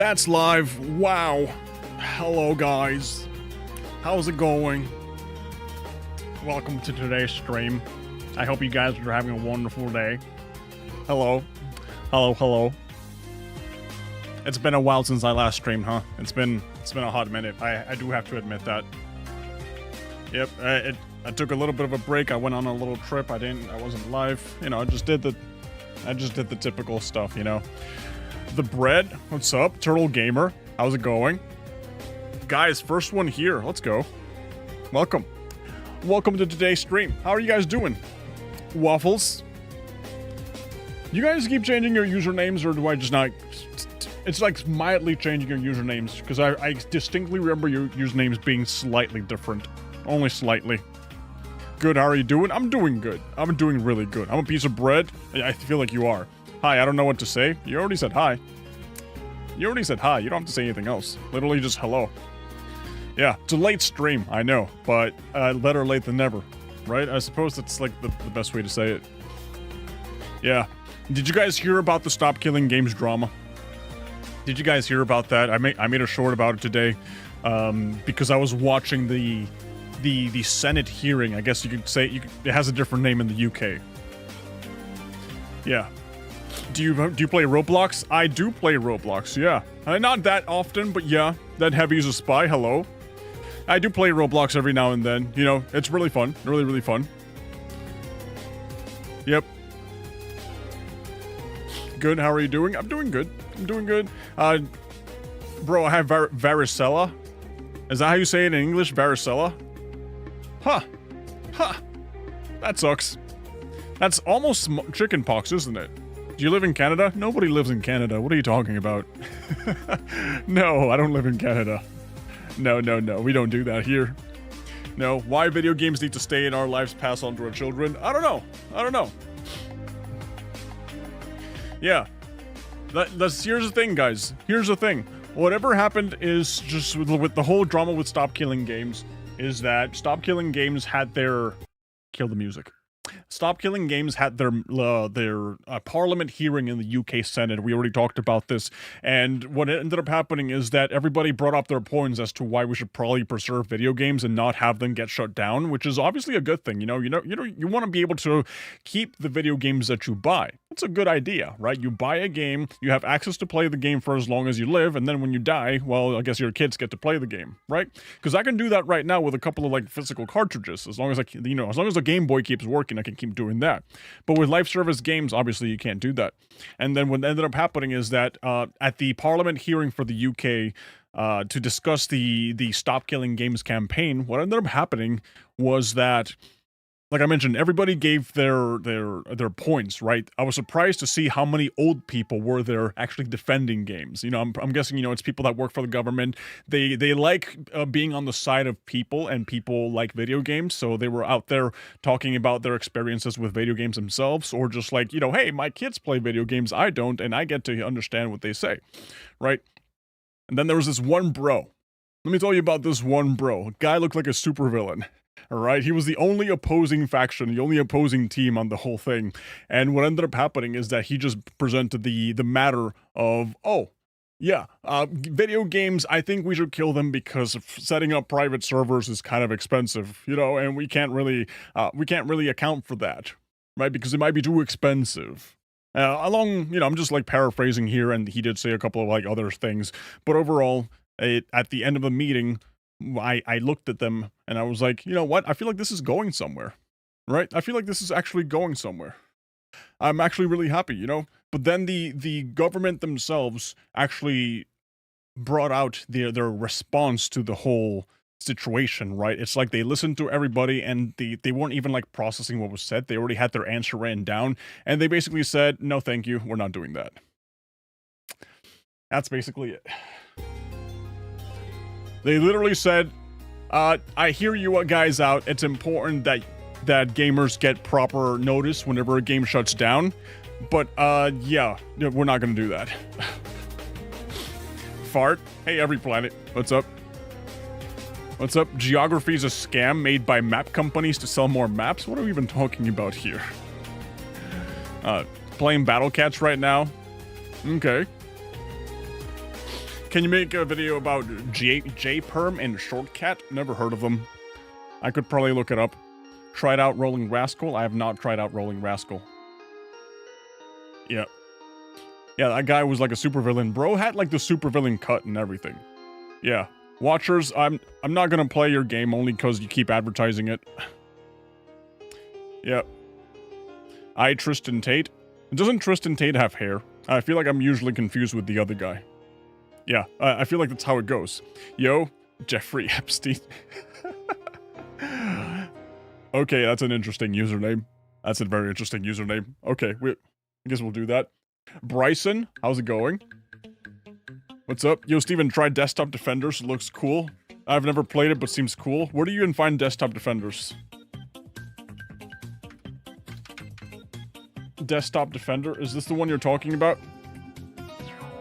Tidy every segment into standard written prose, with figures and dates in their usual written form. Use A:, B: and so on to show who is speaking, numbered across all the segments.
A: That's live. Wow. Hello, guys. How's it going? Welcome to today's stream. I hope you guys are having a wonderful day. Hello. Hello, hello. It's been a while since I last streamed, huh? It's been a hot minute. I do have to admit that. Yep, I took a little bit of a break. I went on a little trip. I wasn't live. You know, I just did the typical stuff, you know. The bread, what's up? Turtle Gamer, how's it going? Guys, first one here, let's go. Welcome. Welcome to today's stream. How are you guys doing? Waffles? You guys keep changing your usernames, or do I just not? It's like mildly changing your usernames, because I distinctly remember your usernames being slightly different. Only slightly. Good, how are you doing? I'm doing good. I'm doing really good. I'm a piece of bread. I feel like you are. Hi, I don't know what to say. You already said hi. You already said hi. You don't have to say anything else. Literally just hello. Yeah, it's a late stream, I know, but better late than never, right? I suppose that's like the best way to say it. Yeah. Did you guys hear about the Stop Killing Games drama? Did you guys hear about that? I made a short about it today because I was watching the Senate hearing. I guess you could say it has a different name in the UK. Yeah. Do you play Roblox? I do play Roblox, yeah. Not that often, but yeah. That Heavy is a Spy, hello. I do play Roblox every now and then. You know, it's really fun. Really, really fun. Yep. Good, how are you doing? I'm doing good. I'm doing good. Bro, I have varicella. Is that how you say it in English? Varicella? Huh. Huh. That sucks. That's almost chicken pox, isn't it? Do you live in Canada? Nobody lives in Canada. What are you talking about? No, I don't live in Canada. No, we don't do that here. No, why video games need to stay in our lives, pass on to our children? I don't know. Yeah. Here's the thing, guys. Here's the thing. Whatever happened is just with the whole drama with Stop Killing Games is that Stop Killing Games had their... Kill the music. Stop Killing Games had their parliament hearing in the UK Senate. We already talked about this, and what ended up happening is that everybody brought up their points as to why we should probably preserve video games and not have them get shut down, which is obviously a good thing. You want to be able to keep the video games that you buy. That's a good idea, right? You buy a game, you have access to play the game for as long as you live, and then when you die, well, I guess your kids get to play the game, right? Because I can do that right now with a couple of like physical cartridges, as long as as long as the Game Boy keeps working, I can keep doing that. But with live service games, obviously you can't do that. And then what ended up happening is that at the Parliament hearing for the UK to discuss the Stop Killing Games campaign, what ended up happening was that, like I mentioned, everybody gave their points, right? I was surprised to see how many old people were there actually defending games. You know, I'm guessing, it's people that work for the government. They like being on the side of people, and people like video games, so they were out there talking about their experiences with video games themselves, or just like, hey, my kids play video games, I don't, and I get to understand what they say, right? And then there was this one bro. Let me tell you about this one bro. Guy looked like a supervillain. Alright, he was the only opposing faction, the only opposing team on the whole thing. And what ended up happening is that he just presented the matter of, video games, I think we should kill them because setting up private servers is kind of expensive, and we can't really account for that, right? Because it might be too expensive. I'm just like paraphrasing here, and he did say a couple of like other things, but overall, at the end of the meeting, I looked at them and I was like, you know what? I feel like this is going somewhere, right? I feel like this is actually going somewhere. I'm actually really happy, But then the government themselves actually brought out their response to the whole situation, right? It's like they listened to everybody, and they weren't even like processing what was said. They already had their answer written down, and they basically said, no, thank you. We're not doing that. That's basically it. They literally said, I hear you guys out. It's important that gamers get proper notice whenever a game shuts down. But, yeah, we're not gonna do that. Fart. Hey, Every Planet. What's up? What's up? Geography is a scam made by map companies to sell more maps? What are we even talking about here? Playing Battle Cats right now? Okay. Can you make a video about J-Perm and Shortcat? Never heard of them. I could probably look it up. Tried out Rolling Rascal? I have not tried out Rolling Rascal. Yeah. Yeah, that guy was like a supervillain. Bro had like the supervillain cut and everything. Yeah. Watchers, I'm not gonna play your game only because you keep advertising it. Yeah. Tristan Tate. Doesn't Tristan Tate have hair? I feel like I'm usually confused with the other guy. Yeah, I feel like that's how it goes. Yo, Jeffrey Epstein. Okay, that's an interesting username. That's a very interesting username. Okay, I guess we'll do that. Bryson, how's it going? What's up? Yo, Steven, try Desktop Defenders. Looks cool. I've never played it, but seems cool. Where do you even find Desktop Defenders? Desktop Defender? Is this the one you're talking about?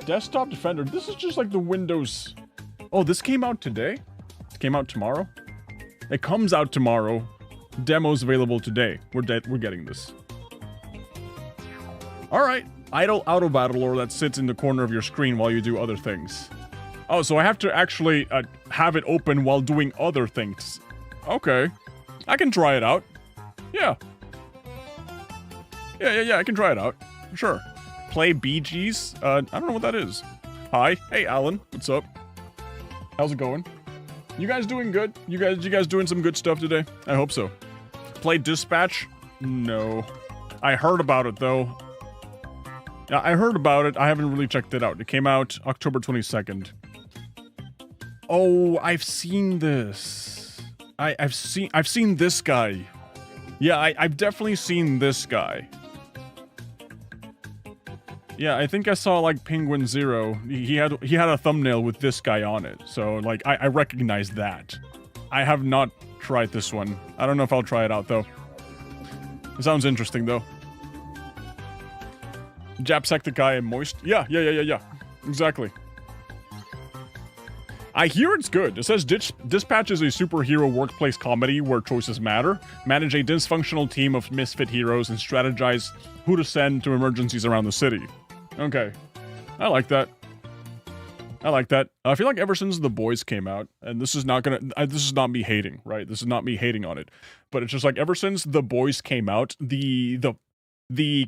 A: Desktop Defender. This is just like the Windows... Oh, this came out today? It came out tomorrow? It comes out tomorrow. Demo's available today. We're getting this. Alright. Idle auto battler that sits in the corner of your screen while you do other things. Oh, so I have to actually have it open while doing other things. Okay. I can try it out. Yeah. Yeah, I can try it out. Sure. Play BGs? I don't know what that is. Hi. Hey, Alan. What's up? How's it going? You guys doing good? You guys doing some good stuff today? I hope so. Play Dispatch? No. I heard about it, though. Yeah, I heard about it. I haven't really checked it out. It came out October 22nd. Oh, I've seen this. I've seen this guy. Yeah, I've definitely seen this guy. Yeah, I think I saw like Penguin Zero. He had a thumbnail with this guy on it. So like I recognize that. I have not tried this one. I don't know if I'll try it out though. It sounds interesting though. Japsecticeye and Moist. Yeah. Exactly. I hear it's good. It says Dispatch is a superhero workplace comedy where choices matter. Manage a dysfunctional team of misfit heroes and strategize who to send to emergencies around the city. Okay. I like that. I feel like ever since The Boys came out, and this is not me hating, right? This is not me hating on it. But it's just like ever since The Boys came out, the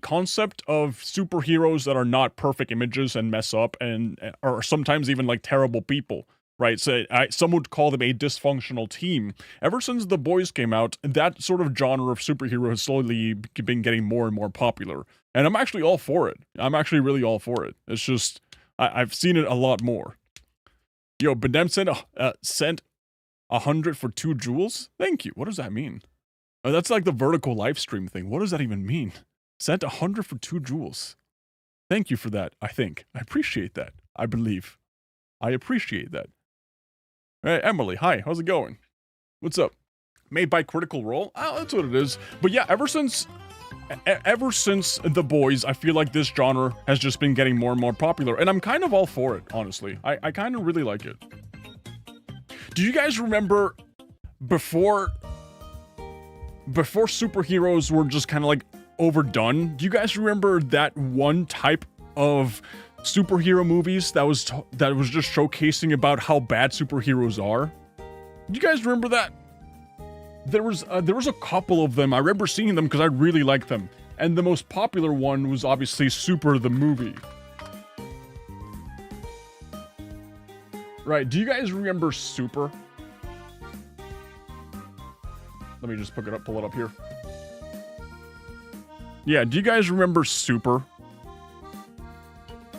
A: concept of superheroes that are not perfect images and mess up and or sometimes even like terrible people, right? So some would call them a dysfunctional team. Ever since The Boys came out, that sort of genre of superhero has slowly been getting more and more popular. And I'm actually all for it. I'm actually really all for it. It's just, I've seen it a lot more. Yo, Benem sent 100 for 2 jewels? Thank you. What does that mean? Oh, that's like the vertical live stream thing. What does that even mean? Sent 100 for 2 jewels. Thank you for that, I think. I appreciate that. I believe. I appreciate that. Hey, Emily, hi. How's it going? What's up? Made by Critical Role? Oh, that's what it is. But yeah, ever since The Boys, I feel like this genre has just been getting more and more popular. And I'm kind of all for it, honestly. I kind of really like it. Do you guys remember before superheroes were just kind of like overdone? Do you guys remember that one type of superhero movies that was just showcasing about how bad superheroes are? Do you guys remember that? There was a couple of them. I remember seeing them because I really liked them. And the most popular one was obviously Super the movie. Right, do you guys remember Super? Let me just pull it up here. Yeah, do you guys remember Super?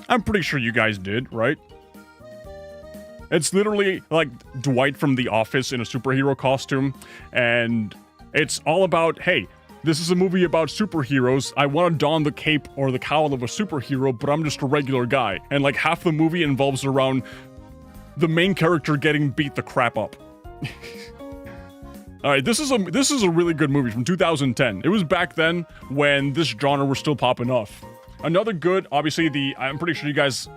A: I'm pretty sure you guys did, right? It's literally like Dwight from The Office in a superhero costume, and it's all about, hey, this is a movie about superheroes. I want to don the cape or the cowl of a superhero, but I'm just a regular guy. And like half the movie involves around the main character getting beat the crap up. Alright, this is a really good movie from 2010. It was back then when this genre was still popping off. Another good, obviously I'm pretty sure you guys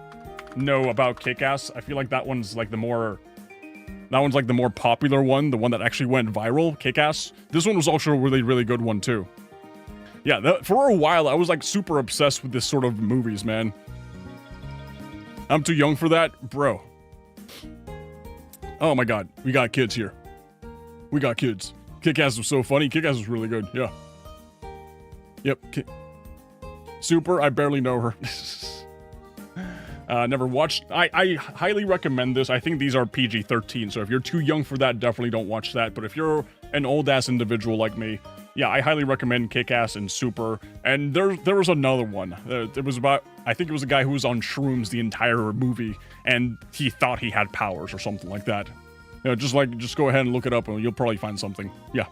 A: know about Kick-Ass. I feel like that one's like the more popular one, the one that actually went viral, Kick-Ass. This one was also a really, really good one too. Yeah, for a while I was like super obsessed with this sort of movies, man. I'm too young for that? Bro, Oh my god, we got kids here. We got kids. Kick-Ass was so funny. Kick-Ass was really good. Yeah. Yep. Super, I barely know her. Never watched. I highly recommend this. I think these are PG-13, so if you're too young for that, definitely don't watch that. But if you're an old-ass individual like me, yeah, I highly recommend Kick-Ass and Super. And there was another one. It was about, I think it was a guy who was on shrooms the entire movie, and he thought he had powers or something like that. You know, just go ahead and look it up, and you'll probably find something. Yeah,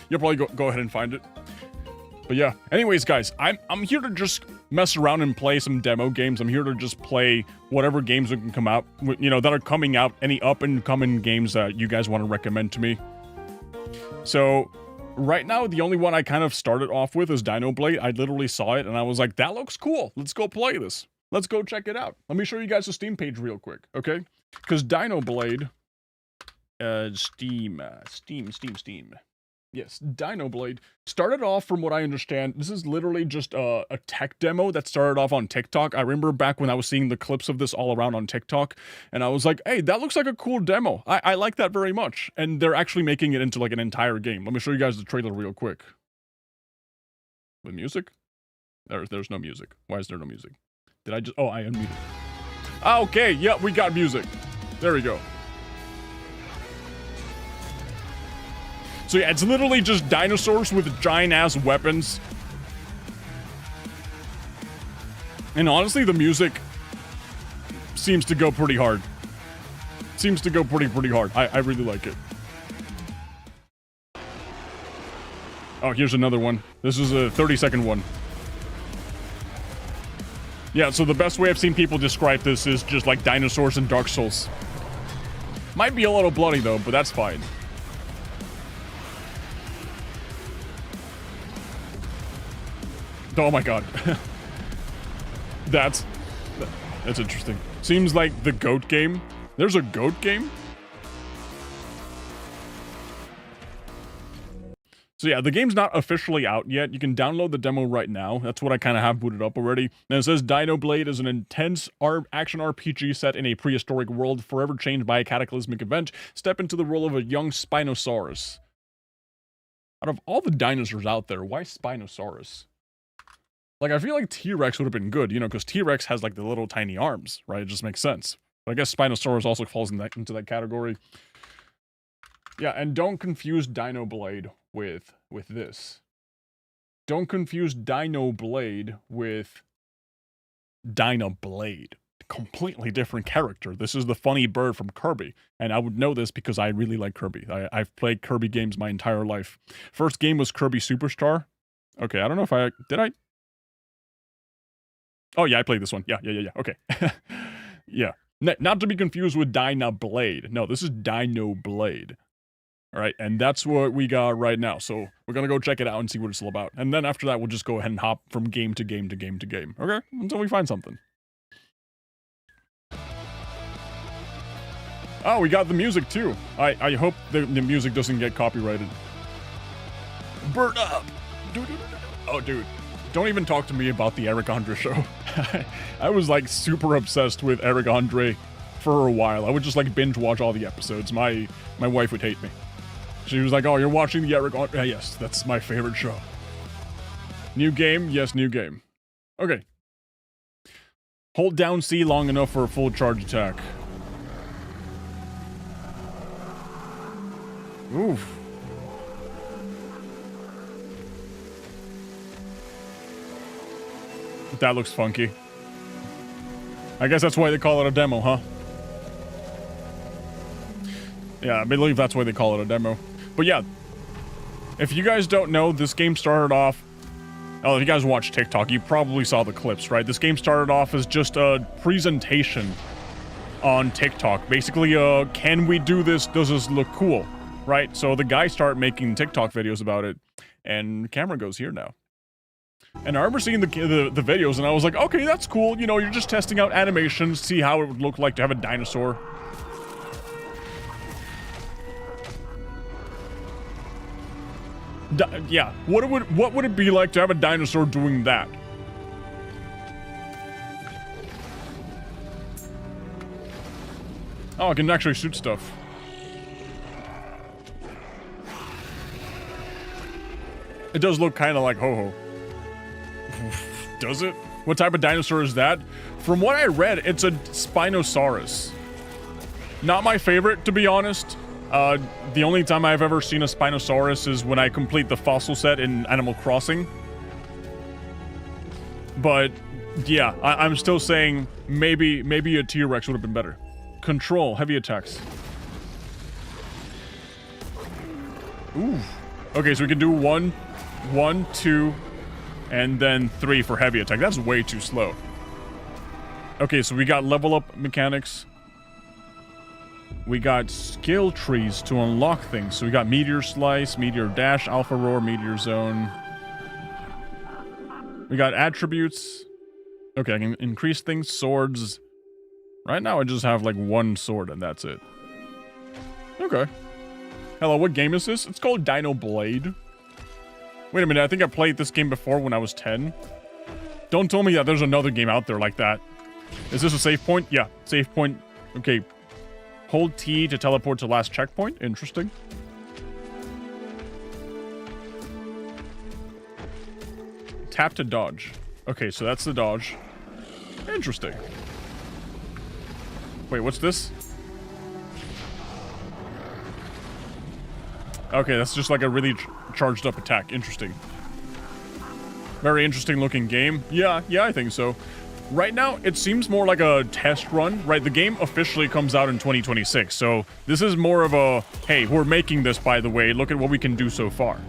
A: you'll probably go ahead and find it. But yeah, anyways, guys, I'm here to just mess around and play some demo games. I'm here to just play whatever games that can come out, you know, that are coming out, any up-and-coming games that you guys want to recommend to me. So, right now, the only one I kind of started off with is Dino Blade. I literally saw it, and I was like, that looks cool. Let's go play this. Let's go check it out. Let me show you guys the Steam page real quick, okay? Because Dino Blade, Steam. Yes, Dino Blade started off, from what I understand, this is literally just a tech demo that started off on TikTok. I remember back when I was seeing the clips of this all around on TikTok, and I was like, hey, that looks like a cool demo. I like that very much. And they're actually making it into like an entire game. Let me show you guys the trailer real quick. With music? There's no music. Why is there no music? Did I just... Oh, I unmuted. Okay, yeah, we got music. There we go. So yeah, it's literally just dinosaurs with giant-ass weapons. And honestly, the music seems to go pretty hard. Seems to go pretty hard. I really like it. Oh, here's another one. This is a 30-second one. Yeah, so the best way I've seen people describe this is just like dinosaurs in Dark Souls. Might be a little bloody though, but that's fine. Oh my god. That's interesting. Seems like the goat game. There's a goat game? So yeah, the game's not officially out yet. You can download the demo right now. That's what I kind of have booted up already. And it says Dino Blade is an intense action RPG set in a prehistoric world forever changed by a cataclysmic event. Step into the role of a young Spinosaurus. Out of all the dinosaurs out there, why Spinosaurus? Like, I feel like T-Rex would have been good, you know, because T-Rex has, like, the little tiny arms, right? It just makes sense. But I guess Spinosaurus also falls into that category. Yeah, and don't confuse Dino Blade with this. Don't confuse Dino Blade with Dino Blade. Completely different character. This is the funny bird from Kirby. And I would know this because I really like Kirby. I've played Kirby games my entire life. First game was Kirby Superstar. Okay, I don't know if did I? Oh, yeah, I played this one. Yeah. Okay. Yeah. Not to be confused with Dino Blade. No, this is Dino Blade. All right, and that's what we got right now. So we're going to go check it out and see what it's all about. And then after that, we'll just go ahead and hop from game to game to game to game. Okay? Until we find something. Oh, we got the music, too. I hope the music doesn't get copyrighted. Burn up! Oh, dude. Don't even talk to me about the Eric Andre show. I was like super obsessed with Eric Andre for a while. I would just like binge watch all the episodes. My wife would hate me. She was like, oh, you're watching the Eric Andre? Yes, that's my favorite show. New game? Yes, new game. Okay. Hold down C long enough for a full charge attack. Oof. That looks funky. I guess that's why they call it a demo, huh? Yeah, I believe that's why they call it a demo. But yeah, if you guys don't know, this game started off... Oh, if you guys watch TikTok, you probably saw the clips, right? This game started off as just a presentation on TikTok. Basically, can we do this? Does this look cool? Right? So the guy started making TikTok videos about it, and the camera goes here now. And I remember seeing the videos, and I was like, okay, that's cool. You know, you're just testing out animations, see how it would look like to have a dinosaur. Yeah, what would it be like to have a dinosaur doing that? Oh, I can actually shoot stuff. It does look kind of like Ho-Ho. Does it? What type of dinosaur is that? From what I read, it's a Spinosaurus. Not my favorite, to be honest. The only time I've ever seen a Spinosaurus is when I complete the fossil set in Animal Crossing. But, yeah, I'm still saying maybe a T-Rex would have been better. Control, heavy attacks. Ooh. Okay, so we can do 1, 2, and then 3 for heavy attack. That's way too slow. Okay, so we got level up mechanics. We got skill trees to unlock things. So we got Meteor Slice, Meteor Dash, Alpha Roar, Meteor Zone. We got attributes. Okay, I can increase things. Swords. Right now I just have like 1 sword and that's it. Okay. Hello, what game is this? It's called Dino Blade. Wait a minute, I think I played this game before when I was 10. Don't tell me that there's another game out there like that. Is this a save point? Yeah, save point. Okay. Hold T to teleport to last checkpoint. Interesting. Tap to dodge. Okay, so that's the dodge. Interesting. Wait, what's this? Okay, that's just like a really charged up attack. Interesting. Very interesting looking game. Yeah, I think so. Right now, it seems more like a test run, right? The game officially comes out in 2026, so this is more of a, hey, we're making this, by the way, look at what we can do so far.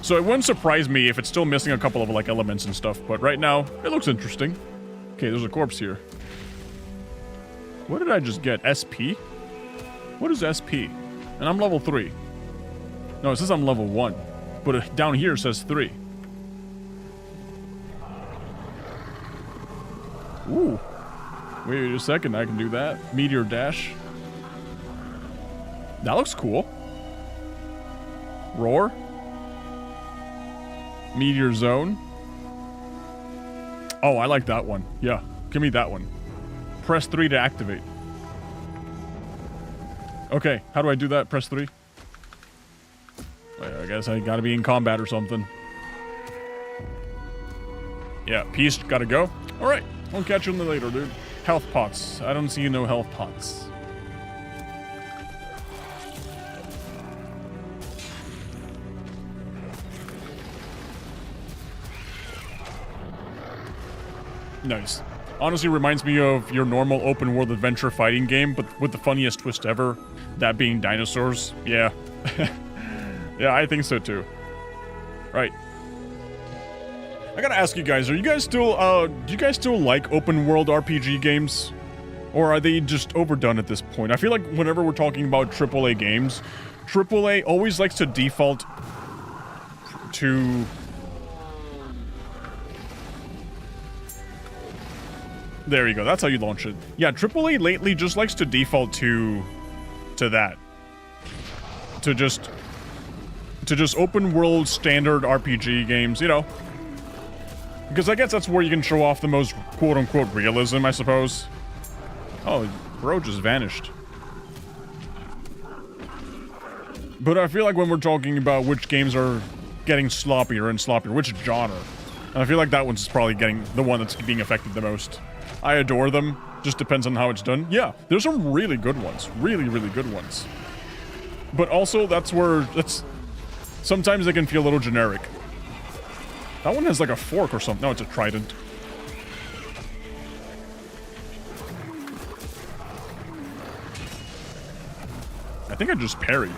A: So it wouldn't surprise me if it's still missing a couple of, like, elements and stuff, but right now, it looks interesting. Okay, there's a corpse here. What did I just get? SP? What is SP? And I'm level 3. No, it says I'm level 1, but down here it says 3. Ooh. Wait a second, I can do that. Meteor Dash. That looks cool. Roar. Meteor Zone. Oh, I like that one. Yeah, give me that one. Press 3 to activate. Okay, how do I do that? Press 3. Wait, I guess I gotta be in combat or something. Yeah, peace, gotta go. Alright. I'll catch you later, dude. Health pots. I don't see no health pots. Nice. Honestly reminds me of your normal open world adventure fighting game, but with the funniest twist ever. That being dinosaurs. Yeah. Yeah, I think so too. Right. I gotta ask you guys, do you guys still like open world RPG games? Or are they just overdone at this point? I feel like whenever we're talking about AAA games, AAA always likes to default to... There you go, that's how you launch it. Yeah, AAA lately just likes to default to that. To just open world standard RPG games, you know. Because I guess that's where you can show off the most quote-unquote realism, I suppose. Oh, bro just vanished. But I feel like when we're talking about which games are getting sloppier and sloppier, which genre, and I feel like that one's probably getting the one that's being affected the most. I adore them, just depends on how it's done. Yeah, there's some really good ones. Really, really good ones. But also, sometimes they can feel a little generic. That one has like a fork or something. No, it's a trident. I think I just parried.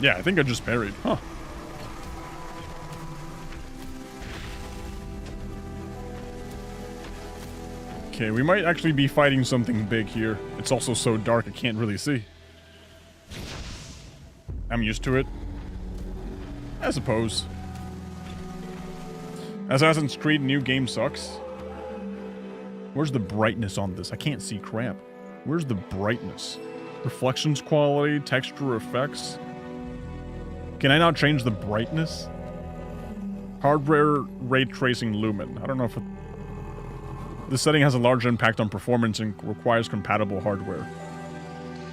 A: Yeah, I think I just parried. Huh. Okay, we might actually be fighting something big here. It's also so dark I can't really see. I'm used to it. I suppose. Assassin's Creed new game sucks. Where's the brightness on this? I can't see crap. Where's the brightness? Reflections quality, texture effects. Can I now change the brightness? Hardware ray tracing lumen. I don't know if it... This setting has a large impact on performance and requires compatible hardware.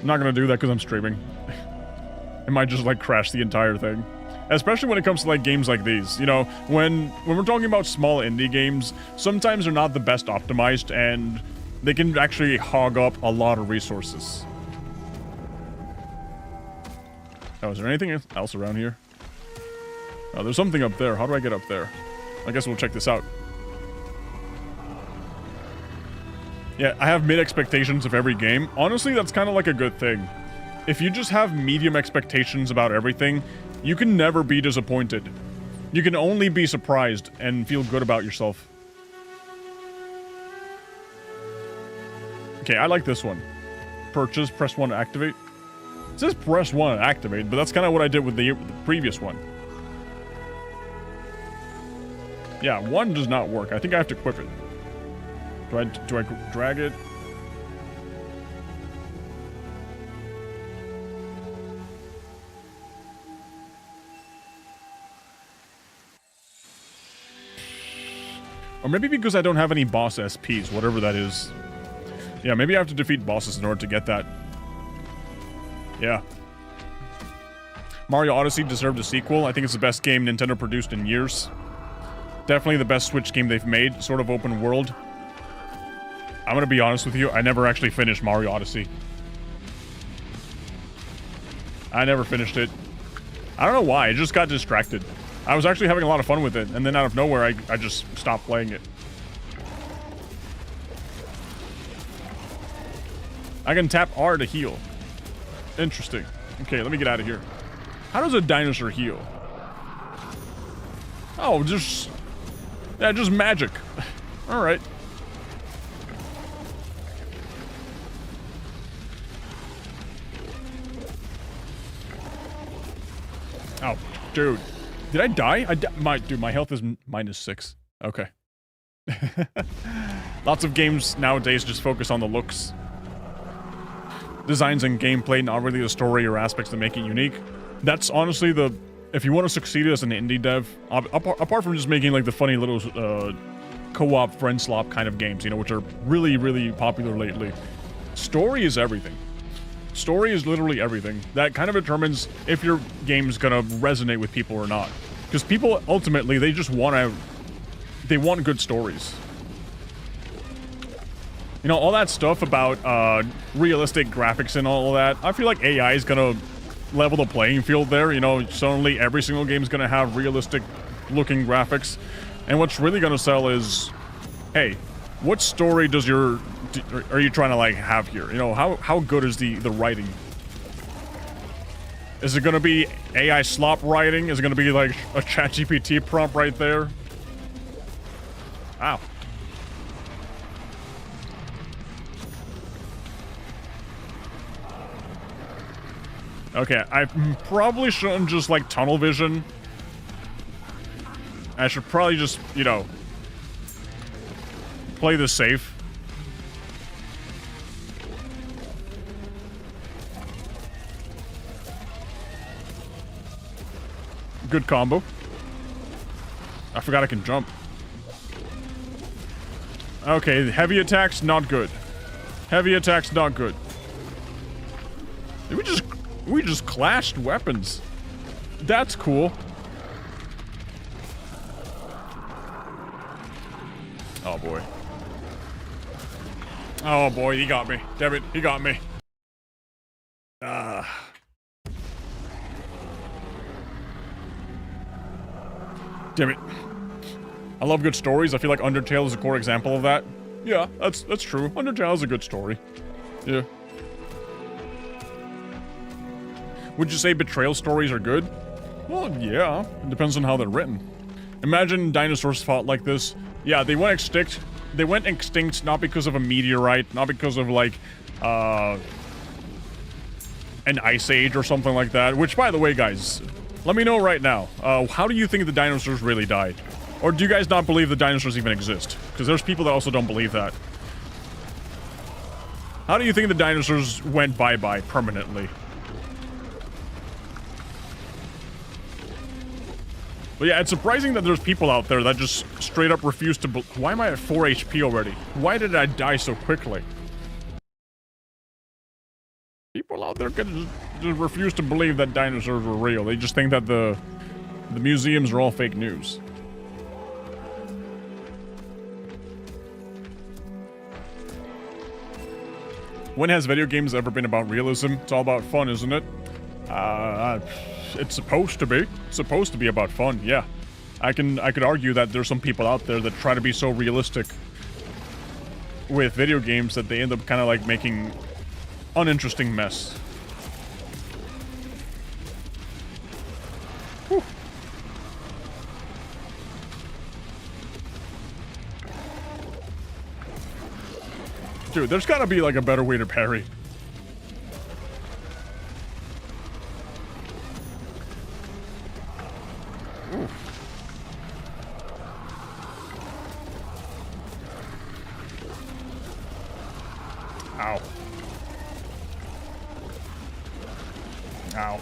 A: I'm not gonna do that because I'm streaming. It might just like crash the entire thing. Especially when it comes to like games like these. You know, when we're talking about small indie games, sometimes they're not the best optimized and they can actually hog up a lot of resources. Oh, is there anything else around here? Oh, there's something up there. How do I get up there? I guess we'll check this out. Yeah, I have mid expectations of every game. Honestly, that's kind of like a good thing. If you just have medium expectations about everything, you can never be disappointed. You can only be surprised and feel good about yourself. Okay, I like this one. Purchase, press 1 to activate. It says press 1 to activate, but that's kind of what I did with the previous one. Yeah, 1 does not work. I think I have to equip it. Do I drag it? Or maybe because I don't have any boss SPs, whatever that is. Yeah, maybe I have to defeat bosses in order to get that. Yeah. Mario Odyssey deserved a sequel. I think it's the best game Nintendo produced in years. Definitely the best Switch game they've made. Sort of open world. I'm gonna be honest with you, I never actually finished Mario Odyssey. I never finished it. I don't know why, I just got distracted. I was actually having a lot of fun with it, and then out of nowhere, I just stopped playing it. I can tap R to heal. Interesting. Okay, let me get out of here. How does a dinosaur heal? Oh, just... yeah, just magic. Alright. Oh, dude. Did I die? Dude, my health is -6. Okay. Lots of games nowadays just focus on the looks. Designs and gameplay, not really the story or aspects that make it unique. That's honestly the... if you want to succeed as an indie dev, apart from just making like the funny little co-op friend slop kind of games, you know, which are really, really popular lately, story is everything. Story is literally everything. That kind of determines if your game's gonna resonate with people or not. Because people, ultimately, they just they want good stories. You know, all that stuff about realistic graphics and all of that, I feel like AI is gonna level the playing field there. You know, suddenly every single game is gonna have realistic looking graphics. And what's really gonna sell is, hey, what story does are you trying to like have here? You know, how good is the writing? Is it gonna be AI slop writing? Is it gonna be like a ChatGPT prompt right there? Ow. Okay, I probably shouldn't just like tunnel vision. I should probably just, you know, play this safe. Good combo. I forgot I can jump. Okay, heavy attacks, not good. Heavy attacks, not good. Did we just clashed weapons. That's cool. Oh boy. Oh boy, he got me. Damn it, he got me. Damn it. I love good stories. I feel like Undertale is a core example of that. Yeah, that's true. Undertale is a good story. Yeah. Would you say betrayal stories are good? Well, yeah. It depends on how they're written. Imagine dinosaurs fought like this. Yeah, they went extinct. They went extinct not because of a meteorite, not because of like, an ice age or something like that. Which, by the way, guys, let me know right now. How do you think the dinosaurs really died? Or do you guys not believe the dinosaurs even exist? Because there's people that also don't believe that. How do you think the dinosaurs went bye-bye permanently? But yeah, it's surprising that there's people out there that just straight up refuse to... Why am I at 4 HP already? Why did I die so quickly? People out there can just refuse to believe that dinosaurs were real. They just think that the museums are all fake news. When has video games ever been about realism? It's all about fun, isn't it? It's supposed to be. It's supposed to be about fun, yeah. I could argue that there's some people out there that try to be so realistic with video games that they end up kind of like making uninteresting mess. Whew. Dude, there's gotta be like a better way to parry. Ooh. Ow. Ow.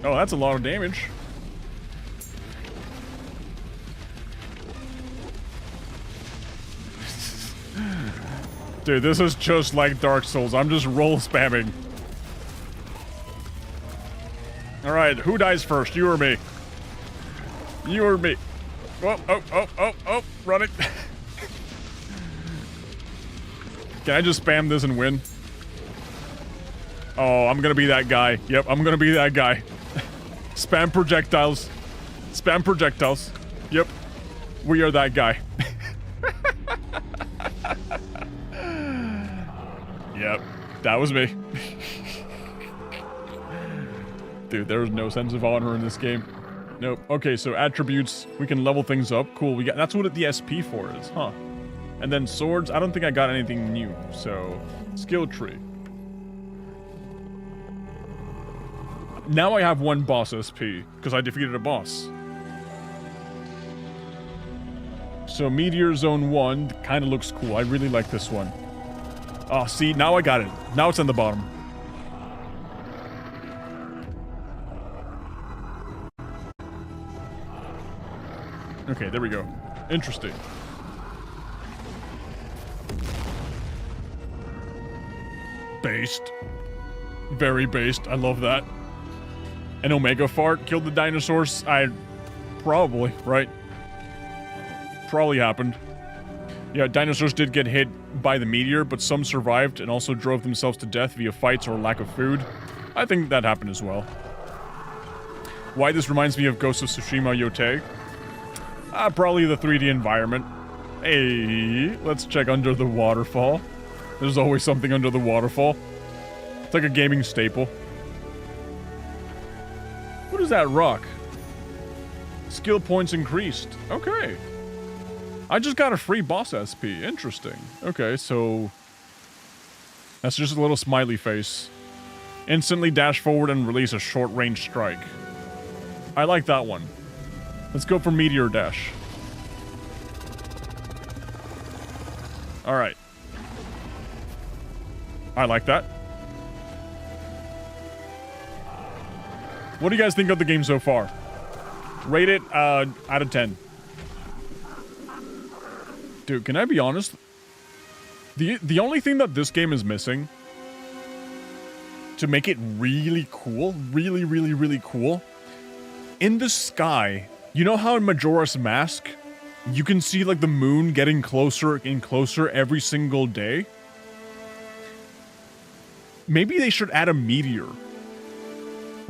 A: Oh, that's a lot of damage. Dude, this is just like Dark Souls. I'm just roll spamming. Alright, who dies first? You or me? You or me? Oh, run it. Can I just spam this and win? Oh, I'm gonna be that guy. Yep, I'm gonna be that guy. Spam projectiles. Spam projectiles. Yep. We are that guy. Yep, that was me. Dude, there's no sense of honor in this game. Nope. Okay, so attributes, we can level things up. Cool, we got, that's what the SP for is, huh? And then swords, I don't think I got anything new, so skill tree. Now I have 1 boss SP, because I defeated a boss. So Meteor Zone 1 kind of looks cool. I really like this one. Oh, see, now I got it. Now it's on the bottom. Okay, there we go. Interesting. Based. Very based. I love that. An Omega Fart killed the dinosaurs? Probably, right? Probably happened. Yeah, dinosaurs did get hit by the meteor, but some survived and also drove themselves to death via fights or lack of food. I think that happened as well. Why this reminds me of Ghost of Tsushima Yotei? Probably the 3D environment. Hey, let's check under the waterfall. There's always something under the waterfall. It's like a gaming staple. What is that rock? Skill points increased. Okay. I just got a free boss SP. Interesting. Okay, so... that's just a little smiley face. Instantly dash forward and release a short-range strike. I like that one. Let's go for Meteor Dash. Alright. I like that. What do you guys think of the game so far? Rate it out of 10. Dude, can I be honest? The only thing that this game is missing to make it really cool, really cool, in the sky, you know how in Majora's Mask, you can see like the moon getting closer and closer every single day? Maybe they should add a meteor.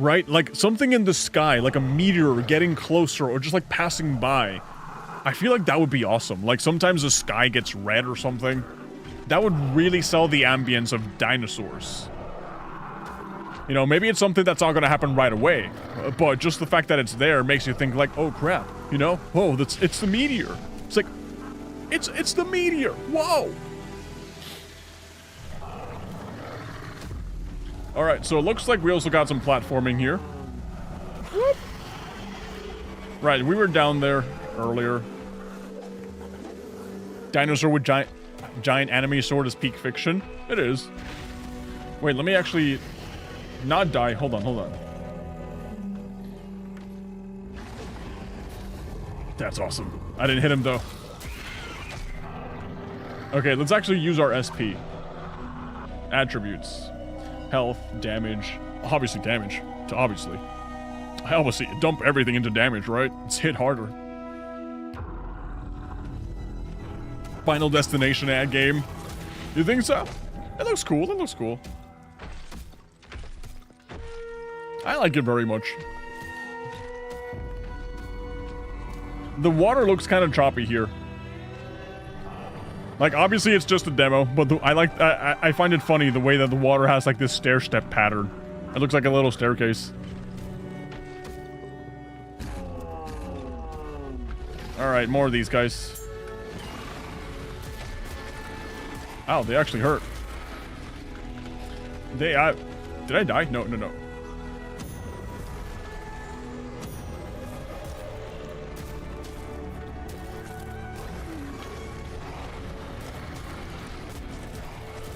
A: Right? Like something in the sky, like a meteor getting closer or just like passing by. I feel like that would be awesome. Like sometimes the sky gets red or something. That would really sell the ambience of dinosaurs. You know, maybe it's something that's not going to happen right away. But just the fact that it's there makes you think like, oh crap, you know? Whoa, it's the meteor. It's like, it's the meteor. Whoa. Alright, so it looks like we also got some platforming here. Whoop. Right, we were down there earlier. Dinosaur with giant anime sword is peak fiction. It is. Wait, let me actually Not die. Hold on, hold on. That's awesome. I didn't hit him, though. Okay, let's actually use our SP. Attributes. Health, damage. Obviously damage. Obviously. I obviously dump everything into damage, right? It's hit harder. Final Destination ad game. You think so? It looks cool, it looks cool. I like it very much. The water looks kind of choppy here. Like, obviously it's just a demo, but I find it funny the way that the water has like this stair-step pattern. It looks like a little staircase. Alright, more of these guys. Ow, they actually hurt. Did I die? No, no, no.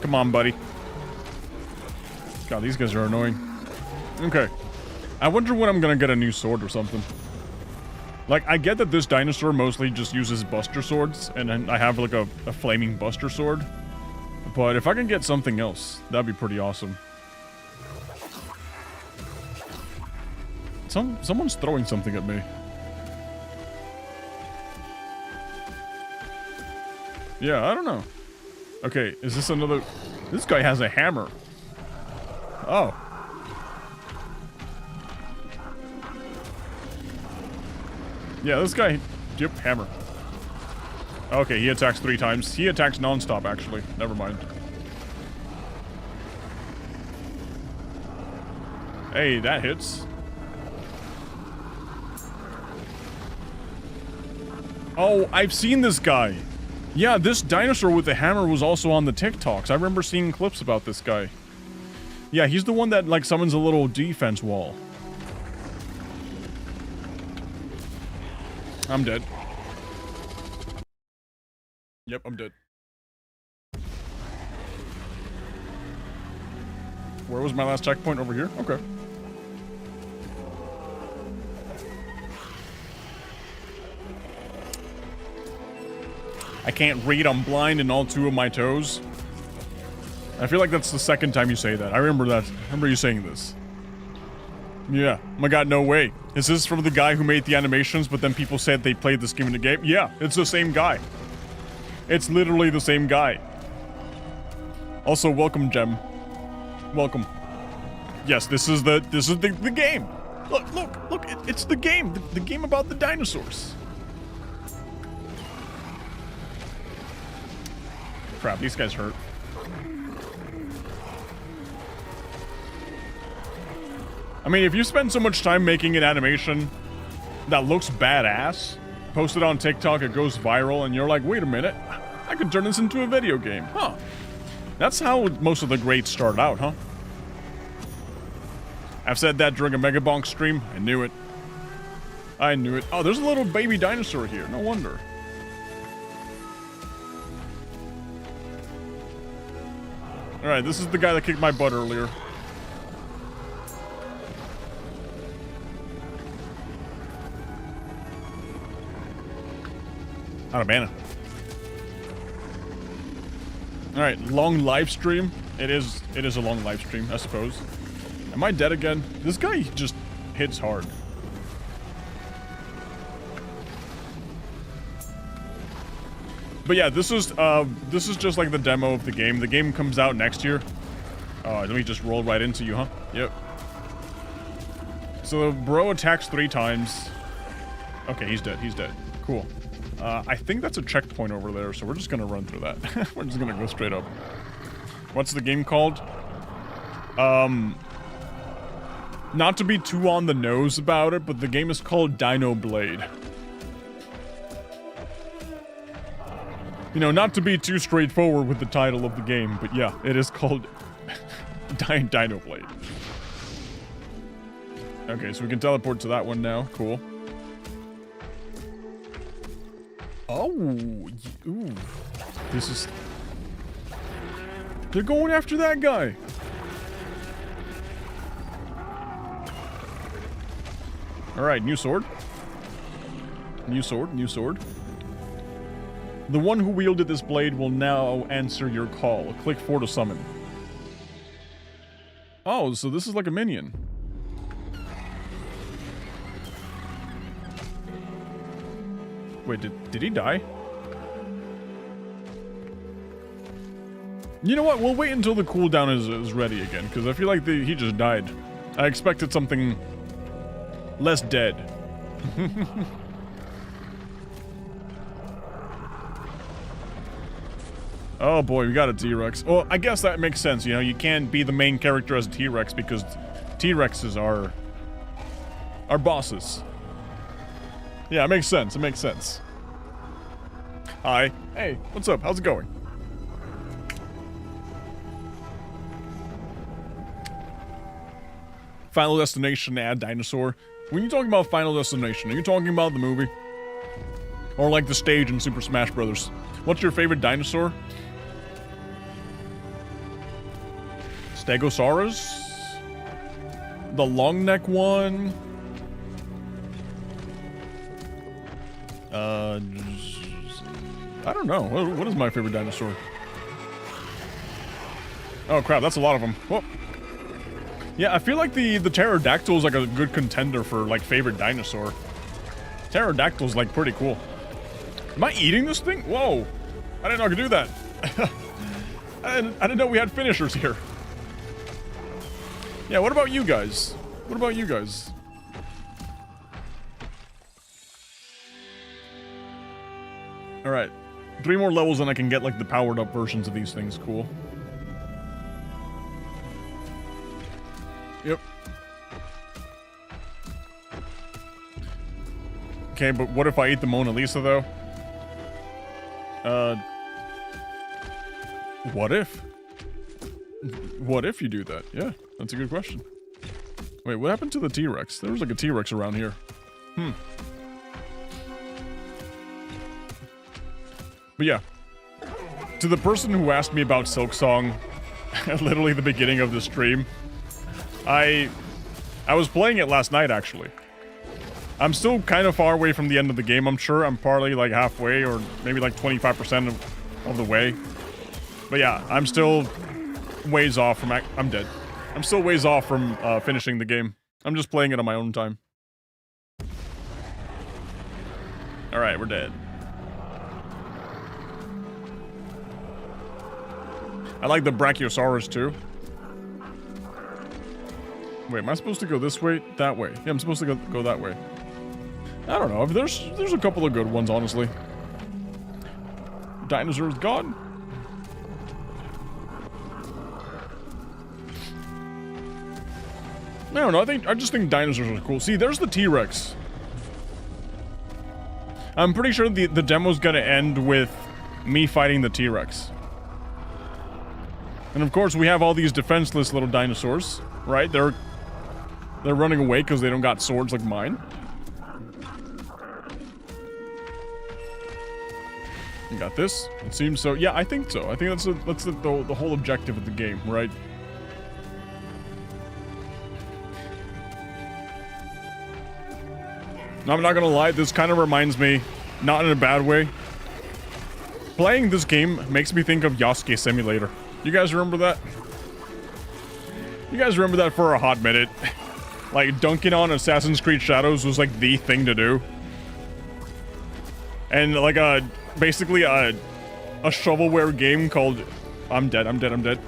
A: Come on, buddy. God, these guys are annoying. Okay. I wonder when I'm gonna get a new sword or something. Like, I get that this dinosaur mostly just uses buster swords, and then I have like a flaming buster sword. But if I can get something else, that'd be pretty awesome. Someone's throwing something at me. Yeah, I don't know. Okay, is this another... This guy has a hammer. Oh. Yeah, this guy... Yep, hammer. Okay, he attacks 3 times. He attacks non-stop, actually. Never mind. Hey, that hits. Oh, I've seen this guy. Yeah, this dinosaur with the hammer was also on the TikToks. I remember seeing clips about this guy. Yeah, he's the one that, like, summons a little defense wall. I'm dead. Yep, I'm dead. Where was my last checkpoint? Over here? Okay. I can't read, I'm blind in all 2 of my toes. I feel like that's the second time you say that. I remember that. I remember you saying this. Yeah. Oh my god, no way. Is this from the guy who made the animations, but then people said they played this game in the game? Yeah, it's the same guy. It's literally the same guy. Also, welcome, Gem. Welcome. Yes, this is the game. Look, it's the game. The game about the dinosaurs. Crap, these guys hurt. I mean, if you spend so much time making an animation that looks badass, post it on TikTok, it goes viral, and you're like, wait a minute, I could turn this into a video game, huh? That's how most of the greats start out, huh? I've said that during a Megabonk stream. I knew it. I knew it. Oh, there's a little baby dinosaur here. No wonder. Alright, this is the guy that kicked my butt earlier. Out of mana. Alright, long live stream. It is a long live stream, I suppose. Am I dead again? This guy just hits hard. But yeah, this is just like the demo of the game. The game comes out next year. Let me just roll right into you, huh? Yep. So bro attacks 3 times. Okay, he's dead. He's dead. Cool. I think that's a checkpoint over there, so we're just gonna run through that. We're just gonna go straight up. What's the game called? Not to be too on the nose about it, but the game is called Dino Blade. You know, not to be too straightforward with the title of the game, but yeah, it is called Dino Blade. Okay, so we can teleport to that one now. Cool. Oh, ooh. This is... They're going after that guy. Alright, new sword. New sword, new sword. The one who wielded this blade will now answer your call. Click 4 to summon. Oh, so this is like a minion. Wait, did he die? You know what? We'll wait until the cooldown is ready again, because I feel like he just died. I expected something less dead. Oh boy, we got a T-Rex. Well, I guess that makes sense, you know, you can't be the main character as a T-Rex because T-Rexes are bosses. Yeah, it makes sense, it makes sense. Hi. Hey, what's up? How's it going? Final Destination, add dinosaur. When you're talking about Final Destination, are you talking about the movie? Or like the stage in Super Smash Bros? What's your favorite dinosaur? Stegosaurus? The long neck one? I don't know. What is my favorite dinosaur? Oh crap, that's a lot of them. Whoa. Yeah, I feel like the pterodactyl is like a good contender for like favorite dinosaur. Pterodactyl's like pretty cool. Am I eating this thing? Whoa. I didn't know I could do that. I didn't know we had finishers here. Yeah, what about you guys? What about you guys? Alright. 3 more levels and I can get like the powered up versions of these things. Cool. Yep. Okay, but what if I eat the Mona Lisa though? What if? What if you do that? Yeah, that's a good question. Wait, what happened to the T-Rex? There was like a T-Rex around here. But yeah. To the person who asked me about Silk Song at literally the beginning of the stream, I was playing it last night, actually. I'm still kind of far away from the end of the game, I'm sure. I'm probably like halfway or maybe like 25% of the way. But yeah, I'm still ways off from... I'm dead. I'm still ways off from finishing the game. I'm just playing it on my own time. Alright, we're dead. I like the Brachiosaurus too. Wait, am I supposed to go this way? That way. Yeah, I'm supposed to go that way. I don't know. There's a couple of good ones, honestly. Dinosaur's gone. I don't know. I just think dinosaurs are cool. See, there's the T-Rex. I'm pretty sure the demo's gonna end with me fighting the T-Rex. And of course, we have all these defenseless little dinosaurs, right? They're running away because they don't got swords like mine. You got this? It seems so. Yeah, I think so. I think that's the whole objective of the game, right? I'm not gonna lie, this kind of reminds me, not in a bad way. Playing this game makes me think of Yasuke Simulator. You guys remember that? You guys remember that for a hot minute? Like, dunking on Assassin's Creed Shadows was like the thing to do. And like basically a shovelware game called... I'm dead.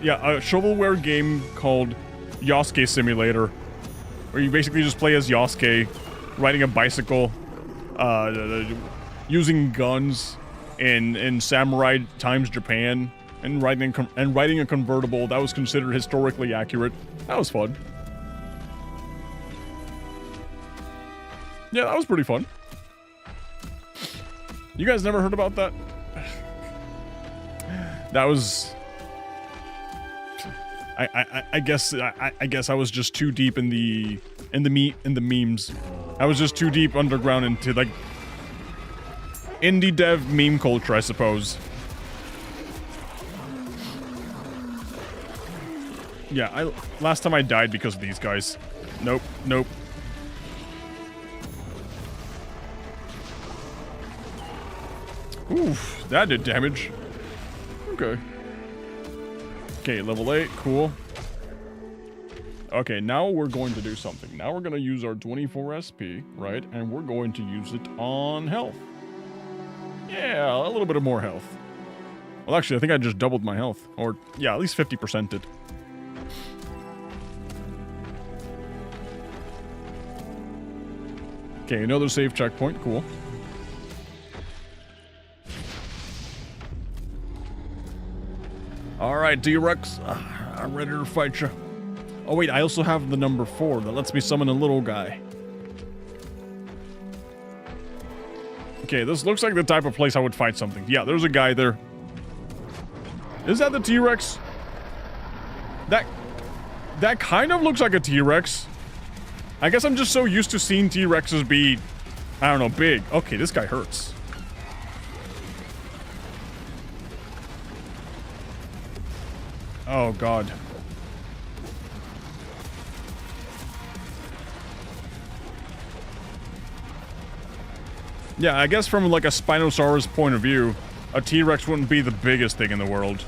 A: Yeah, a shovelware game called Yasuke Simulator. Where you basically just play as Yasuke, riding a bicycle, using guns in samurai times Japan, and riding a convertible that was considered historically accurate. That was fun. Yeah, that was pretty fun. You guys never heard about that? That was... I guess I was just too deep in the memes. I was just too deep underground into like indie dev meme culture, I suppose. Yeah, last time I died because of these guys. Nope. Oof, that did damage. Okay. Okay, level 8, cool. Okay, now we're going to do something. Now we're going to use our 24 SP, right? And we're going to use it on health. Yeah, a little bit of more health. Well, actually, I think I just doubled my health. Or, yeah, at least 50% did. Okay, another save checkpoint. Cool. Alright, T-Rex. I'm ready to fight you. Oh, wait, I also have the number 4 that lets me summon a little guy. Okay, this looks like the type of place I would fight something. Yeah, there's a guy there. Is that the T-Rex? That kind of looks like a T-Rex. I guess I'm just so used to seeing T-Rexes be, I don't know, big. Okay, this guy hurts. Oh, God. Yeah, I guess from like a Spinosaurus point of view, a T-Rex wouldn't be the biggest thing in the world.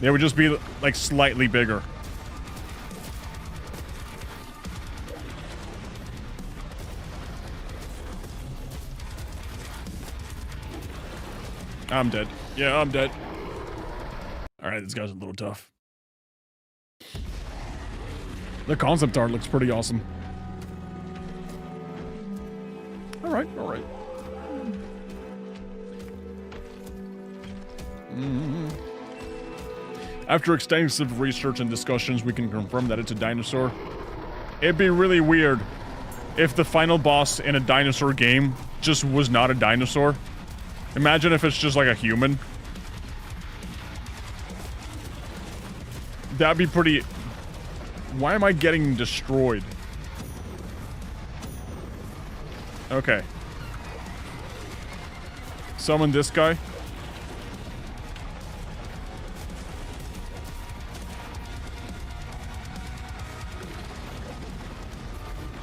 A: They would just be like slightly bigger. I'm dead. Yeah, I'm dead. Alright, this guy's a little tough. The concept art looks pretty awesome. Alright, alright. After extensive research and discussions, we can confirm that it's a dinosaur. It'd be really weird if the final boss in a dinosaur game just was not a dinosaur. Imagine if it's just like a human. That'd be pretty... Why am I getting destroyed? Okay. Summon this guy.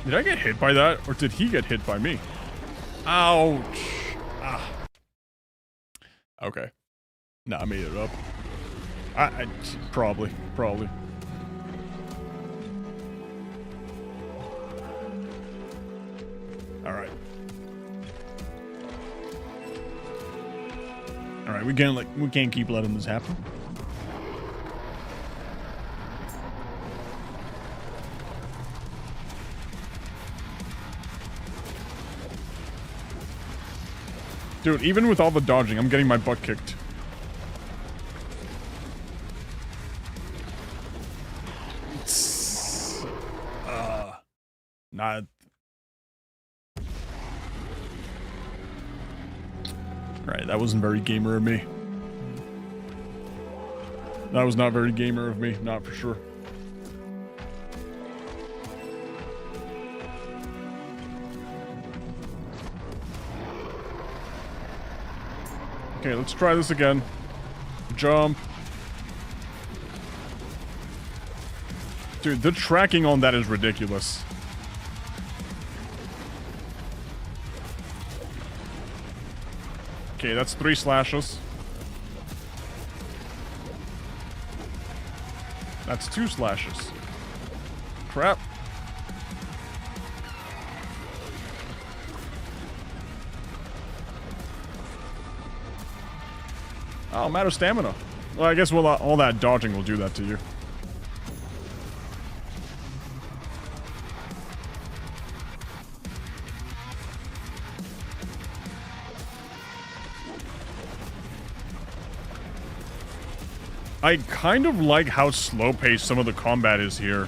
A: Did I get hit by that? Or did he get hit by me? Ouch. Ah. Okay. Nah, I made it up. I probably. Alright. Alright, we can't keep letting this happen. Dude, even with all the dodging, I'm getting my butt kicked. Not... Right, that wasn't very gamer of me. That was not very gamer of me, not for sure. Okay, let's try this again. Jump. Dude, the tracking on that is ridiculous. Okay, that's 3 slashes. That's 2 slashes. Crap. Oh, I'm out of stamina. Well, I guess all that dodging will do that to you. I kind of like how slow-paced some of the combat is here.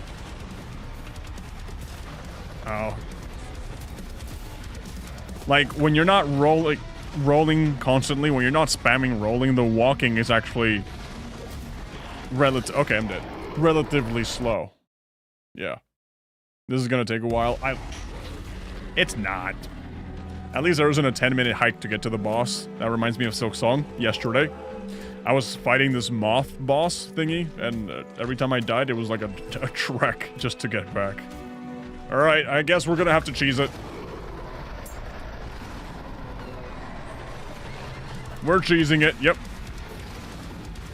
A: Oh. Like, when you're not rolling constantly, when you're not spamming rolling, the walking is actually okay, I'm dead. Relatively slow. Yeah. This is gonna take a while. It's not. At least there wasn't a 10-minute hike to get to the boss. That reminds me of Silk Song yesterday. I was fighting this moth boss thingy, and every time I died, it was like a trek just to get back. Alright, I guess we're gonna have to cheese it. We're cheesing it. Yep.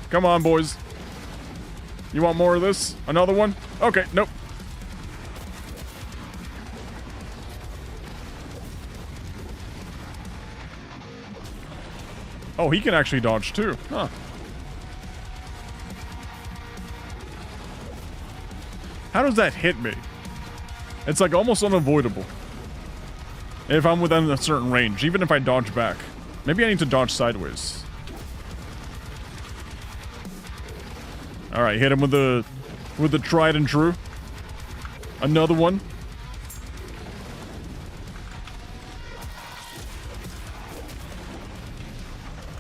A: Come on, boys. You want more of this? Another one? Okay, nope. Oh, he can actually dodge too. Huh. How does that hit me? It's like almost unavoidable. If I'm within a certain range, even if I dodge back. Maybe I need to dodge sideways. Alright, hit him with the tried and true. Another one.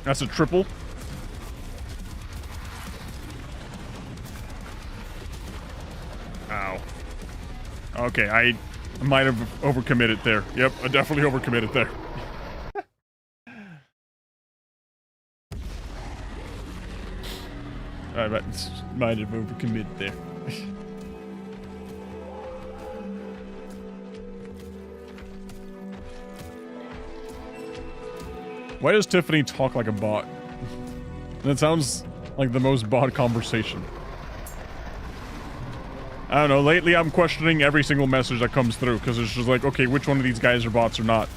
A: That's a triple. Ow. Okay, I might have overcommitted there. Yep, I definitely overcommitted there. I might have overcommitted there. Why does Tiffany talk like a bot? That sounds like the most bot conversation. I don't know, lately I'm questioning every single message that comes through, because it's just like, okay, which one of these guys are bots or not?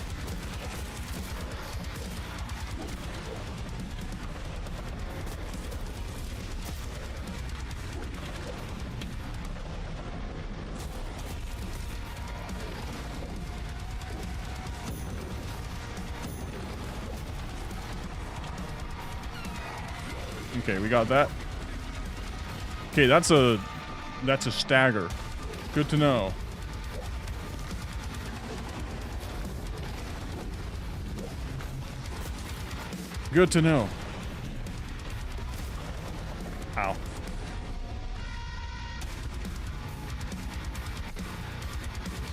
A: Okay, we got that. Okay, that's a stagger. Good to know. Good to know. Ow.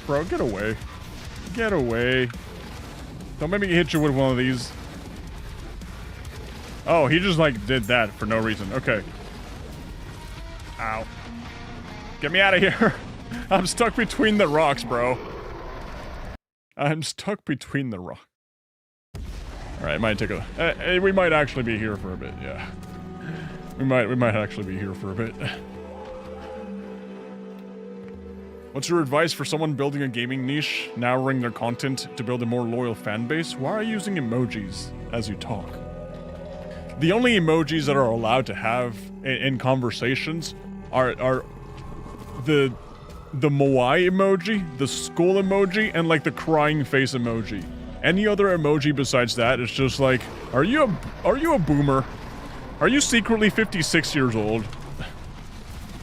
A: Bro, get away. Get away. Don't make me hit you with one of these. Oh, he just, like, did that for no reason. Okay. Ow. Get me out of here. I'm stuck between the rocks, bro. I'm stuck between the rocks. Alright, might take a... we might actually be here for a bit, yeah. We might actually be here for a bit. What's your advice for someone building a gaming niche, narrowing their content to build a more loyal fan base? Why are you using emojis as you talk? The only emojis that are allowed to have in conversations are the Moai emoji, the skull emoji, and like the crying face emoji. Any other emoji besides that is just like, are you a boomer? Are you secretly 56 years old?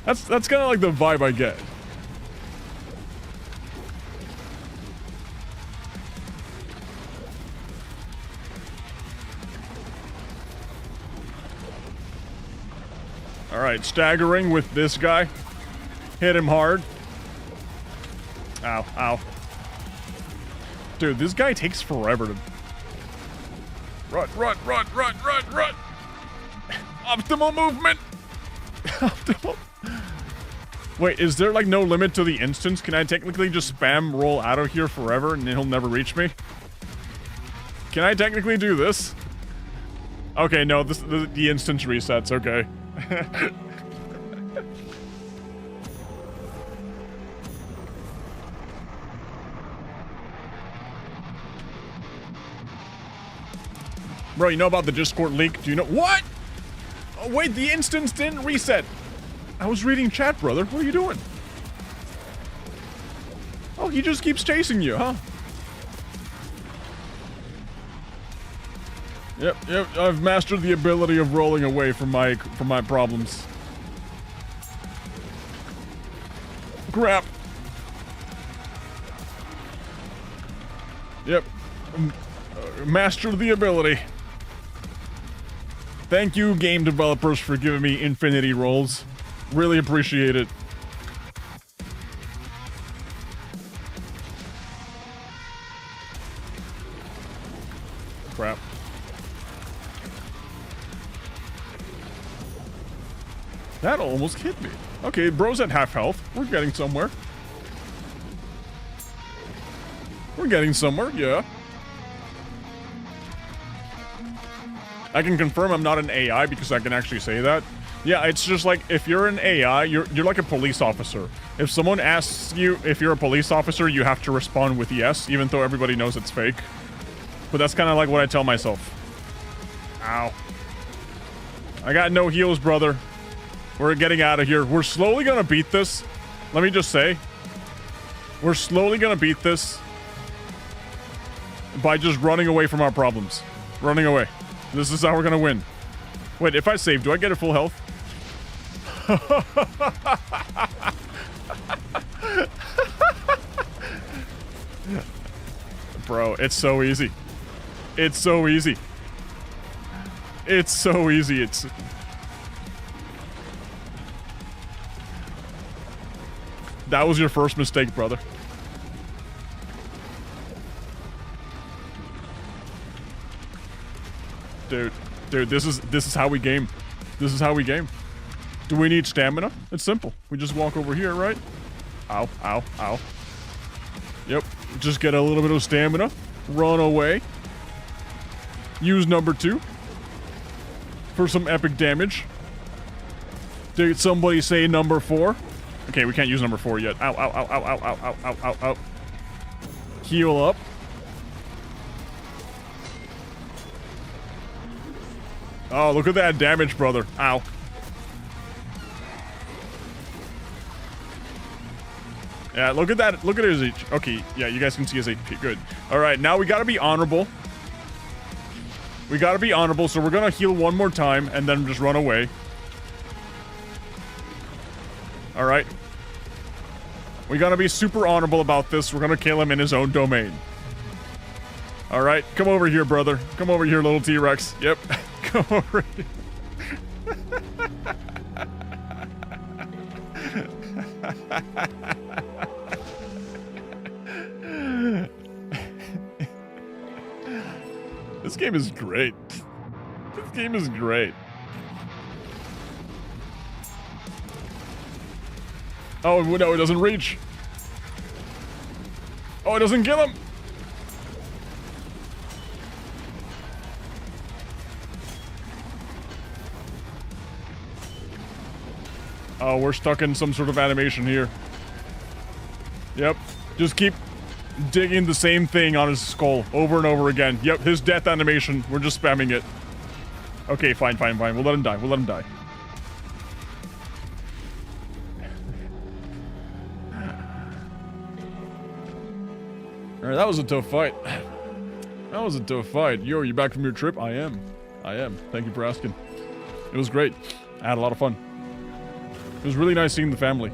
A: That's kind of like the vibe I get. Alright, staggering with this guy. Hit him hard. Ow, ow. Dude, this guy takes forever to... Run, run, run, run, run, run! Optimal movement! Optimal... Wait, is there like no limit to the instance? Can I technically just spam roll out of here forever and he'll never reach me? Can I technically do this? Okay, no, the instance resets, okay. Bro, you know about the Discord leak? Do you know? What? Oh, wait, the instance didn't reset. I was reading chat, brother. What are you doing? Oh, he just keeps chasing you, huh? Yep, I've mastered the ability of rolling away from my problems. Crap. Yep. Mastered the ability. Thank you, game developers, for giving me infinity rolls. Really appreciate it. Crap. That almost hit me. Okay, bro's at half health. We're getting somewhere. We're getting somewhere, yeah. I can confirm I'm not an AI because I can actually say that. Yeah, it's just like, if you're an AI, you're like a police officer. If someone asks you if you're a police officer, you have to respond with yes, even though everybody knows it's fake. But that's kind of like what I tell myself. Ow. I got no heals, brother. We're getting out of here. We're slowly gonna beat this. Let me just say. We're slowly gonna beat this by just running away from our problems. Running away. This is how we're gonna win. Wait, if I save, do I get a full health? Bro, it's so easy. It's so easy. It's so easy. That was your first mistake, brother. Dude, this is how we game. This is how we game. Do we need stamina? It's simple. We just walk over here, right? Ow, ow, ow. Yep. Just get a little bit of stamina. Run away. Use number 2 for some epic damage. Did somebody say number 4? Okay, we can't use number 4 yet. Ow, ow, ow, ow, ow, ow, ow, ow, ow, ow. Heal up. Oh, look at that damage, brother. Ow. Yeah, look at that. Look at his HP. Okay, yeah, you guys can see his HP. Good. All right, now we gotta be honorable. We gotta be honorable, so we're gonna heal one more time and then just run away. All right. We gotta be super honorable about this. We're gonna kill him in his own domain. All right, come over here, brother. Come over here, little T-Rex. Yep. Come over here. This game is great. This game is great. Oh, no, it doesn't reach. Oh, it doesn't kill him. Oh, we're stuck in some sort of animation here. Yep. Just keep digging the same thing on his skull over and over again. Yep, his death animation. We're just spamming it. Okay, fine, fine, fine. We'll let him die. We'll let him die. Alright, that was a tough fight. That was a tough fight. Yo, are you back from your trip? I am. I am. Thank you for asking. It was great. I had a lot of fun. It was really nice seeing the family.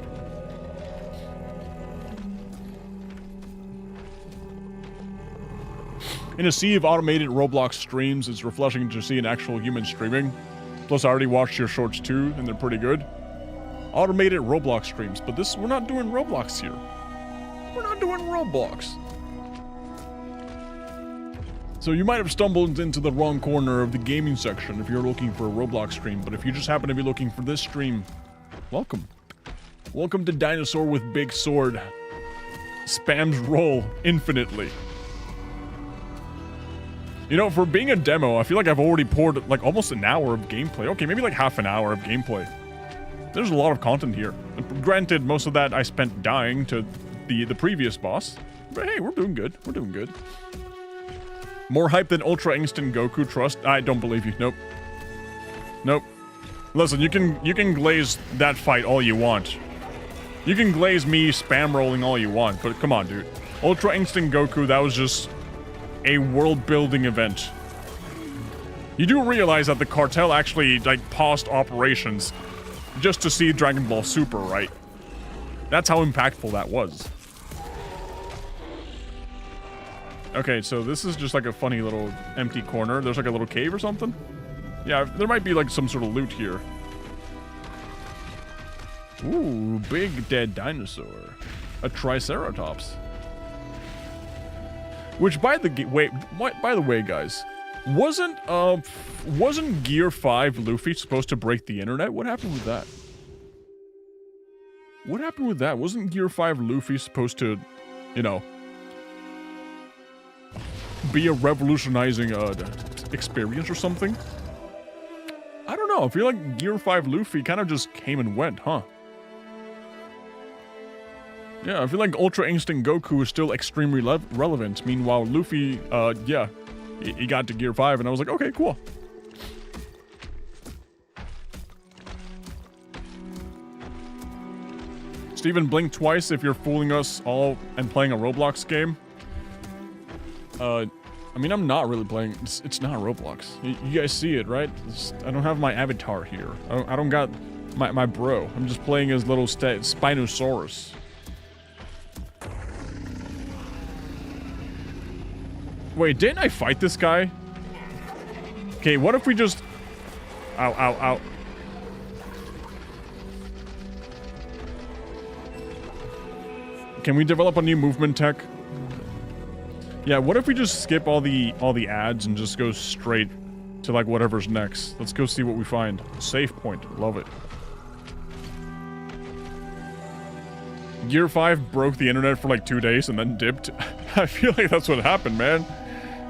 A: In a sea of automated Roblox streams, it's refreshing to see an actual human streaming. Plus, I already watched your shorts too, and they're pretty good. Automated Roblox streams, but we're not doing Roblox here. We're not doing Roblox. So you might have stumbled into the wrong corner of the gaming section if you're looking for a Roblox stream, but if you just happen to be looking for this stream, welcome. Welcome to Dinosaur with Big Sword. Spams roll infinitely. You know, for being a demo, I feel like I've already poured like almost an hour of gameplay. Okay, maybe like half an hour of gameplay. There's a lot of content here. Granted, most of that I spent dying to the previous boss. But hey, we're doing good. We're doing good. More hype than Ultra Instant Goku, trust? I don't believe you. Nope. Nope. Listen, you can glaze that fight all you want. You can glaze me spam rolling all you want, but come on, dude. Ultra Instant Goku, that was just a world-building event. You do realize that the cartel actually, like, paused operations just to see Dragon Ball Super, right? That's how impactful that was. Okay, so this is just like a funny little empty corner. There's like a little cave or something? Yeah, there might be like some sort of loot here. Ooh, big dead dinosaur. A Triceratops. Which, by the way, guys, wasn't Gear 5 Luffy supposed to break the internet? What happened with that? What happened with that? Wasn't Gear 5 Luffy supposed to, you know, be a revolutionizing experience or something? know. I feel like Gear 5 Luffy kind of just came and went, huh? Yeah, I feel like Ultra Instinct Goku is still extremely relevant. Meanwhile, Luffy, yeah, he got to Gear 5, and I was like, okay, cool. Steven, blink twice if you're fooling us all and playing a Roblox game. I mean, I'm not really playing. It's not Roblox. You guys see it, right? I don't have my avatar here. I don't got my bro. I'm just playing as little Spinosaurus. Wait, didn't I fight this guy? Okay, what if we just... Ow, ow, ow. Can we develop a new movement tech? Yeah, what if we just skip all the ads and just go straight to like whatever's next? Let's go see what we find. Save point. Love it. Gear 5 broke the internet for like 2 days and then dipped. I feel like that's what happened, man.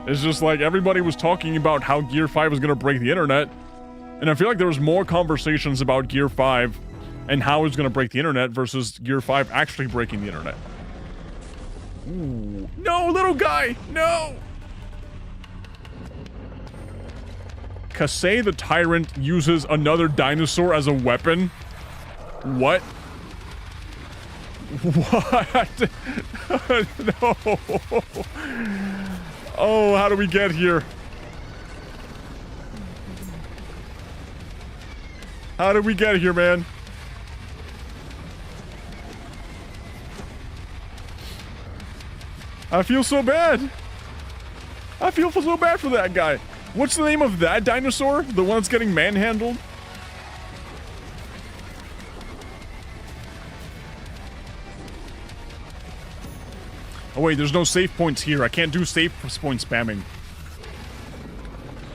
A: It's just like everybody was talking about how Gear 5 was gonna break the internet. And I feel like there was more conversations about Gear 5 and how it's gonna break the internet versus Gear 5 actually breaking the internet. Ooh. No, little guy! No! Kasei the Tyrant uses another dinosaur as a weapon? What? What? No! Oh, how do we get here? How did we get here, man? I feel so bad. I feel so bad for that guy. What's the name of that dinosaur? The one that's getting manhandled? Oh wait, there's no save points here. I can't do save point spamming.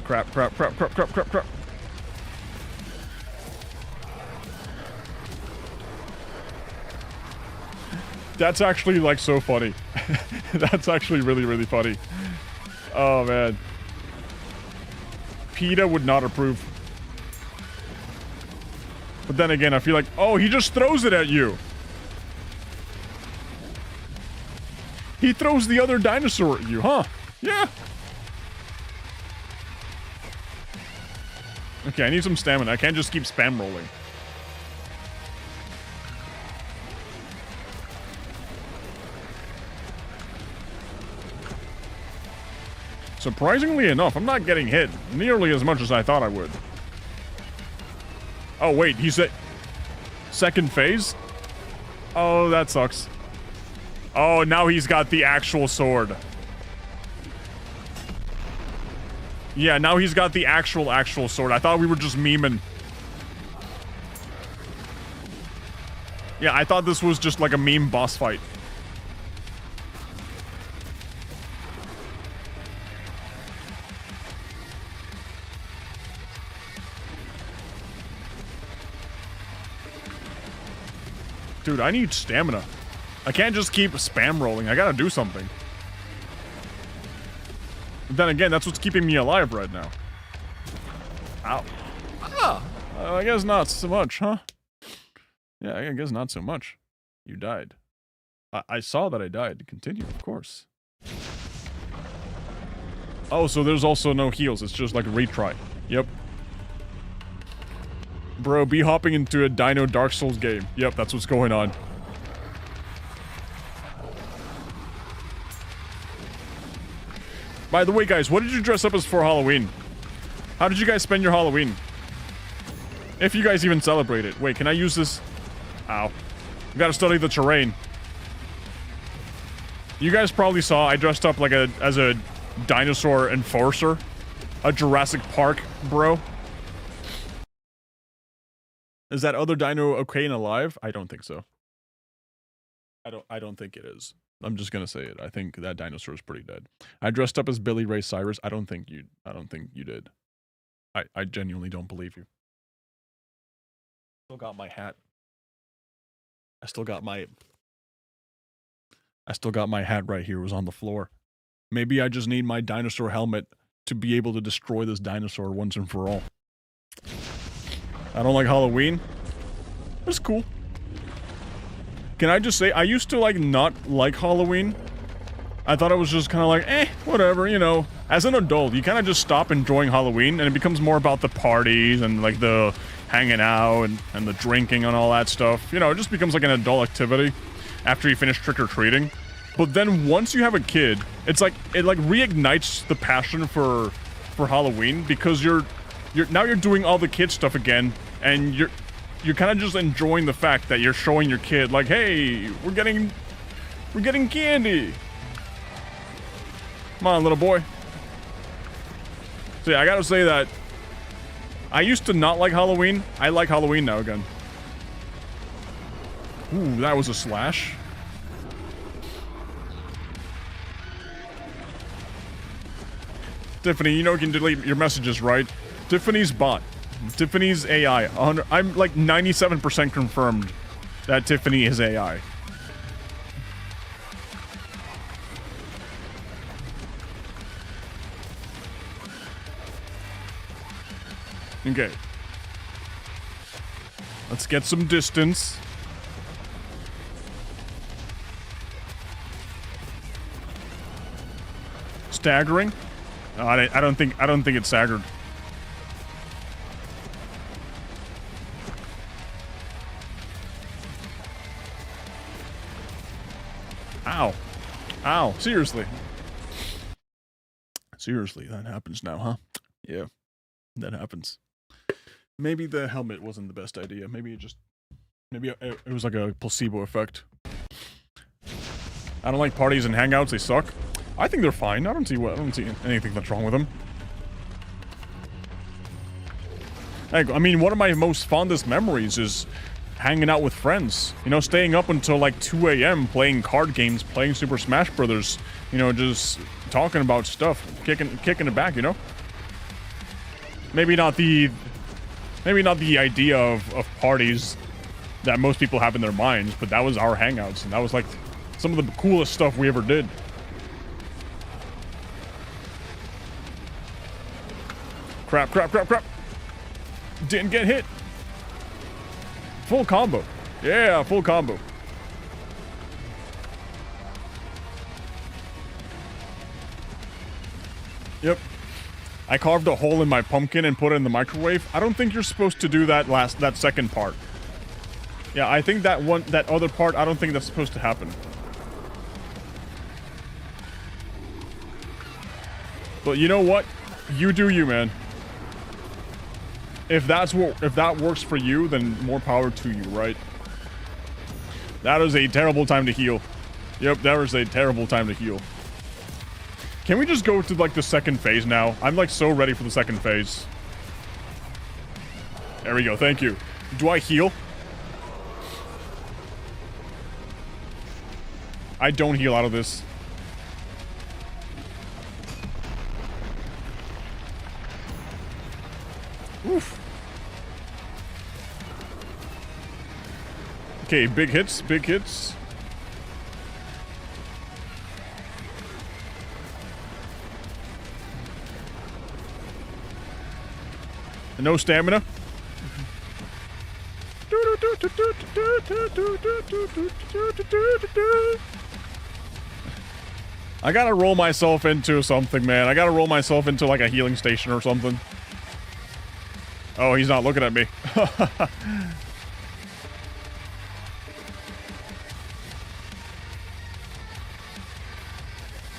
A: Crap, crap, crap, crap, crap, crap, crap. That's actually, like, so funny. That's actually really, really funny. Oh, man. PETA would not approve. But then again, I feel like... Oh, he just throws it at you! He throws the other dinosaur at you, huh? Yeah! Okay, I need some stamina. I can't just keep spam rolling. Surprisingly enough, I'm not getting hit nearly as much as I thought I would. Oh, wait, he's at second phase? Oh, that sucks. Oh, now he's got the actual sword. Yeah, now he's got the actual sword. I thought we were just memeing. Yeah, I thought this was just like a meme boss fight. Dude, I need stamina. I can't just keep spam rolling. I gotta do something. But then again, that's what's keeping me alive right now. Ow. Ah! I guess not so much, huh? Yeah, I guess not so much. You died. I saw that I died. Continue, of course. Oh, so there's also no heals. It's just like a retry. Yep. Bro, be hopping into a Dino Dark Souls game. Yep, that's what's going on. By the way, guys, what did you dress up as for Halloween? How did you guys spend your Halloween? If you guys even celebrate it. Wait, can I use this? Ow. We gotta study the terrain. You guys probably saw I dressed up like as a dinosaur enforcer. A Jurassic Park, bro. Is that other dino okay and alive? I don't think so. I don't think it is. I'm just gonna say it. I think that dinosaur is pretty dead. I dressed up as Billy Ray Cyrus. I don't think you did. I genuinely don't believe you. Still got my hat. I still got my hat right here. It was on the floor. Maybe I just need my dinosaur helmet to be able to destroy this dinosaur once and for all. I don't like Halloween. It's cool. Can I just say, I used to, like, not like Halloween. I thought it was just kind of like, whatever, you know. As an adult, you kind of just stop enjoying Halloween, and it becomes more about the parties and, like, the hanging out and the drinking and all that stuff. You know, it just becomes, like, an adult activity after you finish trick-or-treating. But then once you have a kid, it's like, it, like, reignites the passion for Halloween, because now you're doing all the kid stuff again, and you're kind of just enjoying the fact that you're showing your kid, like, hey, we're getting candy. Come on, little boy. So yeah, I gotta say that I used to not like Halloween. I like Halloween now again. Ooh, that was a slash. Tiffany, you know you can delete your messages, right? Tiffany's bot. Tiffany's AI. I'm like 97% confirmed that Tiffany is AI. Okay. Let's get some distance. Staggering? I don't think it's staggered. Ow. Ow. Seriously. Seriously, that happens now, huh? Yeah. That happens. Maybe the helmet wasn't the best idea. Maybe it was like a placebo effect. I don't like parties and hangouts. They suck. I think they're fine. I don't see anything that's wrong with them. I mean, one of my most fondest memories is hanging out with friends. You know, staying up until like 2 a.m. playing card games, playing Super Smash Brothers. You know, just talking about stuff, kicking it back. You know. Maybe not the idea of parties that most people have in their minds, but that was our hangouts, and that was like some of the coolest stuff we ever did. Crap, crap, crap, crap. Didn't get hit. Full combo. Yeah, full combo. Yep. I carved a hole in my pumpkin and put it in the microwave. I don't think you're supposed to do that second part. Yeah, I think that other part, I don't think that's supposed to happen. But you know what? You do you, man. If that works for you, then more power to you, right? That is a terrible time to heal. Yep, that was a terrible time to heal. Can we just go to, like, the second phase now? I'm, like, so ready for the second phase. There we go, thank you. Do I heal? I don't heal out of this. Oof. Okay, big hits, big hits. No stamina. I gotta roll myself into something, man. I gotta roll myself into like a healing station or something. Oh, he's not looking at me.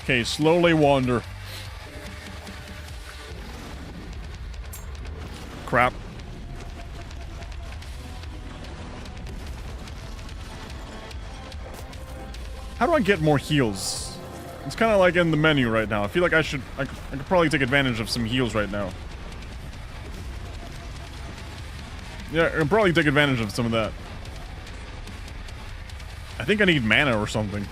A: Okay, slowly wander. Crap. How do I get more heals? It's kind of like in the menu right now. I feel like I could probably take advantage of some heals right now. Yeah, I can probably take advantage of some of that. I think I need mana or something.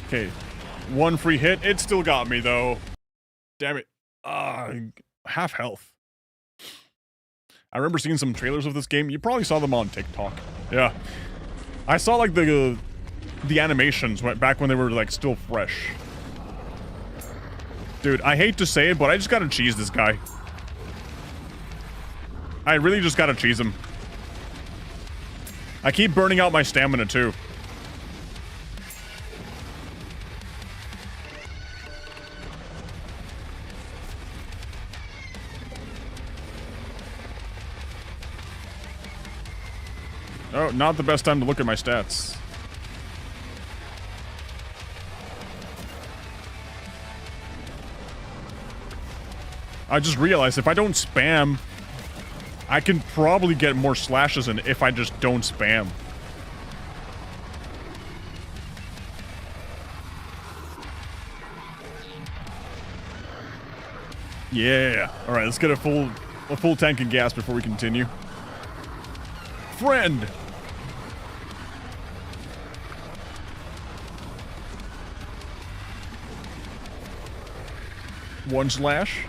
A: Okay. One free hit. It still got me, though. Damn it. Half health. I remember seeing some trailers of this game. You probably saw them on TikTok. Yeah. I saw, like, the animations back when they were, like, still fresh. Dude, I hate to say it, but I just gotta cheese this guy. I really just gotta cheese him. I keep burning out my stamina, too. Oh, not the best time to look at my stats. I just realized if I don't spam, I can probably get more slashes than if I just don't spam. Yeah. All right, let's get a full tank of gas before we continue. Friend. One slash.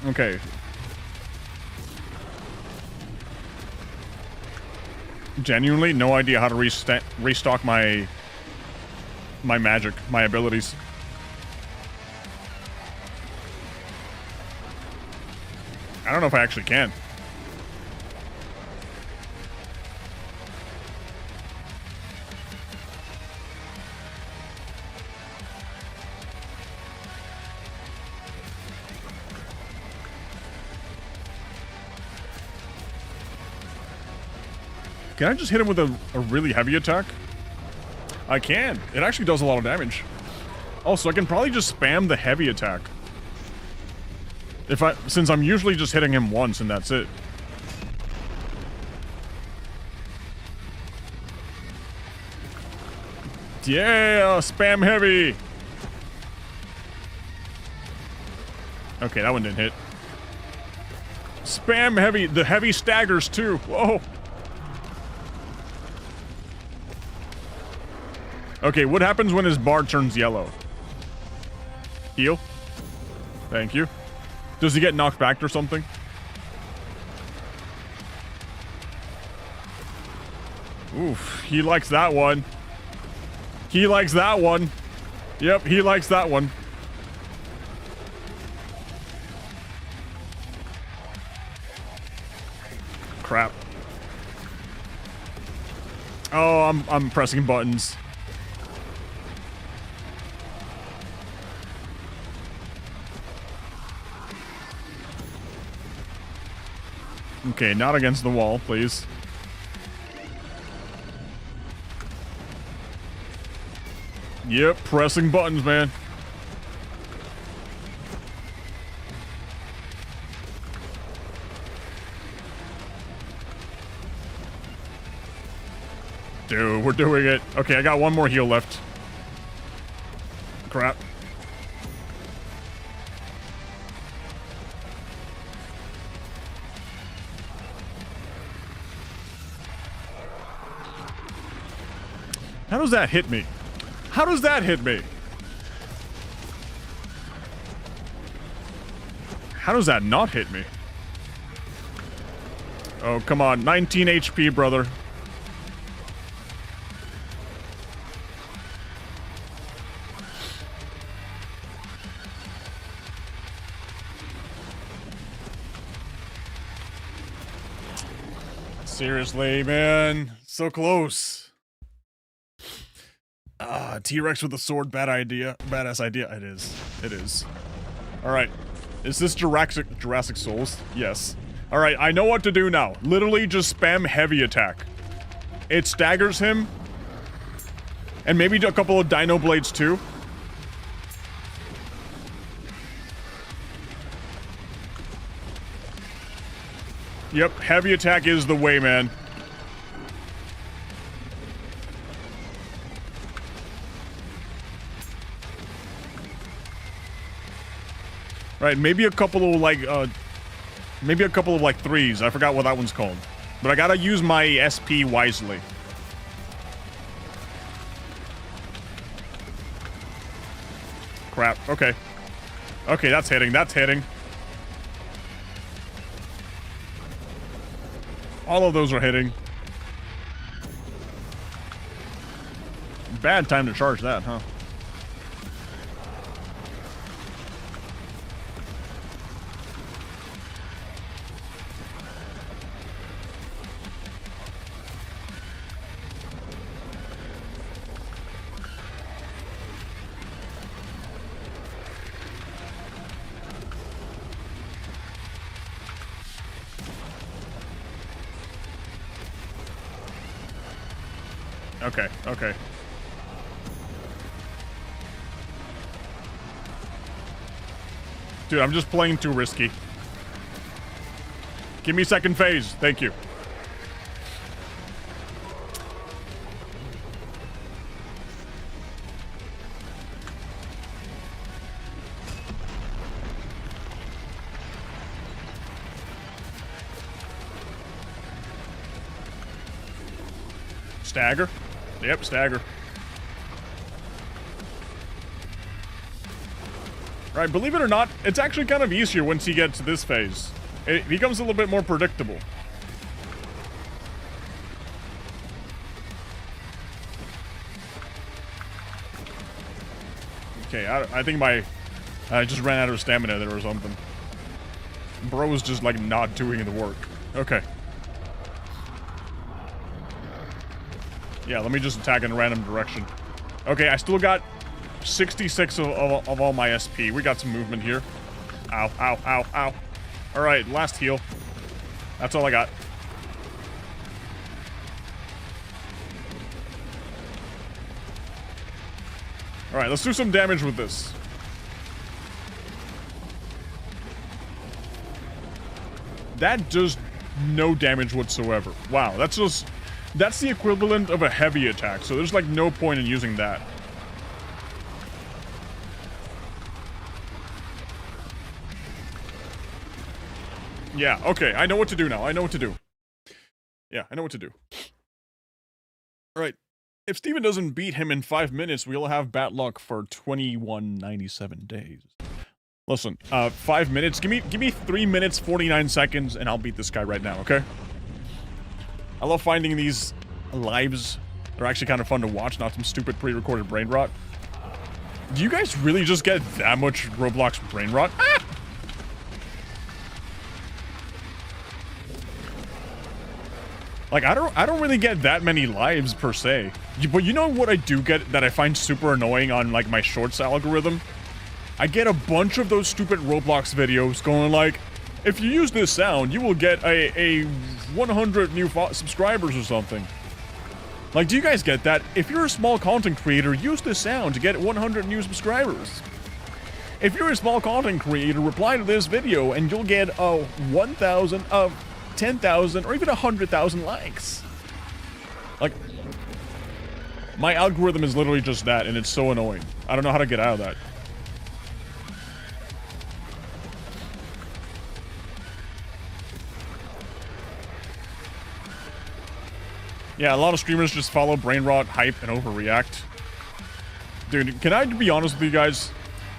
A: Okay. Genuinely, no idea how to restock my magic, my abilities. I don't know if I actually can. Can I just hit him with a really heavy attack? I can. It actually does a lot of damage. Also, I can probably just spam the heavy attack. Since I'm usually just hitting him once and that's it. Yeah, spam heavy. Okay, that one didn't hit. Spam heavy. The heavy staggers too. Whoa. Okay, what happens when his bar turns yellow? Heal. Thank you. Does he get knocked back or something? Oof, he likes that one. He likes that one. Yep, he likes that one. Crap. Oh, I'm pressing buttons. Okay, not against the wall, please. Yep, pressing buttons, man. Dude, we're doing it. Okay, I got one more heal left. Crap. How does that hit me? How does that hit me? How does that not hit me? Oh, come on. 19 HP, brother. Seriously, man. So close. T-Rex with a sword, bad idea. Badass idea. It is. It is. Alright. Is this Jurassic Souls? Yes. Alright, I know what to do now. Literally just spam heavy attack. It staggers him. And maybe a couple of Dino Blades too. Yep, heavy attack is the way, man. Right, maybe a couple of like threes. I forgot what that one's called. But I gotta use my SP wisely. Crap, okay. Okay, that's hitting, that's hitting. All of those are hitting. Bad time to charge that, huh? Okay, okay. Dude, I'm just playing too risky. Give me second phase. Thank you. Stagger? Yep, stagger. Right, believe it or not, it's actually kind of easier once he gets to this phase. It becomes a little bit more predictable. Okay, I think I just ran out of stamina there or something. Bro's just like not doing the work. Okay. Yeah, let me just attack in a random direction. Okay, I still got 66 of all my SP. We got some movement here. Ow, ow, ow, ow. Alright, last heal. That's all I got. Alright, let's do some damage with this. That does no damage whatsoever. Wow, that's the equivalent of a heavy attack, so there's like no point in using that. Yeah, okay, I know what to do now. I know what to do. Yeah, I know what to do. Alright. If Steven doesn't beat him in 5 minutes, we'll have bad luck for 2197 days. Listen, 5 minutes. Give me 3 minutes, 49 seconds, and I'll beat this guy right now, okay? I love finding these lives. They're actually kind of fun to watch, not some stupid pre-recorded brain rot. Do you guys really just get that much Roblox brain rot? Ah! Like, I don't really get that many lives per se. But you know what I do get that I find super annoying on, like, my shorts algorithm? I get a bunch of those stupid Roblox videos going like, if you use this sound, you will get a 100 new subscribers or something. Like, do you guys get that? If you're a small content creator, use this sound to get 100 new subscribers. If you're a small content creator, reply to this video and you'll get 1,000 of 10,000 or even 100,000 likes. Like, my algorithm is literally just that, and it's so annoying. I don't know how to get out of that. Yeah, a lot of streamers just follow brain rot, hype, and overreact. Dude, can I be honest with you guys?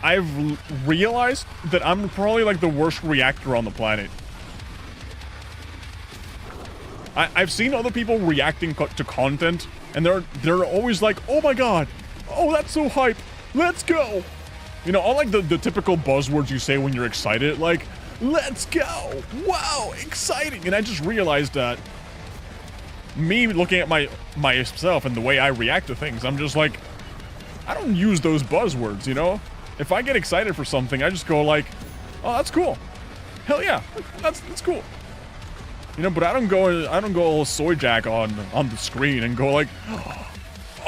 A: I've realized that I'm probably like the worst reactor on the planet. I've seen other people reacting to content, and they're always like, oh my god, oh that's so hype, let's go. You know, all like the typical buzzwords you say when you're excited, like, let's go, wow, exciting. And I just realized that me looking at myself and the way I react to things, I'm just like, I don't use those buzzwords, you know? If I get excited for something, I just go like, oh, that's cool. Hell yeah, that's cool. You know, but I don't go all soy jack on the screen and go like,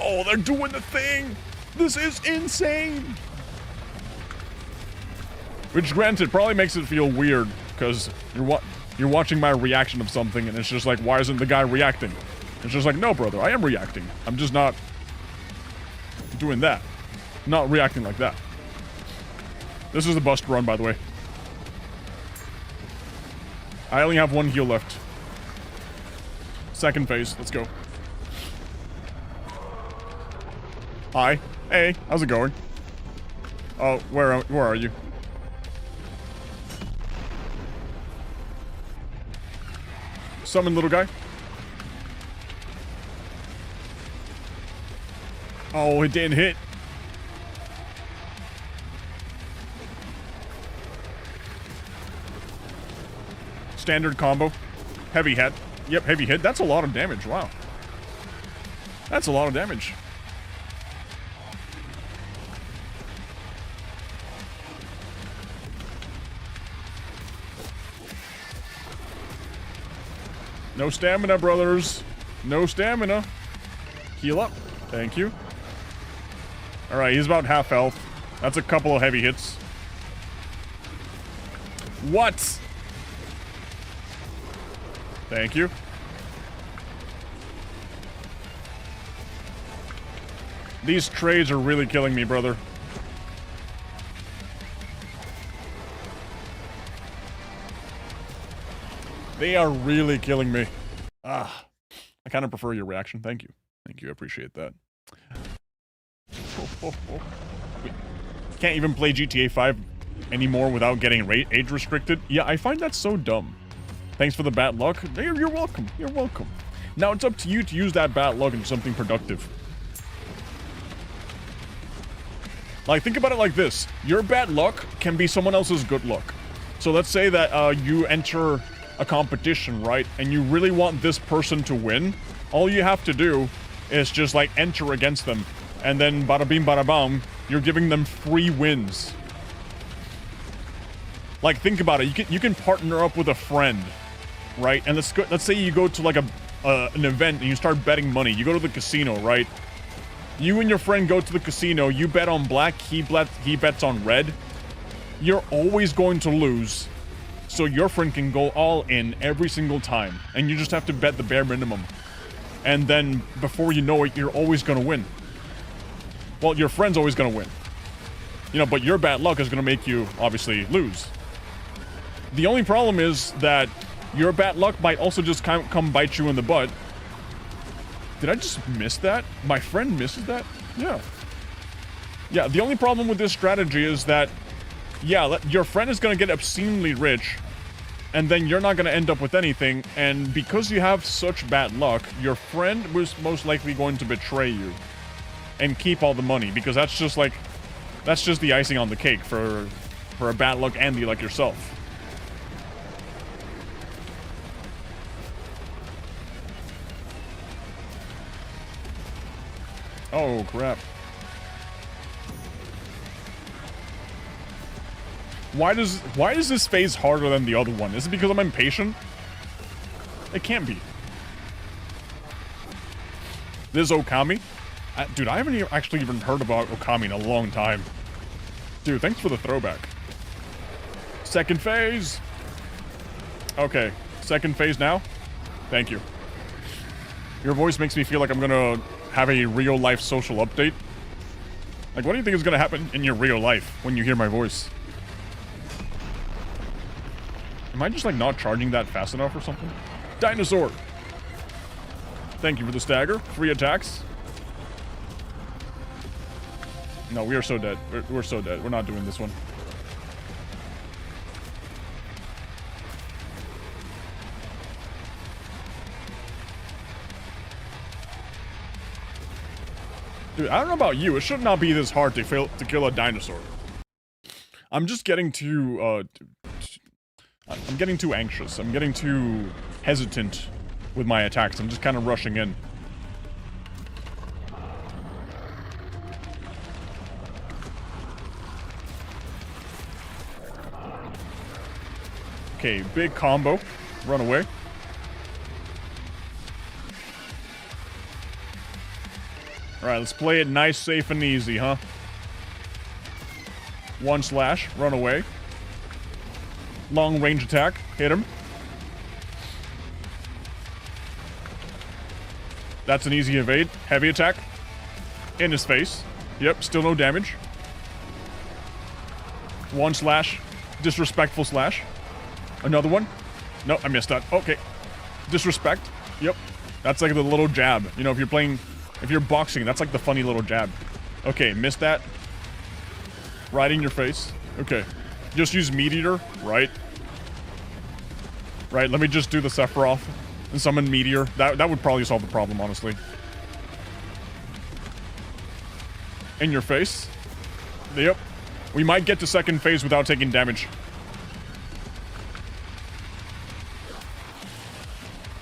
A: oh, they're doing the thing. This is insane. Which, granted, probably makes it feel weird because you're watching my reaction of something and it's just like, why isn't the guy reacting? It's just like, no, brother, I am reacting. I'm just not doing that. Not reacting like that. This is the bust run, by the way. I only have one heal left. Second phase. Let's go. Hi. Hey. How's it going? Oh, where are you? Summon, little guy. Oh, it didn't hit. Standard combo. Heavy hit. Yep, heavy hit. That's a lot of damage. Wow. That's a lot of damage. No stamina, brothers. No stamina. Heal up. Thank you. Alright, he's about half health. That's a couple of heavy hits. What? Thank you. These trades are really killing me, brother. They are really killing me. Ah. I kind of prefer your reaction. Thank you. Thank you. I appreciate that. Can't even play GTA 5 anymore without getting age restricted. Yeah, I find that so dumb. Thanks for the bad luck. You're welcome. You're welcome. Now it's up to you to use that bad luck into something productive. Like, think about it like this. Your bad luck can be someone else's good luck. So let's say that you enter a competition, right? And you really want this person to win. All you have to do is just, like, enter against them. And then bada bing bada bam, you're giving them free wins. Like, think about it. You can partner up with a friend, right? And let's say you go to, like, an event and you start betting money. You go to the casino, right? You and your friend go to the casino, you bet on black, he bets on red. You're always going to lose. So your friend can go all in every single time. And you just have to bet the bare minimum. And then, before you know it, you're always gonna win. Well, your friend's always gonna win. You know, but your bad luck is gonna make you, obviously, lose. The only problem is that your bad luck might also just come bite you in the butt. Did I just miss that? My friend misses that? Yeah. Yeah, the only problem with this strategy is that, yeah, your friend is gonna get obscenely rich, and then you're not gonna end up with anything, and because you have such bad luck, your friend was most likely going to betray you and keep all the money, because that's just the icing on the cake for a bad luck Andy like yourself. Oh, crap. Why is this phase harder than the other one? Is it because I'm impatient? It can't be. This is Okami? Dude, I haven't actually even heard about Okami in a long time. Dude, thanks for the throwback. Second phase! Okay, second phase now? Thank you. Your voice makes me feel like I'm gonna have a real-life social update. Like, what do you think is gonna happen in your real life when you hear my voice? Am I just, like, not charging that fast enough or something? Dinosaur! Thank you for the stagger. 3 attacks. No, we are so dead. We're so dead. We're not doing this one. Dude, I don't know about you. It should not be this hard to kill a dinosaur. I'm just getting too, I'm getting too anxious. I'm getting too hesitant with my attacks. I'm just kind of rushing in. Okay, big combo. Run away. Alright, let's play it nice, safe, and easy, huh? 1 slash, run away. Long range attack, hit him. That's an easy evade. Heavy attack. In his face. Yep, still no damage. 1 slash. Disrespectful slash. Another one. No, I missed that. Okay. Disrespect. Yep. That's like the little jab. You know, if you're boxing, that's like the funny little jab. Okay, missed that. Right in your face. Okay. Just use Meat Eater, right? Right, let me just do the Sephiroth and summon Meteor. That would probably solve the problem, honestly. In your face. Yep. We might get to second phase without taking damage.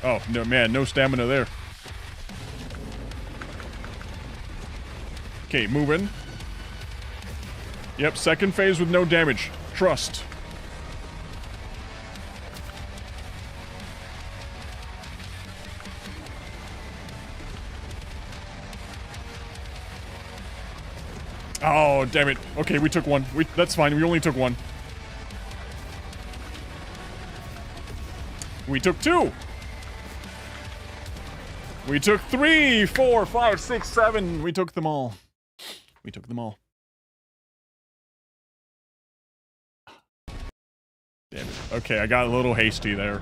A: Oh, no, man, no stamina there. Okay, moving. Yep, second phase with no damage. Trust. Oh, damn it. Okay, we took one. That's fine, we only took one. We took two! We took 3, 4, 5, 6, 7. We took them all. We took them all. Damn it. Okay, I got a little hasty there.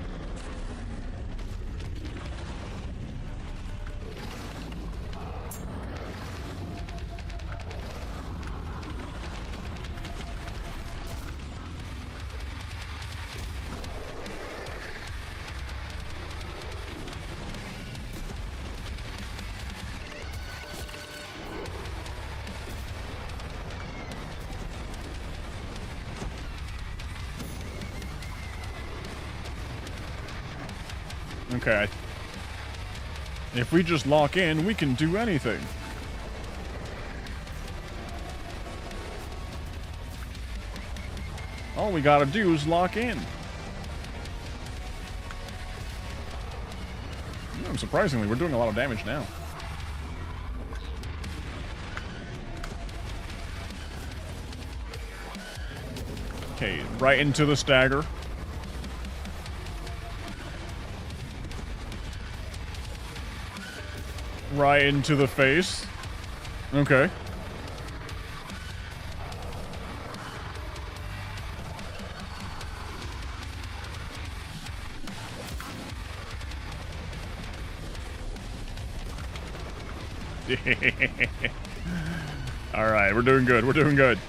A: Okay. If we just lock in, we can do anything. All we gotta do is lock in. Surprisingly, we're doing a lot of damage now. Okay, right into the stagger. Right into the face. Okay. Alright, we're doing good. We're doing good.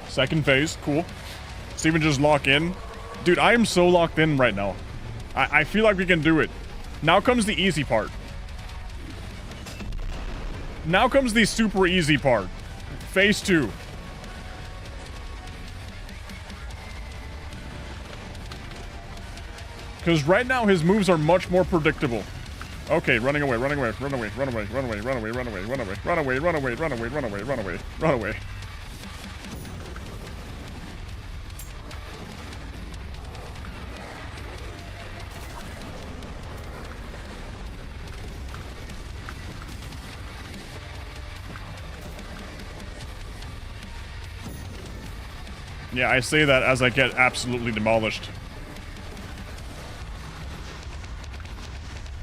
A: Second phase. Cool. Steven just lock in. Dude, I am so locked in right now. I feel like we can do it. Now comes the easy part. Now comes the super easy part. Phase 2. Because right now his moves are much more predictable. Okay, running away, running away, run away, run away, run away, run away, run away, run away, run away, run away, run away, run away, run away, run away. Yeah, I say that as I get absolutely demolished.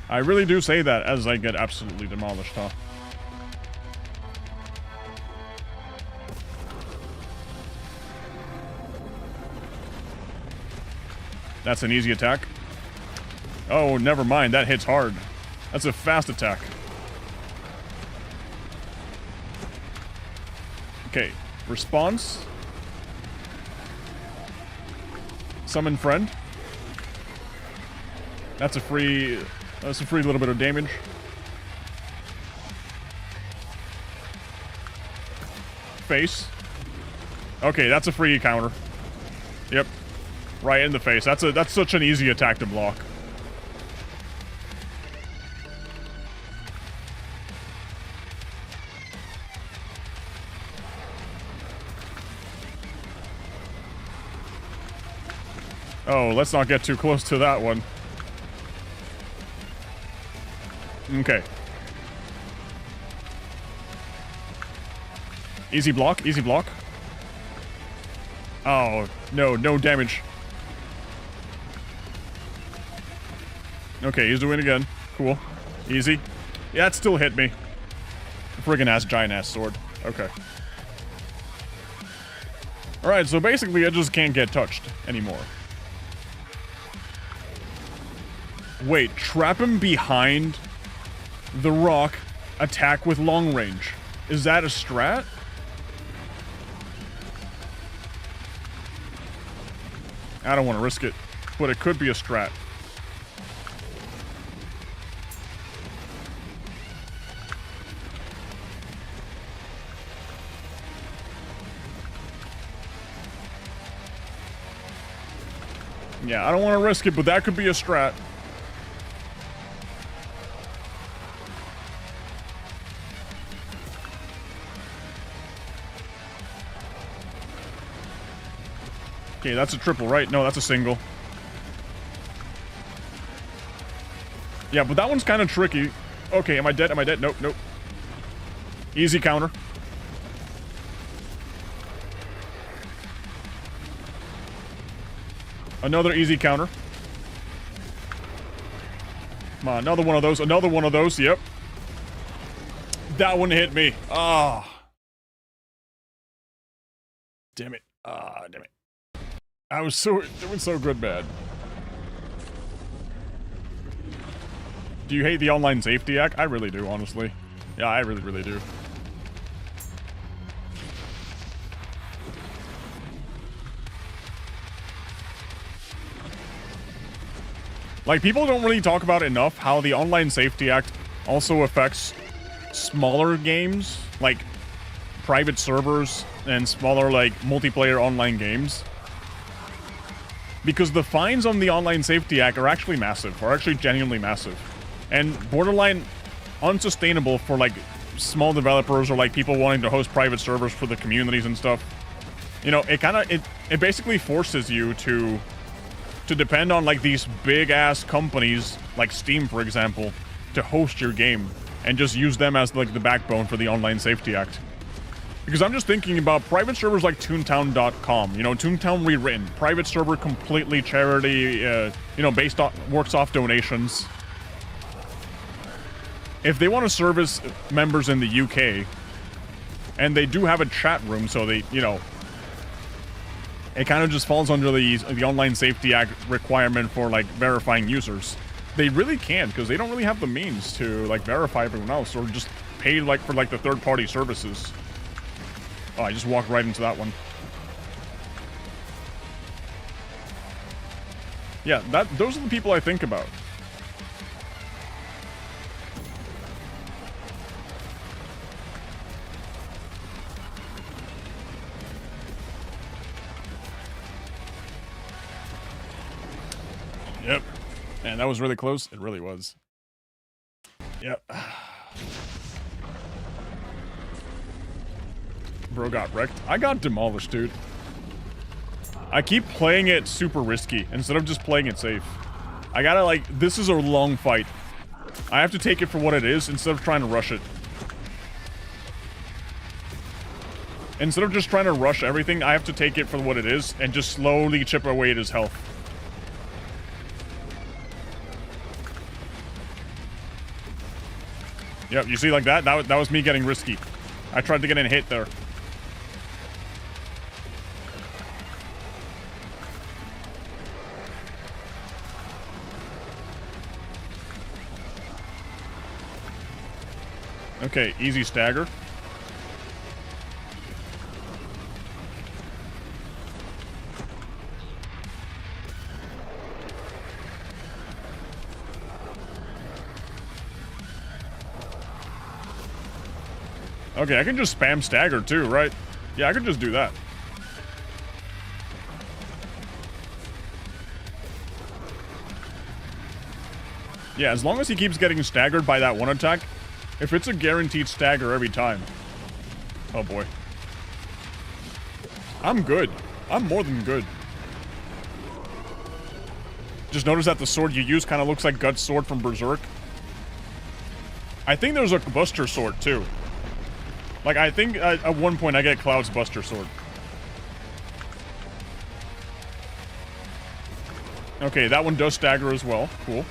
A: I really do say that as I get absolutely demolished, huh? That's an easy attack. Oh, never mind. That hits hard. That's a fast attack. Okay. Response. Summon friend. That's a free little bit of damage. Face. Okay, that's a free counter. Yep. Right in the face. That's such an easy attack to block. Oh, let's not get too close to that one. Okay. Easy block, easy block. Oh, no, no damage. Okay, he's doing it again. Cool. Easy. Yeah, it still hit me. Friggin' ass, giant ass sword. Okay. Alright, so basically I just can't get touched anymore. Wait, trap him behind the rock, attack with long range. Is that a strat? I don't want to risk it, but it could be a strat. Yeah, I don't want to risk it, but that could be a strat. Okay, that's a triple, right? No, that's a single. Yeah, but that one's kind of tricky. Okay, am I dead? Am I dead? Nope, nope. Easy counter. Another easy counter. Come on, another one of those. Another one of those. Yep. That one hit me. Ah. Damn it. Ah, damn it. I was doing so good, man. Do you hate the online safety act? I really do, honestly. Yeah, I really, really do. Like, people don't really talk about enough how the Online Safety Act also affects smaller games, like private servers and smaller, like, multiplayer online games. Because the fines on the Online Safety Act are actually massive, are actually genuinely massive. And borderline unsustainable for, like, small developers or, like, people wanting to host private servers for the communities and stuff. You know, it basically forces you to depend on, like, these big-ass companies, like Steam, for example, to host your game, and just use them as, like, the backbone for the Online Safety Act. Because I'm just thinking about private servers like Toontown.com, you know, Toontown Rewritten, private server, completely charity, you know, works off donations. If they want to service members in the UK, and they do have a chat room, so they, you know, it kind of just falls under the Online Safety Act requirement for, like, verifying users. They really can't, because they don't really have the means to, like, verify everyone else, or just pay, like, for, like, the third-party services. Oh, I just walked right into that one. Yeah, those are the people I think about. Yep. Man, that was really close. It really was. Yep. Bro got wrecked. I got demolished, dude. I keep playing it super risky instead of just playing it safe. I gotta, like, this is a long fight. I have to take it for what it is instead of trying to rush it. Instead of just trying to rush everything, I have to take it for what it is and just slowly chip away at his health. Yep, you see, like that? That was me getting risky. I tried to get in a hit there. Okay, easy stagger. Okay, I can just spam stagger too, right? Yeah, I could just do that. Yeah, as long as he keeps getting staggered by that one attack, if it's a guaranteed stagger every time. Oh boy. I'm good. I'm more than good. Just notice that the sword you use kind of looks like Guts' sword from Berserk. I think there's a Buster sword too. Like, I think at one point I get Cloud's Buster sword. Okay, that one does stagger as well. Cool.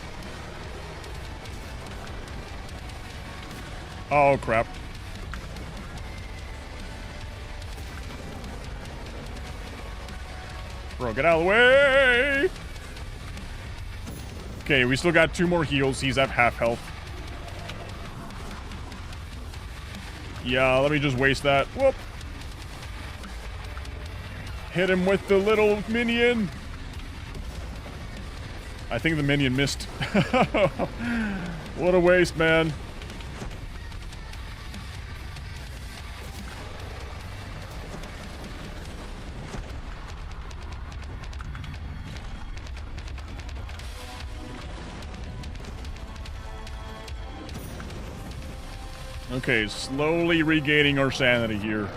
A: Oh, crap. Bro, get out of the way! Okay, we still got 2 more heals. He's at half health. Yeah, let me just waste that. Whoop! Hit him with the little minion! I think the minion missed. What a waste, man. Okay, slowly regaining our sanity here.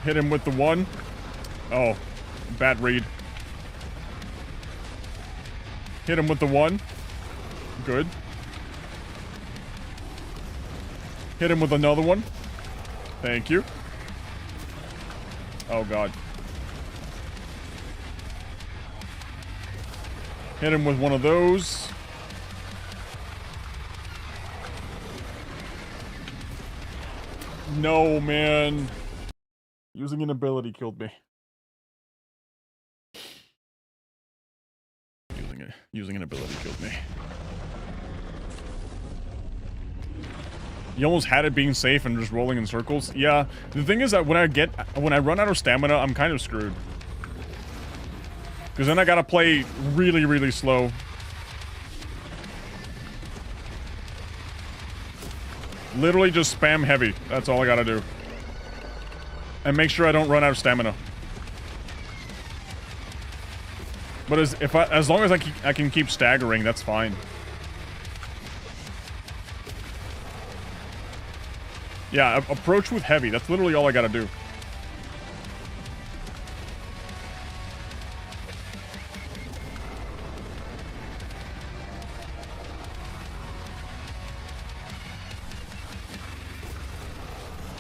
A: Hit him with the one. Oh, bad read. Hit him with the one. Good. Hit him with another one. Thank you. Oh, God. Hit him with one of those. No, man. Using an ability killed me. Using an ability killed me. You almost had it being safe and just rolling in circles. Yeah, the thing is that when I run out of stamina, I'm kind of screwed. Because then I gotta play really, really slow. Literally just spam heavy. That's all I gotta do. And make sure I don't run out of stamina. But as long as I can keep staggering, that's fine. Yeah, approach with heavy. That's literally all I gotta do.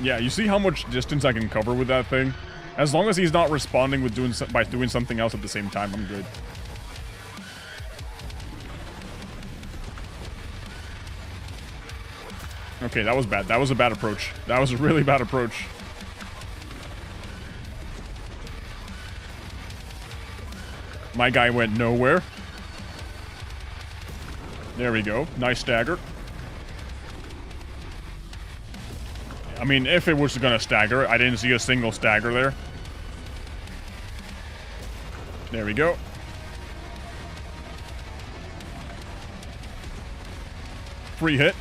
A: Yeah, you see how much distance I can cover with that thing? As long as he's not responding with by doing something else at the same time, I'm good. Okay, that was bad. That was a bad approach. That was a really bad approach. My guy went nowhere. There we go. Nice stagger. I mean, if it was gonna stagger, I didn't see a single stagger there. There we go. Free hit.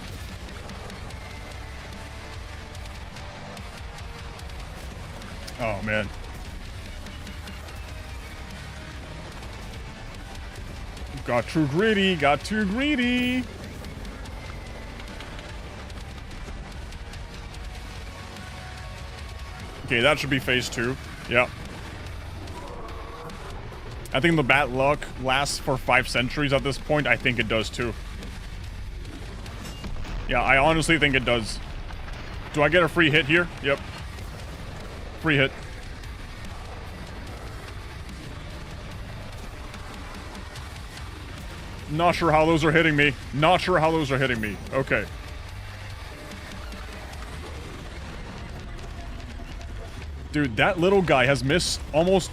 A: Oh, man. Got too greedy. Got too greedy. Okay, that should be phase 2. Yep. I think the bad luck lasts for 5 centuries at this point. I think it does too. Yeah, I honestly think it does. Do I get a free hit here? Yep. Free hit. Not sure how those are hitting me. Not sure how those are hitting me. Okay. Dude, that little guy has missed almost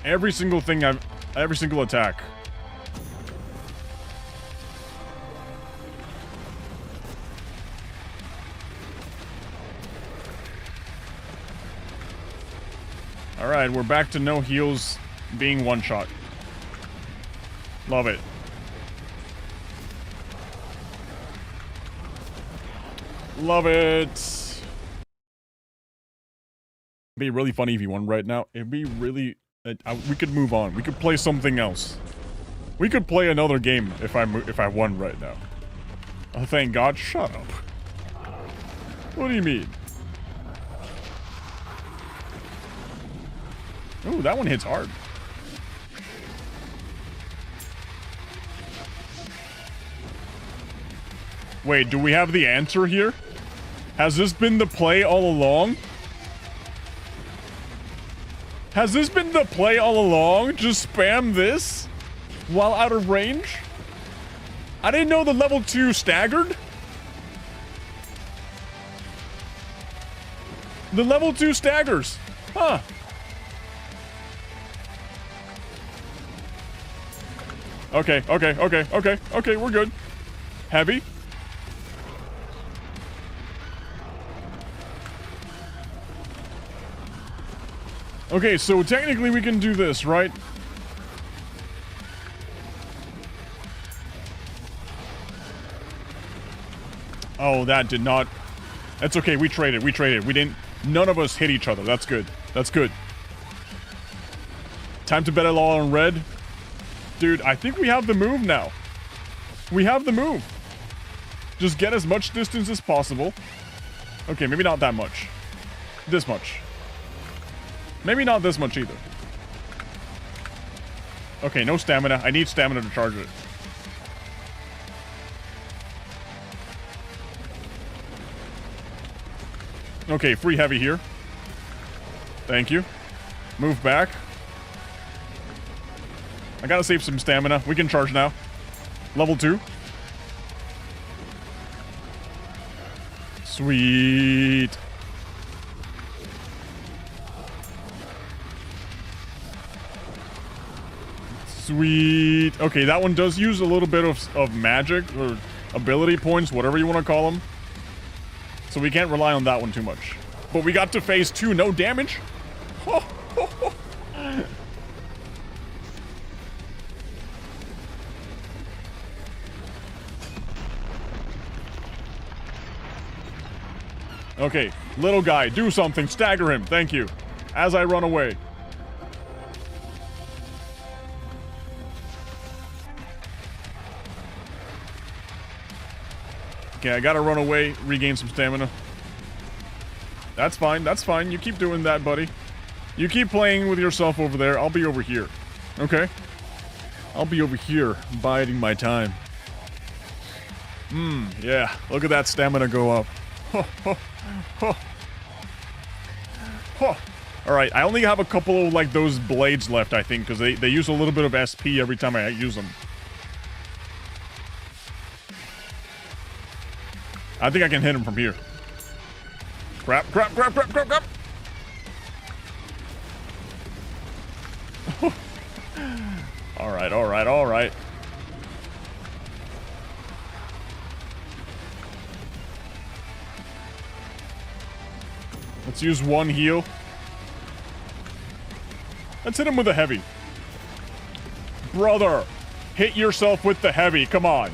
A: every single thing every single attack. Alright, we're back to no heals being one shot. Love it. Love it. It'd be really funny if you won right now. It'd be really... we could move on. We could play something else. We could play another game if I won right now. Oh, thank God. Shut up. What do you mean? Ooh, that one hits hard. Wait, do we have the answer here? Has this been the play all along? Has this been the play all along? Just spam this while out of range? I didn't know the level 2 staggered. The level 2 staggers. Huh. Okay, we're good. Heavy. Okay, so technically we can do this, right? Oh, that did not... That's okay, we traded. We didn't... None of us hit each other. That's good. That's good. Time to bet it all on red. Dude, I think we have the move now. We have the move. Just get as much distance as possible. Okay, maybe not that much. This much. Maybe not this much either. Okay, no stamina. I need stamina to charge it. Okay, free heavy here. Thank you. Move back. I gotta save some stamina. We can charge now. Level 2. Sweet. Sweet. Okay, that one does use a little bit of magic or ability points, whatever you want to call them. So we can't rely on that one too much. But we got to phase 2, no damage. Okay, little guy, do something. Stagger him. Thank you. As I run away. Okay, I gotta run away, regain some stamina. That's fine, that's fine. You keep doing that, buddy. You keep playing with yourself over there. I'll be over here. Okay? I'll be over here, biding my time. Yeah. Look at that stamina go up. Alright, I only have a couple of, like, those blades left, I think, because they use a little bit of SP every time I use them. I think I can hit him from here. Crap, crap, crap, crap, crap, crap! Alright, alright, alright. Let's use one heal. Let's hit him with a heavy. Brother, hit yourself with the heavy, come on.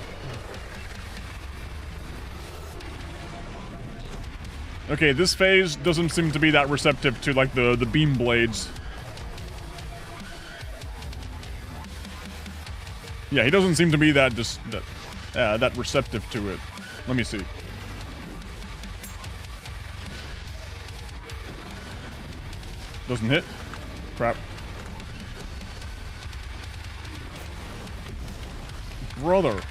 A: Okay, this phase doesn't seem to be that receptive to, like, the beam blades. Yeah, he doesn't seem to be that receptive to it. Let me see. Doesn't hit. Crap. Brother.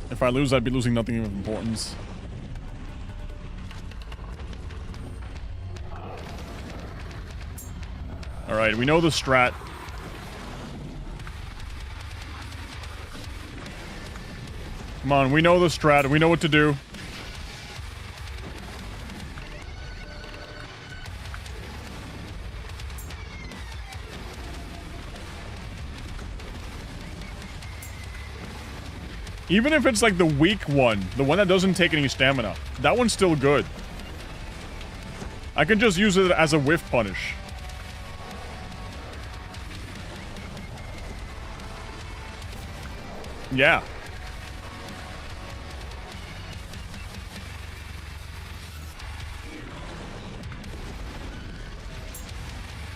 A: If I lose, I'd be losing nothing of importance. Alright, we know the strat. Come on, we know the strat. We know what to do. Even if it's like the weak one, the one that doesn't take any stamina, that one's still good. I can just use it as a whiff punish. Yeah.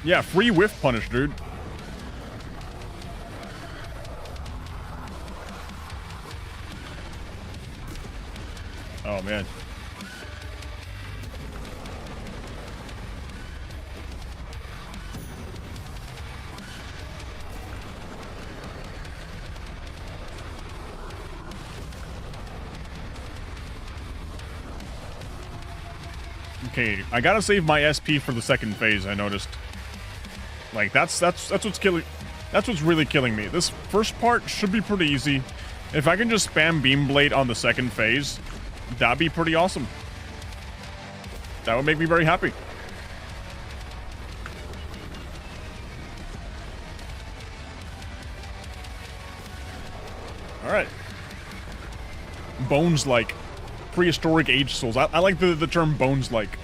A: Yeah, free whiff punish, dude. Oh, man. Okay, I gotta save my SP for the second phase, I noticed. Like, that's what's killing... That's what's really killing me. This first part should be pretty easy. If I can just spam Beam Blade on the second phase, that'd be pretty awesome. That would make me very happy. Alright. Bones-like. Prehistoric age souls. I like the term bones-like.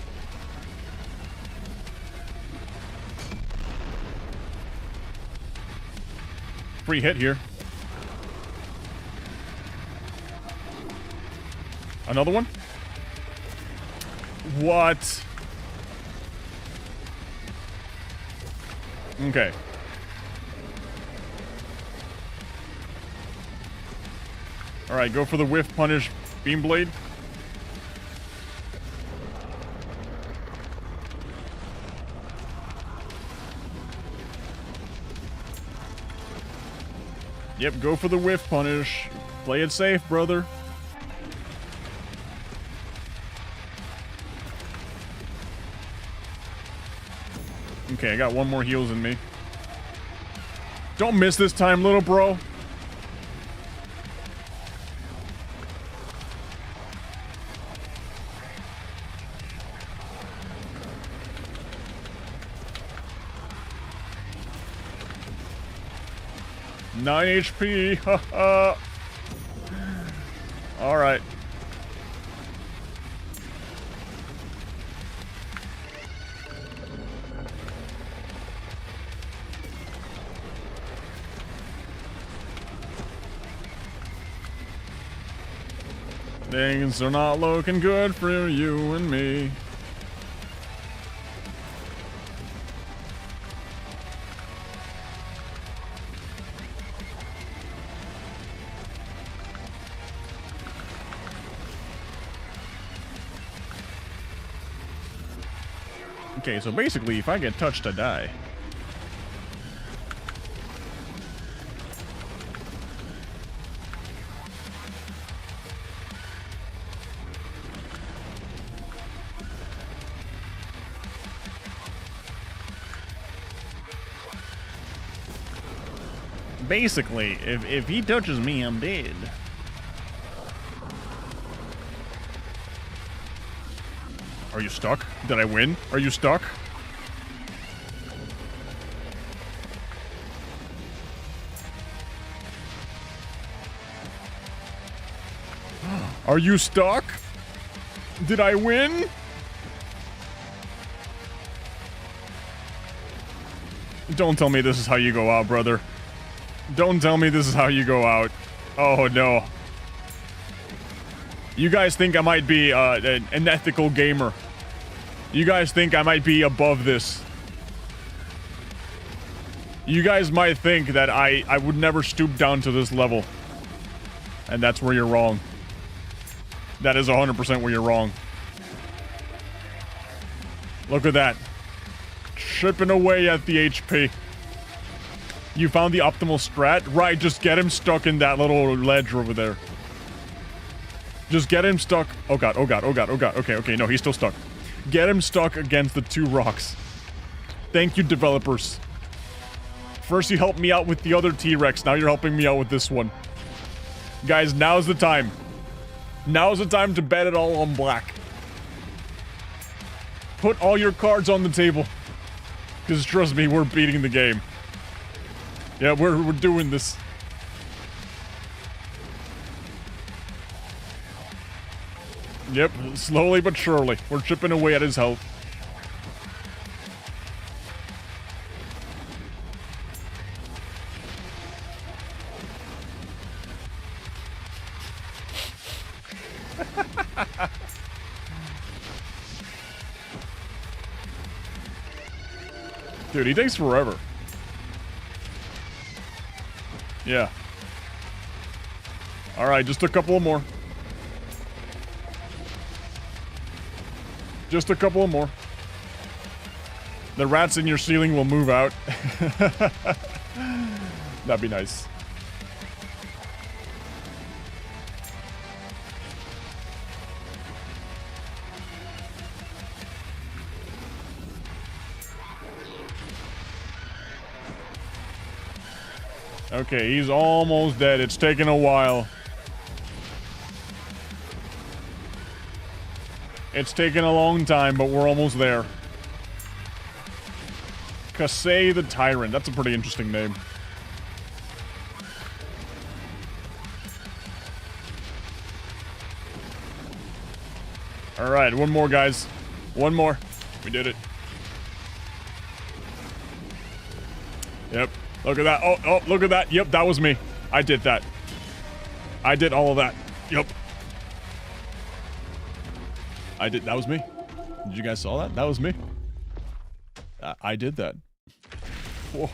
A: Free hit here. Another one? What? Okay. Alright, go for the whiff punish beam blade. Yep, go for the whiff punish. Play it safe, brother. Okay, I got one more heals in me. Don't miss this time, little bro. Nine HP. Haha. All right. Things are not looking good for you and me. Okay, so basically, if I get touched, I die. Basically, if he touches me, I'm dead. Are you stuck? Did I win? Are you stuck? Are you stuck? Did I win? Don't tell me this is how you go out, brother. Don't tell me this is how you go out. Oh, no. You guys think I might be an ethical gamer. You guys think I might be above this. You guys might think that I would never stoop down to this level. And that's where you're wrong. That is 100% where you're wrong. Look at that. Chipping away at the HP. You found the optimal strat? Right, just get him stuck in that little ledge over there. Just get him stuck. Oh god, oh god, oh god, oh god. Okay, okay, no, he's still stuck. Get him stuck against the two rocks. Thank you, developers. First you helped me out with the other T-Rex, now you're helping me out with this one. Guys, now's the time. Now's the time to bet it all on black. Put all your cards on the table. Because trust me, we're beating the game. Yeah, we're doing this. Yep, slowly but surely. We're chipping away at his health. Dude, he takes forever. Yeah. Alright, just a couple more. Just a couple more. The rats in your ceiling will move out. That'd be nice. Okay, he's almost dead. It's taken a while. It's taken a long time, but we're almost there. Kasei the Tyrant. That's a pretty interesting name. Alright, one more, guys. One more. We did it. Yep. Look at that. Oh, oh, look at that. Yep, that was me. I did that. I did all of that. Yep. I did. That was me. Did you guys saw that? That was me. I did that. Whoa.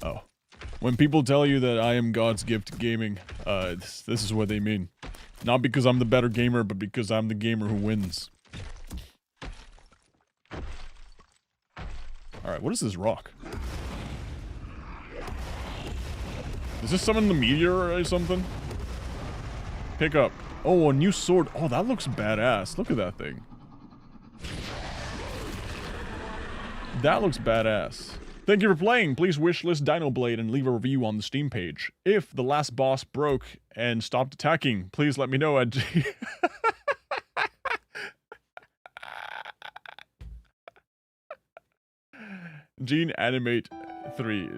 A: Oh. When people tell you that I am God's gift to gaming, this is what they mean. Not because I'm the better gamer, but because I'm the gamer who wins. Alright, what is this rock? Is this summon the meteor or something? Pick up. Oh, a new sword. Oh, that looks badass. Look at that thing. That looks badass. Thank you for playing. Please wishlist Dino Blade and leave a review on the Steam page. If the last boss broke and stopped attacking, please let me know at Gene Animate 3.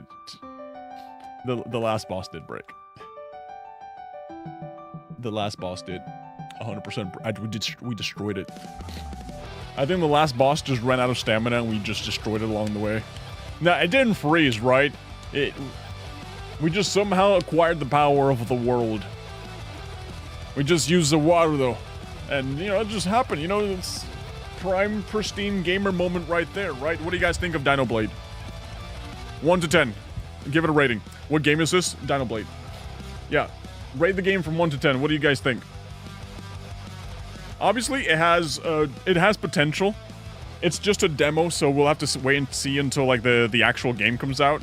A: The last boss did break. The last boss did. 100%. We destroyed it. I think the last boss just ran out of stamina and we just destroyed it along the way. Now, it didn't freeze, right? We just somehow acquired the power of the world. We just used the water, though. And, you know, it just happened. You know, it's prime, pristine gamer moment right there, right? What do you guys think of Dino Blade? 1 to 10. Give it a rating. What game is this? Dino Blade. Yeah. Rate the game from 1 to 10. What do you guys think? Obviously, it has potential. It's just a demo, so we'll have to wait and see until, like, the actual game comes out.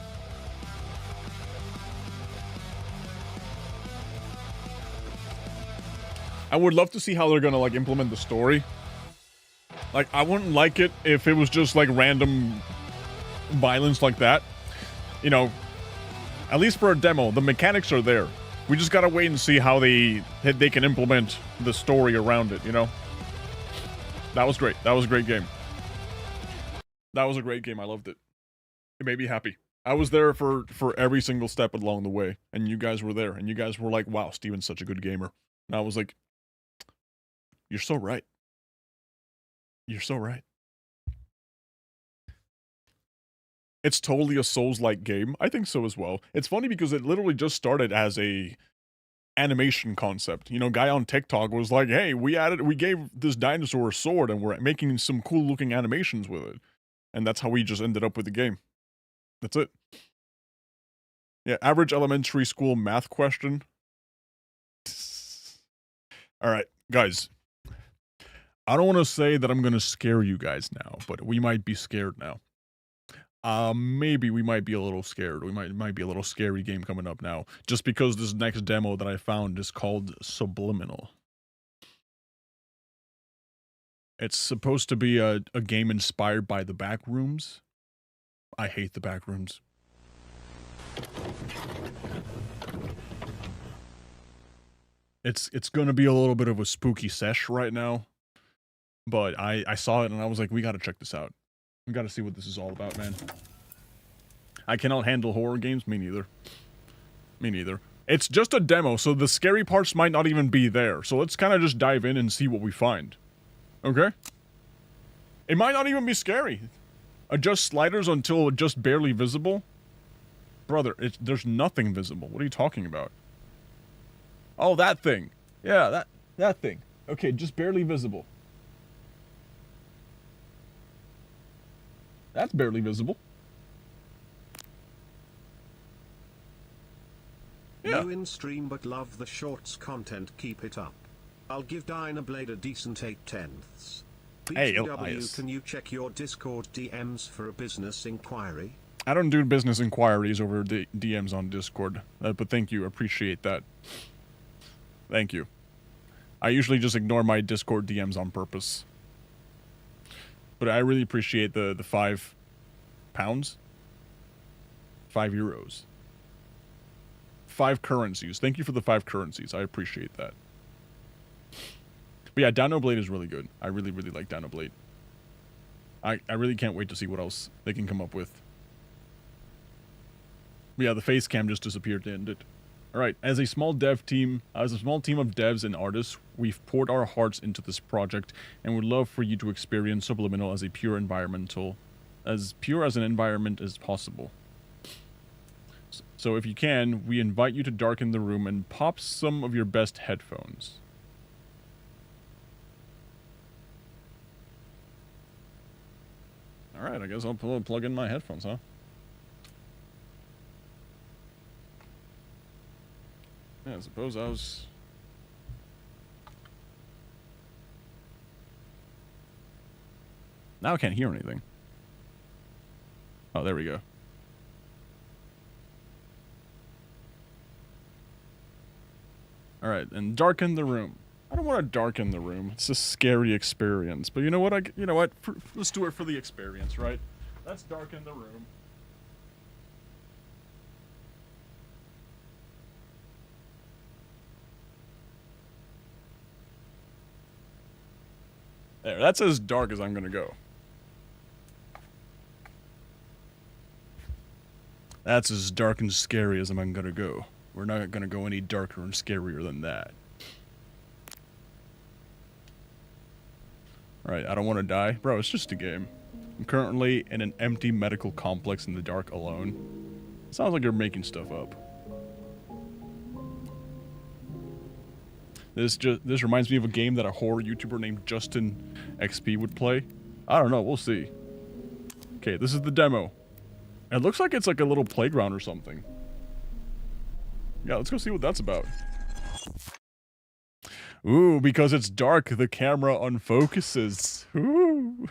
A: I would love to see how they're gonna, like, implement the story. Like, I wouldn't like it if it was just, like, random violence like that. You know, at least for a demo, the mechanics are there. We just gotta wait and see how they can implement the story around it, you know? That was great. That was a great game. That was a great game. I loved it. It made me happy. I was there for every single step along the way, and you guys were there, and you guys were like, wow, Steven's such a good gamer. And I was like, you're so right. You're so right. It's totally a Souls-like game. I think so as well. It's funny because it literally just started as a animation concept. You know, guy on TikTok was like, hey, we gave this dinosaur a sword and we're making some cool looking animations with it. And that's how we just ended up with the game. That's it. Yeah, average elementary school math question. Alright, guys. I don't want to say that I'm going to scare you guys now, but we might be scared now. Maybe we might be a little scared. We might be a little scary game coming up now. Just because this next demo that I found is called Subliminal. It's supposed to be a game inspired by the Backrooms. I hate the Backrooms. It's gonna be a little bit of a spooky sesh right now. But I saw it and I was like, we gotta check this out. We gotta see what this is all about, man. I cannot handle horror games. Me neither. Me neither. It's just a demo, so the scary parts might not even be there. So let's kind of just dive in and see what we find. Okay? It might not even be scary. Adjust sliders until just barely visible. Brother, there's nothing visible. What are you talking about? Oh, that thing. Yeah, that thing. Okay, just barely visible. That's barely visible. Yeah.
B: New in stream but love the shorts content, keep it up. I'll give Dino Blade a decent 8/10.
A: Hey,
B: BTW, can you check your Discord DMs for a business inquiry?
A: I don't do business inquiries over the DMs on Discord, but thank you, appreciate that. Thank you. I usually just ignore my Discord DMs on purpose. But I really appreciate the £5. €5. 5 currencies. Thank you for the 5 currencies. I appreciate that. But yeah, Dino Blade is really good. I really, really like Dino Blade. I really can't wait to see what else they can come up with. But yeah, the face cam just disappeared to end it. Alright, as a small team of devs and artists, we've poured our hearts into this project and would love for you to experience Subliminal as pure as an environment as possible. So if you can, we invite you to darken the room and pop some of your best headphones. Alright, I guess I'll plug in my headphones, huh? Yeah, I suppose I was... Now I can't hear anything. Oh, there we go. Alright, and darken the room. I don't want to darken the room. It's a scary experience. But you know what? Let's do it for the experience, right? Let's darken the room. There, that's as dark as I'm gonna go. That's as dark and scary as I'm gonna go. We're not gonna go any darker and scarier than that. Alright, I don't want to die. Bro, it's just a game. I'm currently in an empty medical complex in the dark alone. Sounds like you're making stuff up. This reminds me of a game that a horror YouTuber named Justin XP would play. I don't know, we'll see. Okay, this is the demo. It looks like it's like a little playground or something. Yeah, let's go see what that's about. Ooh, because it's dark, the camera unfocuses. Ooh.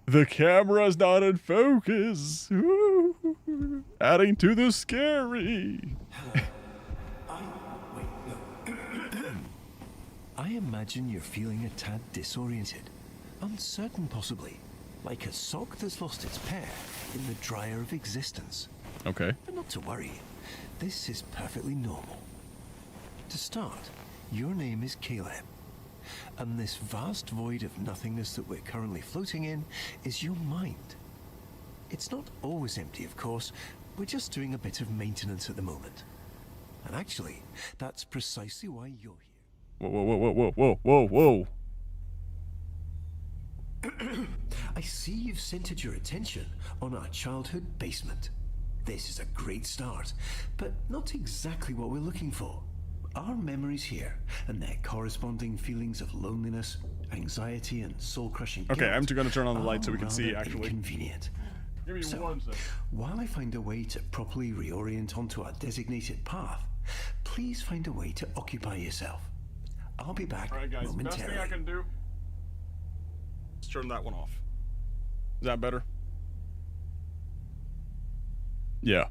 A: The camera's not in focus. Ooh. Adding to the scary.
C: I imagine you're feeling a tad disoriented, uncertain possibly, like a sock that's lost its pair in the dryer of existence.
A: Okay.
C: But not to worry, this is perfectly normal. To start, your name is Caleb, and this vast void of nothingness that we're currently floating in is your mind. It's not always empty, of course. We're just doing a bit of maintenance at the moment. And actually, that's precisely why you're here.
A: Whoa, whoa, whoa, whoa, whoa, whoa, whoa, whoa.
C: I see you've centered your attention on our childhood basement. This is a great start, but not exactly what we're looking for. Our memories here, and their corresponding feelings of loneliness, anxiety, and soul-crushing guilt.
A: Okay, I'm just gonna turn on the light so we can see,
C: rather
A: actually.
C: Inconvenient.
A: Give me
C: So,
A: 1 second.
C: while I find a way to properly reorient onto our designated path, please find a way to occupy yourself. I'll be back
A: Alright guys, best
C: momentarily.
A: thing I can do is turn that one off. Is that better? Yeah.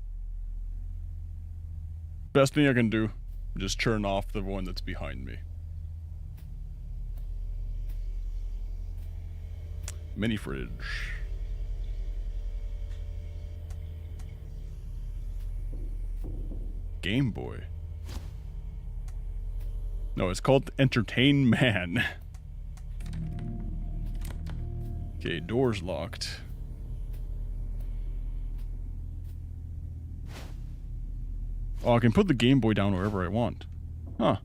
A: Best thing I can do, just turn off the one that's behind me. Mini fridge. Game Boy. No, it's called Entertain Man. Okay, door's locked. Oh, I can put the Game Boy down wherever I want. Huh.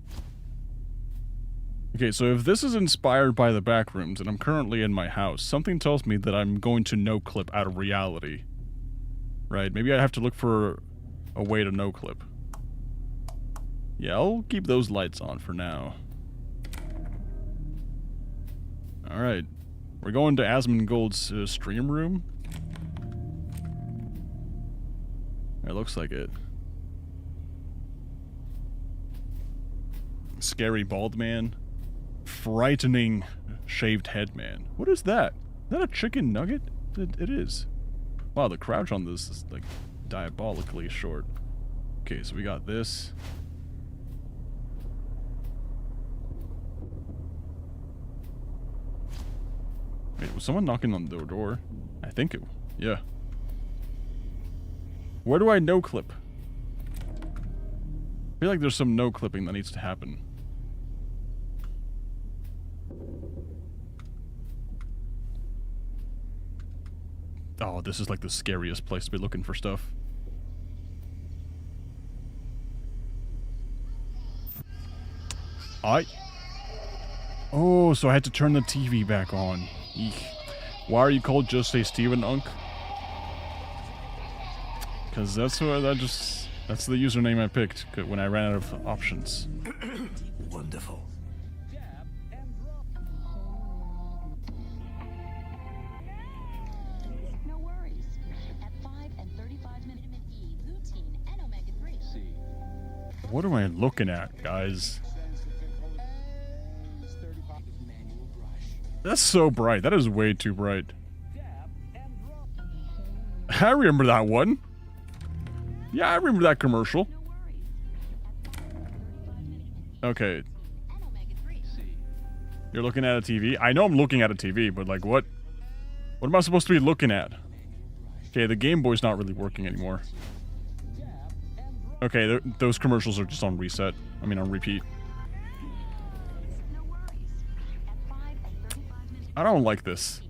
A: Okay, so if this is inspired by the back rooms and I'm currently in my house, something tells me that I'm going to no-clip out of reality. Right, maybe I have to look for a way to no-clip. Yeah, I'll keep those lights on for now. Alright. We're going to Asmongold's stream room. It looks like it. Scary bald man. Frightening shaved head man. What is that? Is that a chicken nugget? It is. Wow, the crouch on this is like diabolically short. Okay, so we got this. Wait, was someone knocking on the door? I think it... yeah. Where do I no-clip? I feel like there's some no-clipping that needs to happen. Oh, this is like the scariest place to be looking for stuff. Oh, so I had to turn the TV back on. Eek. Why are you called JustSaySteven, Unk? Because that's what that's the username I picked when I ran out of options.
C: Wonderful.
A: What am I looking at, guys? That's so bright. That is way too bright. I remember that one. Yeah, I remember that commercial. Okay. You're looking at a TV? I know I'm looking at a TV, but like what? What am I supposed to be looking at? Okay, the Game Boy's not really working anymore. Okay, those commercials are just on reset. I mean, on repeat. I don't like this.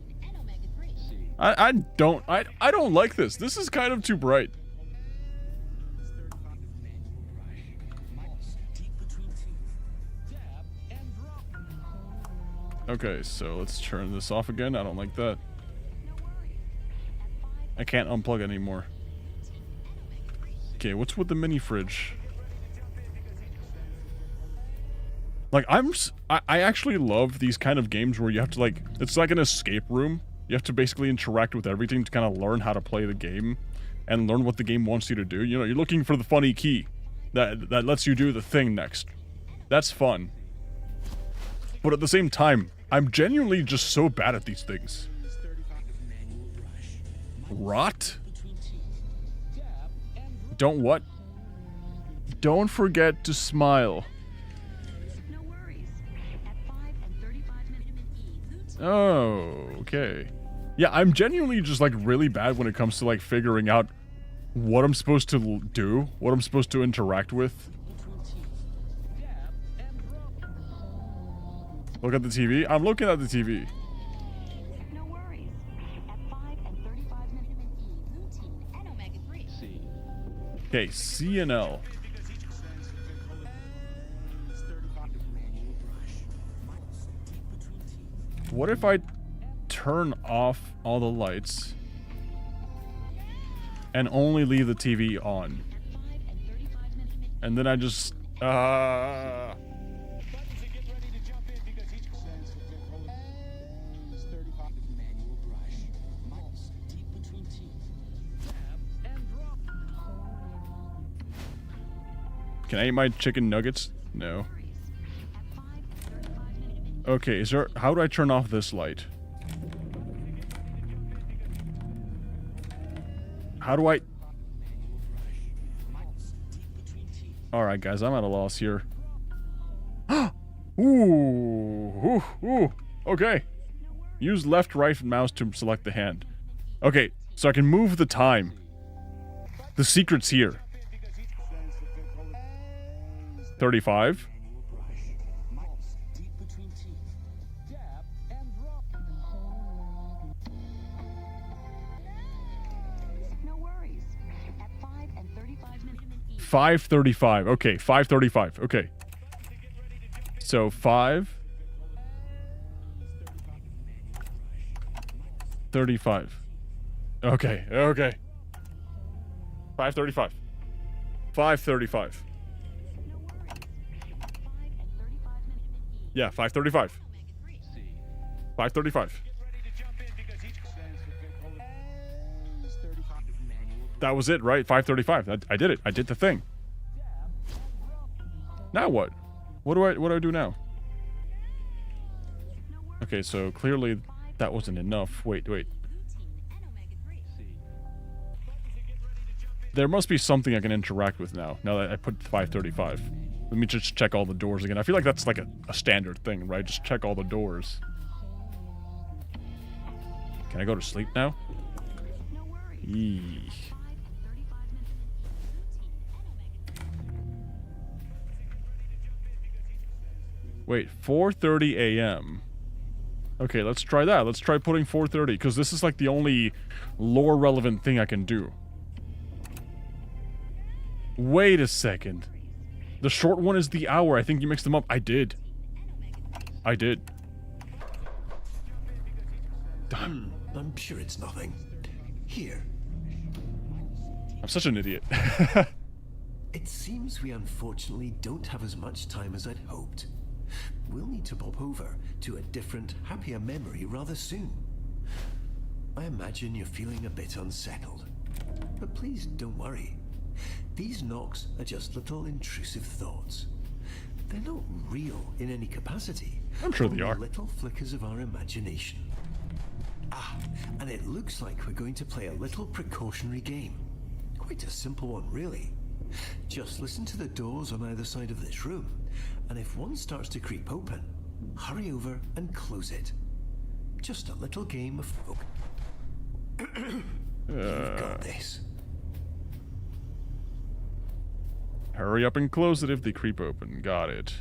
A: I don't like this. This is kind of too bright. Okay, so let's turn this off again. I don't like that. I can't unplug it anymore. Okay, what's with the mini fridge? Like, I actually love these kind of games where you have to, like, it's like an escape room. You have to basically interact with everything to kind of learn how to play the game and learn what the game wants you to do. You know, you're looking for the funny key that lets you do the thing next. That's fun. But at the same time, I'm genuinely just so bad at these things. Rot? Don't what? Don't forget to smile. Oh, okay. Yeah, I'm genuinely just like really bad when it comes to like figuring out what I'm supposed to do, what I'm supposed to interact with. Look at the TV? I'm looking at the TV.
D: No worries. At 5 and 35 minutes lutein and omega-3.
A: Okay, C and L. What if I turn off all the lights and only leave the TV on? And then I just Can I eat my chicken nuggets? No. Okay, how do I turn off this light? How do I... Alright guys, I'm at a loss here. Ooh, okay. Use left, right mouse to select the hand. Okay, so I can move the time. The secret's here. 35.
D: No worries. At 5 and 35 minutes
A: 5:35. Okay, 5:35. Okay. So 5:35. Okay, okay. 5:35. 5:35. Yeah, 5:35. 5:35. That was it, right? 5:35. I did it. I did the thing. Now what? What do I do now? Okay, so clearly that wasn't enough. Wait. There must be something I can interact with now that I put 5:35. Let me just check all the doors again. I feel like that's like a standard thing, right? Just check all the doors. Can I go to sleep now? Eee. Wait, 4:30 a.m. Okay, let's try that. Let's try putting 4:30, because this is like the only lore-relevant thing I can do. Wait a second. The short one is the hour. I think you mixed them up. I did.
C: I'm sure it's nothing. Here.
A: I'm such an idiot.
C: It seems we unfortunately don't have as much time as I'd hoped. We'll need to pop over to a different, happier memory rather soon. I imagine you're feeling a bit unsettled. But please don't worry. these knocks are just little intrusive thoughts. They're not real in any capacity.
A: I'm sure they
C: only
A: are.
C: Little flickers of our imagination. Ah, and it looks like we're going to play a little precautionary game. Quite a simple one, really. Just listen to the doors on either side of this room, and if one starts to creep open, hurry over and close it. Just a little game of You've got this.
A: Hurry up and close it if they creep open. Got it.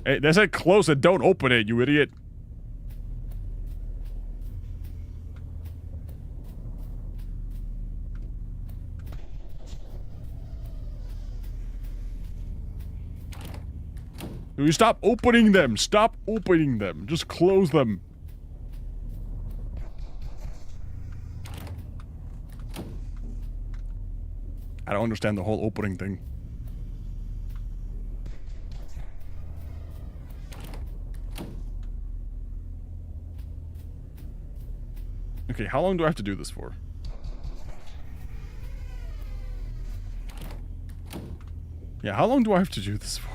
A: Hey, they said close it, don't open it, you idiot. You stop opening them. Stop opening them. Just close them. I don't understand the whole opening thing. Okay, how long do I have to do this for? Yeah, how long do I have to do this for?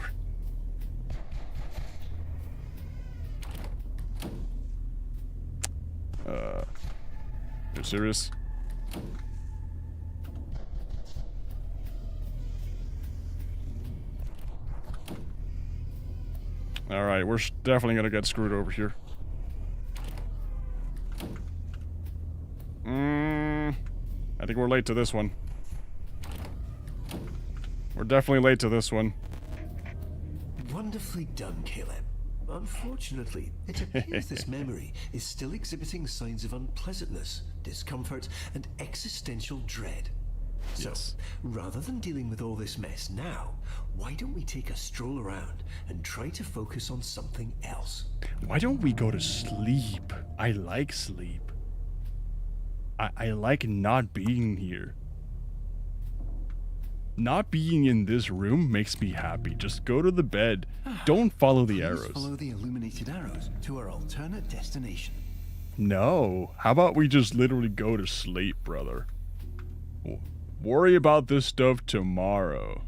A: You're serious? Alright, we're definitely gonna get screwed over here. I think we're late to this one. We're definitely late to this one.
C: Wonderfully done, Caleb. Unfortunately, it appears this memory is still exhibiting signs of unpleasantness, discomfort, and existential dread. So,
A: Yes.
C: rather than dealing with all this mess now, why don't we take a stroll around and try to focus on something else?
A: Why don't we go to sleep? I like sleep. I like not being here. Not being in this room makes me happy. Just go to the bed. Don't follow the
C: Please
A: arrows.
C: follow the illuminated arrows to our alternate destination.
A: No. How about we just literally go to sleep, brother? Worry about this stuff tomorrow.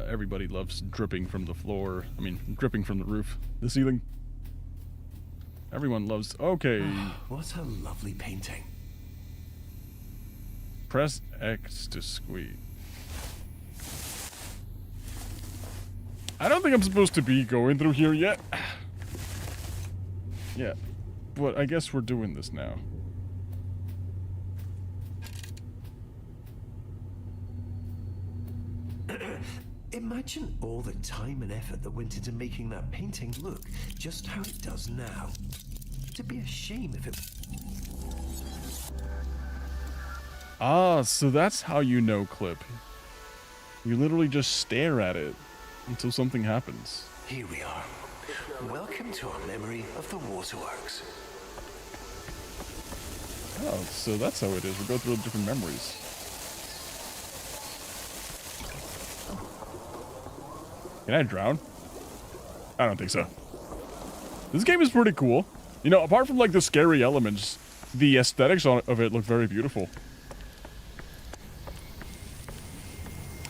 A: Everybody loves dripping from the floor. I mean, dripping from the roof. The ceiling. Everyone loves... Okay.
C: What a lovely painting.
A: Press X to squeeze. I don't think I'm supposed to be going through here yet. Yeah. But I guess we're doing this now.
C: Imagine all the time and effort that went into making that painting look just how it does now. It'd be a shame if it...
A: Ah, so that's how you know Clip. You literally just stare at it until something happens.
C: Here we are. Welcome to our memory of the waterworks.
A: Oh, so that's how it is. We go through different memories. Can I drown? I don't think so. This game is pretty cool. You know, apart from like the scary elements, the aesthetics of it look very beautiful.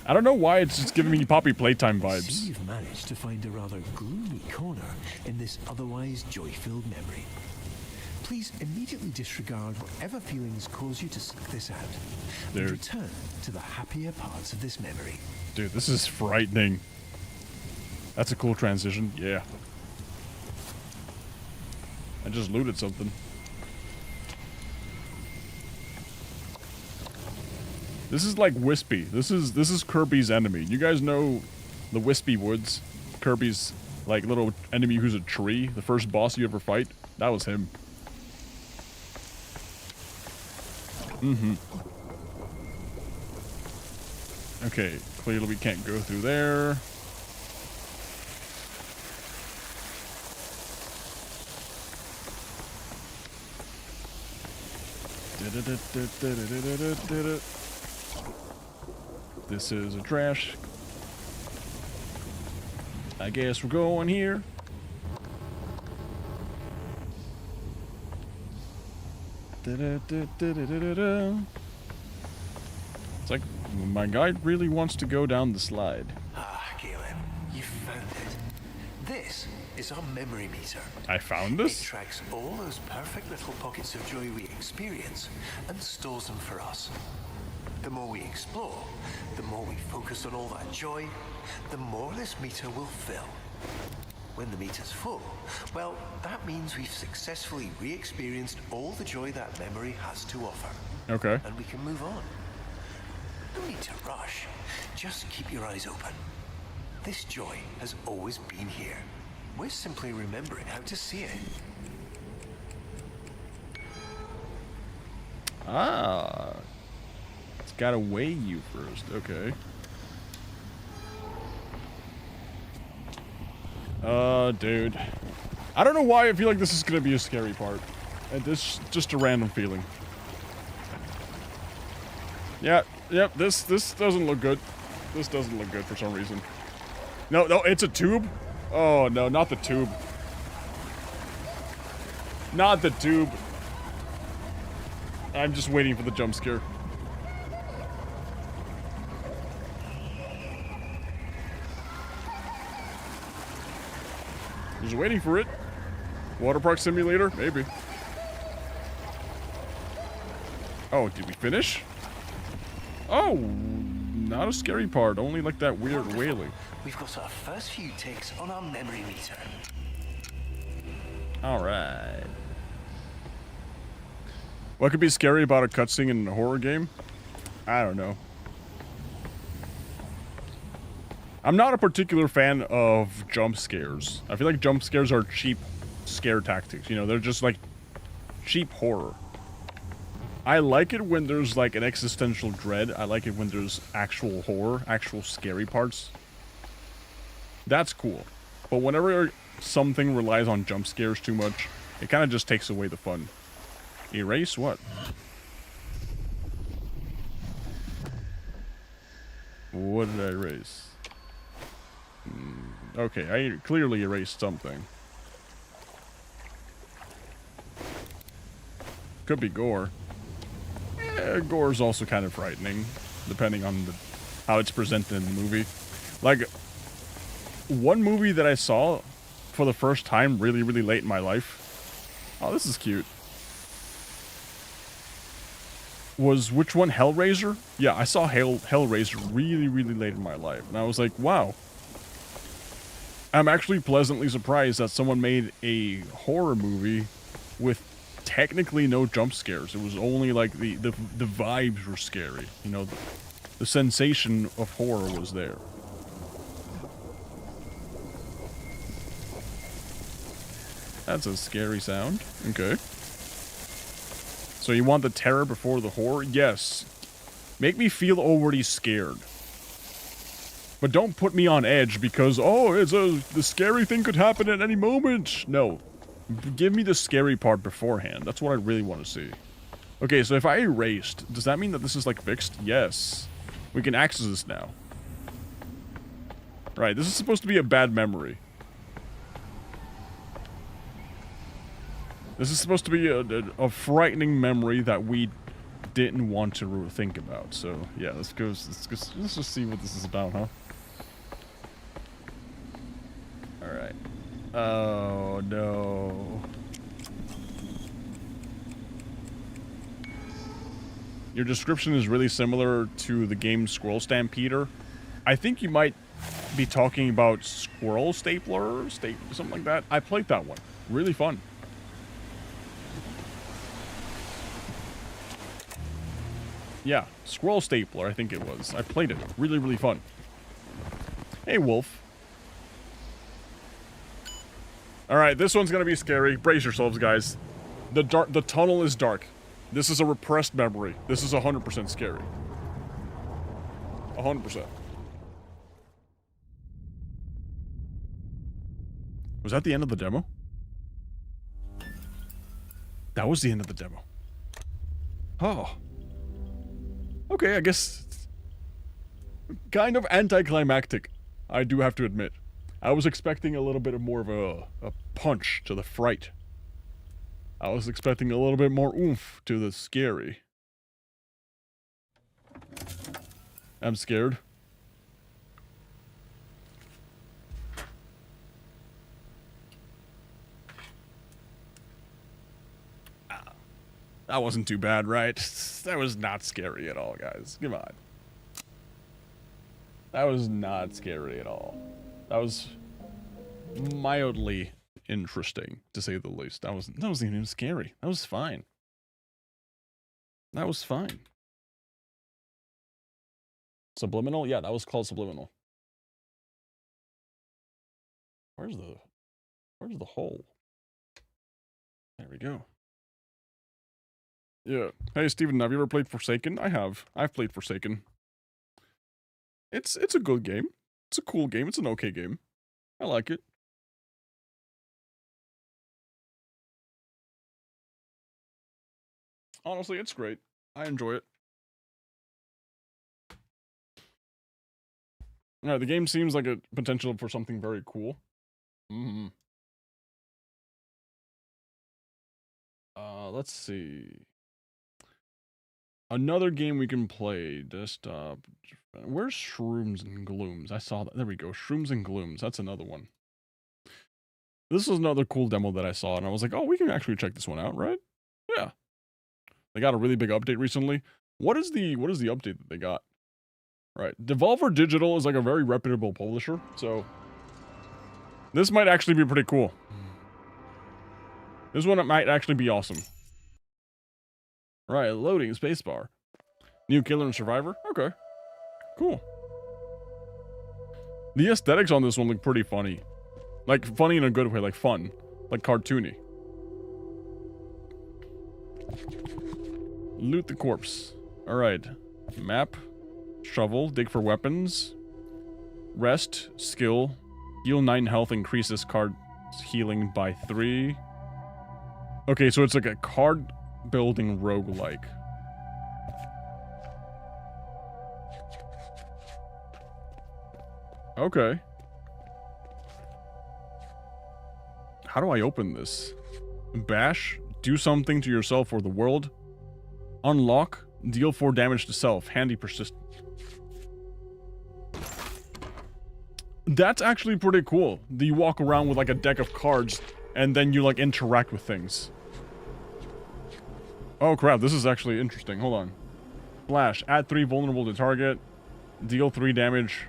A: I don't know why it's just giving me Poppy Playtime
C: So
A: vibes.
C: you've managed to find a rather gloomy corner in this otherwise joy-filled memory. Please immediately disregard whatever feelings cause you to seek this out, and
A: Dude.
C: return to the happier parts of this memory.
A: Dude, this is frightening. That's a cool transition. Yeah. I just looted something. This is like Wispy. This is Kirby's enemy. You guys know the Wispy Woods? Kirby's like little enemy who's a tree. The first boss you ever fight. That was him. Okay, clearly we can't go through there. This is a trash. I guess we're going here. Da-da-da-da-da-da-da. It's like my guide really wants to go down the slide.
C: Ah, Caleb, you found it. This is our memory meter.
A: I found
C: It
A: this?
C: tracks all those perfect little pockets of joy we experience and stores them for us. The more we explore, the more we focus on all that joy, the more this meter will fill. When the meter's full, well, that means we've successfully re-experienced all the joy that memory has to offer.
A: Okay.
C: And we can move on. No need to rush. Just keep your eyes open. This joy has always been here. We're simply remembering how to see it.
A: Ah. It's gotta weigh you first. Okay. Dude. I don't know why I feel like this is gonna be a scary part. And this just a random feeling. Yeah, yep, this doesn't look good. This doesn't look good for some reason. No, it's a tube? Oh, no, not the tube. Not the tube. I'm just waiting for the jump scare. Just waiting for it. Water park simulator? Maybe. Oh, did we finish? Oh, not a scary part. Only like that weird
C: Wonderful.
A: wailing.
C: We've got our first few takes on our memory meter.
A: Alright. What could be scary about a cutscene in a horror game? I don't know. I'm not a particular fan of jump scares. I feel like jump scares are cheap scare tactics. You know, they're just like cheap horror. I like it when there's like an existential dread. I like it when there's actual horror, actual scary parts. That's cool. But whenever something relies on jump scares too much, it kind of just takes away the fun. Erase what? What did I erase? Okay, I clearly erased something. Could be gore. Gore is also kind of frightening, depending on how it's presented in the movie. Like, one movie that I saw for the first time really, really late in my life. Oh, this is cute. Was which one? Hellraiser? Yeah, I saw Hellraiser really, really late in my life. And I was like, wow. I'm actually pleasantly surprised that someone made a horror movie with technically no jump scares. It was only like the vibes were scary. You know, the sensation of horror was there. That's a scary sound. Okay. So you want the terror before the horror? Yes. Make me feel already scared. But don't put me on edge because, oh, the scary thing could happen at any moment. No. Give me the scary part beforehand. That's what I really want to see. Okay, so if I erased, does that mean that this is, like, fixed? Yes. We can access this now. Right, this is supposed to be a bad memory. This is supposed to be a frightening memory that we didn't want to think about. So, yeah, let's just see what this is about, huh? Alright. Oh, no. Your description is really similar to the game Squirrel Stampeder. I think you might be talking about Squirrel Stapler, something like that. I played that one. Really fun. Yeah, Squirrel Stapler, I think it was. I played it. Really, really fun. Hey, Wolf. Alright, this one's gonna be scary. Brace yourselves, guys. The tunnel is dark. This is a repressed memory. This is 100% scary. 100%. Was that the end of the demo? That was the end of the demo. Oh. Okay, I guess kind of anticlimactic, I do have to admit. I was expecting a little bit of more of a punch to the fright. I was expecting a little bit more oomph to the scary. I'm scared. That wasn't too bad, right? That was not scary at all, guys. Come on. That was not scary at all. That was mildly interesting, to say the least. That wasn't even scary. That was fine. That was fine. Subliminal? Yeah, that was called Subliminal. Where's the hole? There we go. Yeah. Hey, Steven, have you ever played Forsaken? I have. I've played Forsaken. It's a good game. It's a cool game. It's an okay game. I like it. Honestly, it's great. I enjoy it. Alright, the game seems like a potential for something very cool. Let's see. Another game we can play. Desktop. Where's Shrooms and Glooms? I saw that. There we go. Shrooms and Glooms. That's another one. This is another cool demo that I saw, and I was like, oh, we can actually check this one out, right? Yeah. They got a really big update recently. What is the update that they got? Right. Devolver Digital is like a very reputable publisher, so this might actually be pretty cool. This one might actually be awesome. Right, loading spacebar. New Killer and Survivor? Okay. Cool. The aesthetics on this one look pretty funny. Like, funny in a good way, like fun. Like cartoony. Loot the corpse. Alright. Map. Shovel. Dig for weapons. Rest. Skill. Heal 9 health. Increase this card's healing by 3. Okay, so it's like a card building roguelike. Okay. How do I open this? Bash, do something to yourself or the world. Unlock, deal 4 damage to self. Handy persistent. That's actually pretty cool. You walk around with like a deck of cards and then you like interact with things. Oh crap, this is actually interesting. Hold on. Flash, add 3 vulnerable to target. Deal 3 damage.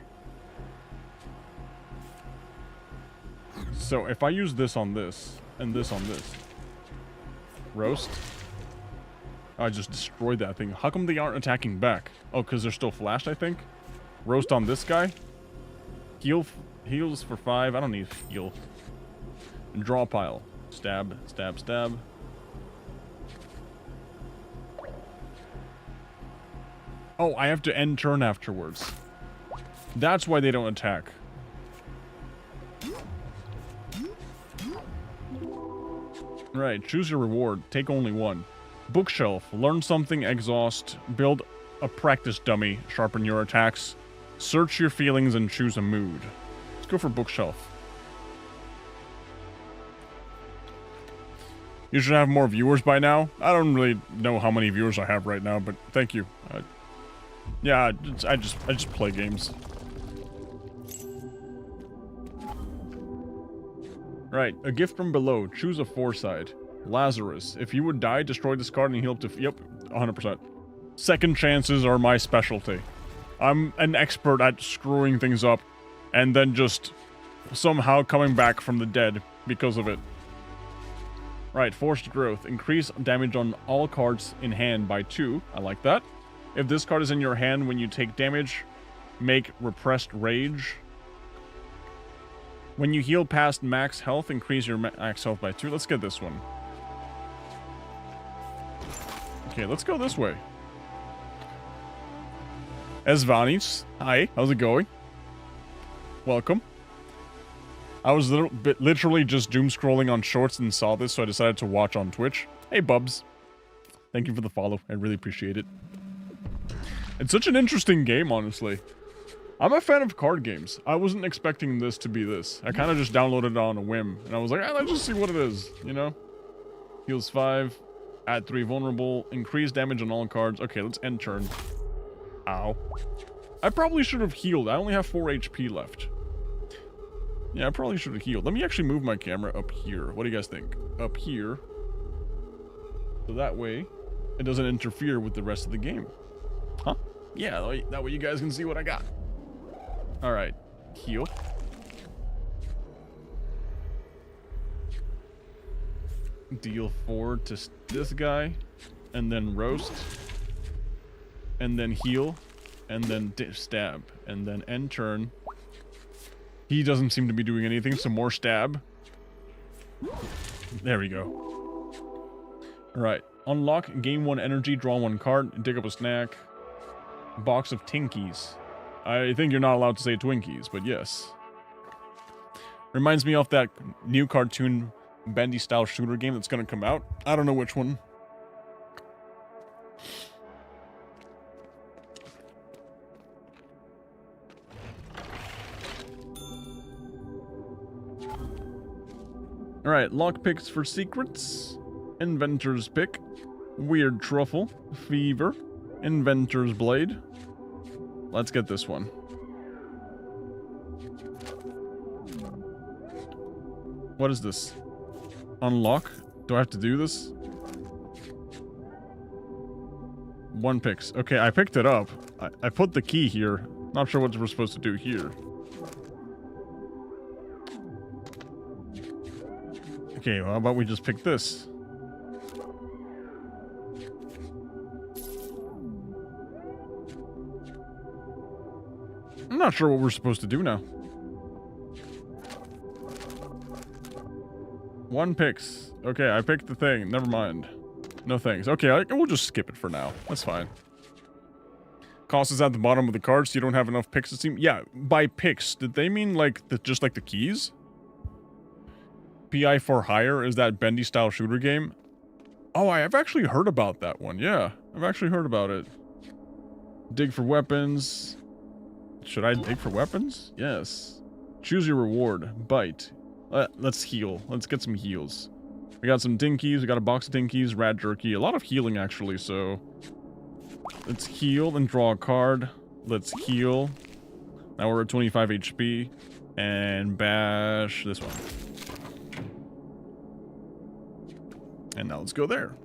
A: So if I use this on this, and this on this. Roast. I just destroyed that thing. How come they aren't attacking back? Oh, because they're still flashed, I think? Roast on this guy. Heals for 5. I don't need heal. Draw pile. Stab, stab, stab. Oh, I have to end turn afterwards. That's why they don't attack. Right, choose your reward. Take only 1. Bookshelf. Learn something, exhaust. Build a practice dummy. Sharpen your attacks. Search your feelings and choose a mood. Let's go for bookshelf. You should have more viewers by now. I don't really know how many viewers I have right now, but thank you. Yeah, I just play games. Right, a gift from below. Choose a 4-side. Lazarus. If you would die, destroy this card and heal up to... Yep, 100%. Second chances are my specialty. I'm an expert at screwing things up and then just somehow coming back from the dead because of it. Right, forced growth. Increase damage on all cards in hand by 2. I like that. If this card is in your hand when you take damage, make repressed rage. When you heal past max health, increase your max health by 2. Let's get this one. Okay, let's go this way. Esvanis, hi, how's it going? Welcome. I was literally just doom scrolling on shorts and saw this, so I decided to watch on Twitch. Hey, Bubs. Thank you for the follow. I really appreciate it. It's such an interesting game, honestly. I'm a fan of card games. I wasn't expecting this to be this. I kind of just downloaded it on a whim. And I was like, let's just see what it is, you know? Heals 5. Add 3 vulnerable. Increase damage on all cards. Okay, let's end turn. Ow. I probably should have healed. I only have 4 HP left. Yeah, I probably should have healed. Let me actually move my camera up here. What do you guys think? Up here. So that way, it doesn't interfere with the rest of the game. Huh? Yeah, that way you guys can see what I got. Alright. Heal. Deal 4 to this guy. And then roast. And then heal. And then stab. And then end turn. He doesn't seem to be doing anything, so more stab. There we go. Alright. Unlock, gain 1 energy, draw 1 card, dig up a snack. Box of Tinkies. I think you're not allowed to say Twinkies, but yes. Reminds me of that new cartoon bendy style shooter game that's gonna come out. I don't know which one. Alright, lockpicks for secrets. Inventor's pick. Weird truffle. Fever. Inventor's blade. Let's get this one. What is this? Unlock? Do I have to do this? 1 picks. Okay, I picked it up. I put the key here. Not sure what we're supposed to do here. Okay, well, how about we just pick this? I'm not sure what we're supposed to do now. 1 picks. Okay, I picked the thing. Never mind. No thanks. Okay, we'll just skip it for now. That's fine. Cost is at the bottom of the card, so you don't have enough picks, it seems. Yeah, by picks, did they mean like just like the keys? PI for Hire is that bendy style shooter game? Oh, I have actually heard about that one. Yeah, I've actually heard about it. Dig for weapons. Should I dig for weapons? Yes. Choose your reward. Bite. Let's heal. Let's get some heals. We got some dinkies. We got a box of dinkies. Rat jerky. A lot of healing, actually, so... Let's heal and draw a card. Let's heal. Now we're at 25 HP. And bash this one. And now let's go there.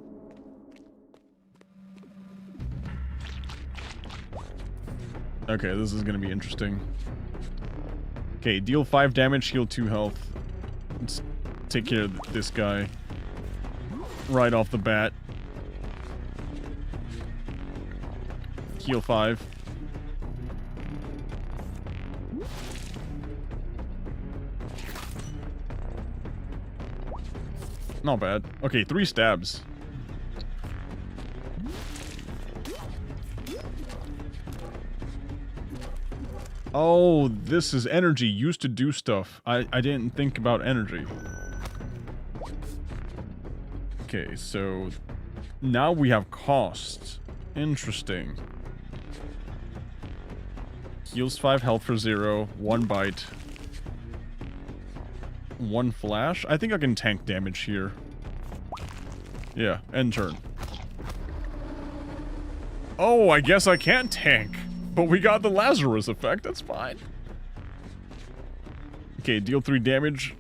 A: Okay, this is gonna be interesting. Okay, deal 5 damage, heal 2 health. Let's take care of this guy. Right off the bat. Heal 5. Not bad. Okay, 3 stabs. Oh, this is energy used to do stuff. I didn't think about energy. Okay, so now we have cost. Interesting. Heals 5 health for 0, 1 bite. 1 flash? I think I can tank damage here. Yeah, end turn. Oh, I guess I can't tank. But we got the Lazarus effect, that's fine. Okay, deal 3 damage.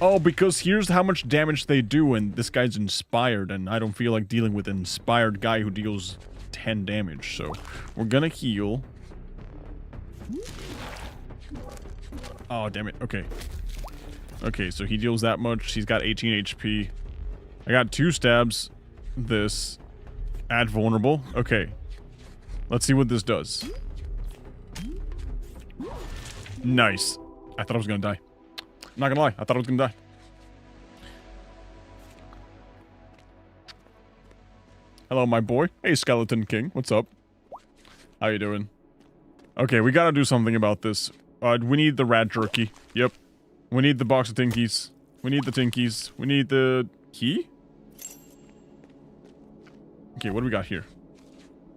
A: Oh, because here's how much damage they do, and this guy's inspired, and I don't feel like dealing with an inspired guy who deals 10 damage, so we're gonna heal. Oh, damn it. Okay. Okay, so he deals that much. He's got 18 HP. I got 2 stabs. This. Add vulnerable. Okay. Let's see what this does. Nice. I thought I was gonna die. I'm not gonna lie. I thought I was gonna die. Hello, my boy. Hey, Skeleton King. What's up? How you doing? Okay, we gotta do something about this. We need the rat jerky. Yep. We need the box of Tinkies. We need the Tinkies. We need the key? Okay, what do we got here?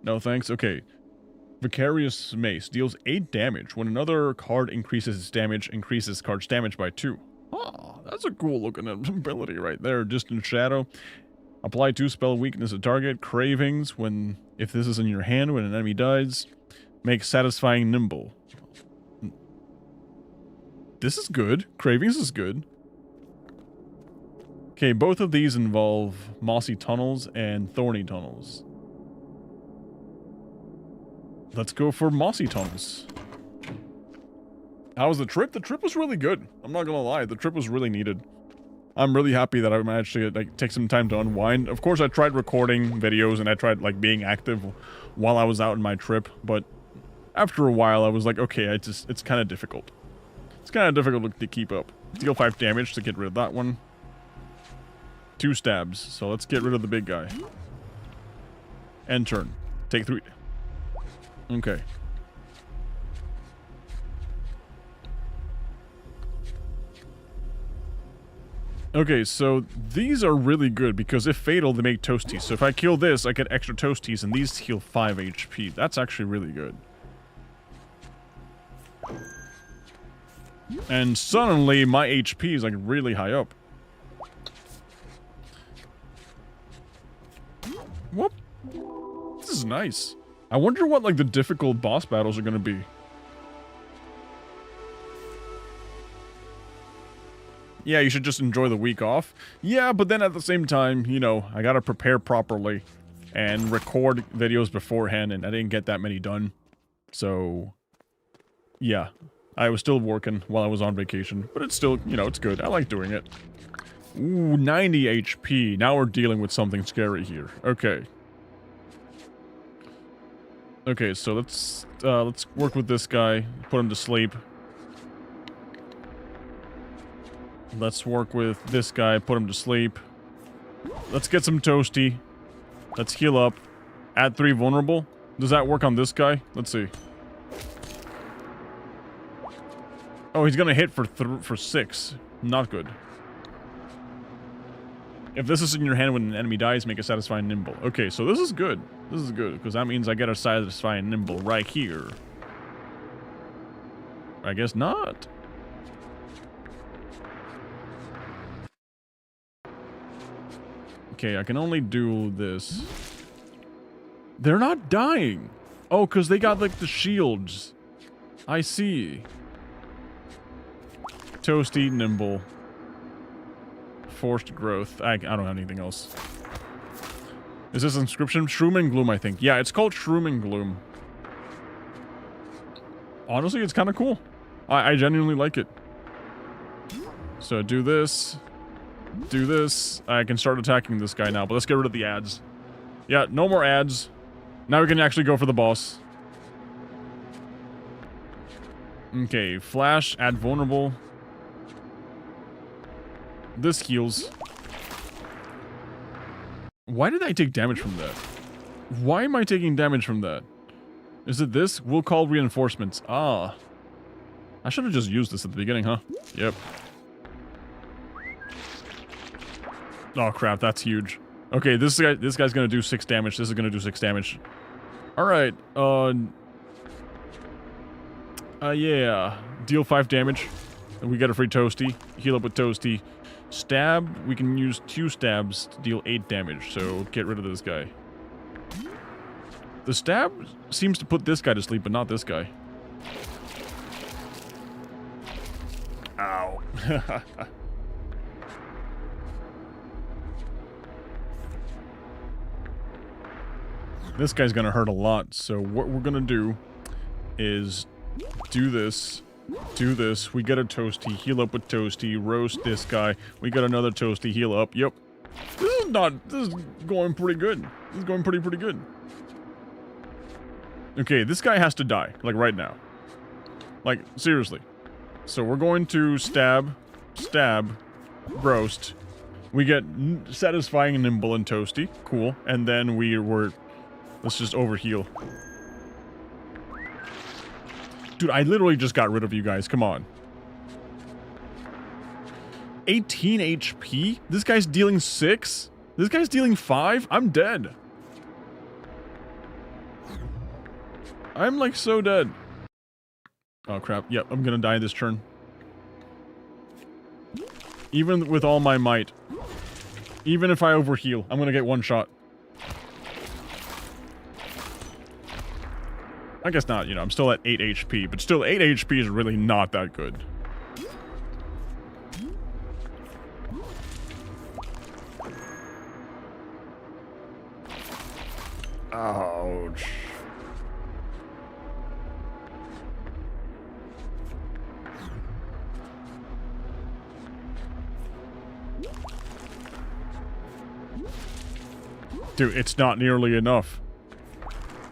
A: No thanks. Okay. Vicarious Mace deals 8 damage. When another card increases its damage, increases card's damage by 2. Oh, that's a cool looking ability right there. Distant Shadow. Apply 2 spell weakness to target. Cravings, if this is in your hand when an enemy dies. Make Satisfying Nimble. This is good. Cravings is good. Okay, both of these involve Mossy Tunnels and Thorny Tunnels. Let's go for Mossy Tunnels. How was the trip? The trip was really good. I'm not gonna lie, the trip was really needed. I'm really happy that I managed to take some time to unwind. Of course, I tried recording videos and I tried being active while I was out on my trip, but after a while I was like, okay, it's kind of difficult. It's kind of difficult to keep up. Deal 5 damage to get rid of that one. 2 stabs, so let's get rid of the big guy. End turn. Take 3. Okay. Okay, so these are really good because if fatal, they make toasties. So if I kill this, I get extra toasties, and these heal 5 HP. That's actually really good. And suddenly, my HP is really high up. Whoop. This is nice. I wonder what the difficult boss battles are gonna be. Yeah, you should just enjoy the week off. Yeah, but then at the same time, you know, I gotta prepare properly and record videos beforehand, and I didn't get that many done. So, yeah, I was still working while I was on vacation, but it's still, you know, it's good. I like doing it. Ooh, 90 HP. Now we're dealing with something scary here. Okay. Okay, so let's work with this guy, put him to sleep. Let's work with this guy, put him to sleep. Let's get some toasty. Let's heal up. Add 3 vulnerable. Does that work on this guy? Let's see. Oh, he's gonna hit for 6. Not good. If this is in your hand when an enemy dies, make a Satisfying Nimble. Okay, so this is good. This is good, because that means I get a Satisfying Nimble right here. I guess not. Okay, I can only do this. They're not dying! Oh, because they got, the shields. I see. Toasty, Nimble. Forced growth. I don't have anything else. Is this inscription? Shroom and Gloom, I think. Yeah, it's called Shroom and Gloom. Honestly, it's kind of cool. I genuinely like it. So do this. Do this. I can start attacking this guy now, but let's get rid of the ads. Yeah, no more ads. Now we can actually go for the boss. Okay, flash, add vulnerable. This heals. Why did I take damage from that? Why am I taking damage from that? Is it this? We'll call reinforcements. Ah. I should have just used this at the beginning, huh? Yep. Oh crap, that's huge. Okay, this guy's gonna do 6 damage. This is gonna do 6 damage. Alright, yeah. Deal 5 damage. And we get a free toasty. Heal up with toasty. Stab, we can use 2 stabs to deal 8 damage, so get rid of this guy. The stab seems to put this guy to sleep, but not this guy. Ow. This guy's gonna hurt a lot, so what we're gonna do is do this. Do this. We get a toasty. Heal up with toasty. Roast this guy. We got another toasty. Heal up. Yep. This is going pretty good. This is going pretty good. Okay, this guy has to die. Right now. Seriously. So we're going to stab. Stab. Roast. We get Satisfying Nimble and toasty. Cool. And then let's just overheal. Dude, I literally just got rid of you guys. Come on. 18 HP? This guy's dealing 6? This guy's dealing 5? I'm dead. I'm like so dead. Oh crap. Yep, I'm gonna die this turn. Even with all my might. Even if I overheal, I'm gonna get one shot. I guess not, you know, I'm still at 8 HP, but still 8 HP is really not that good. Ouch. Dude, it's not nearly enough.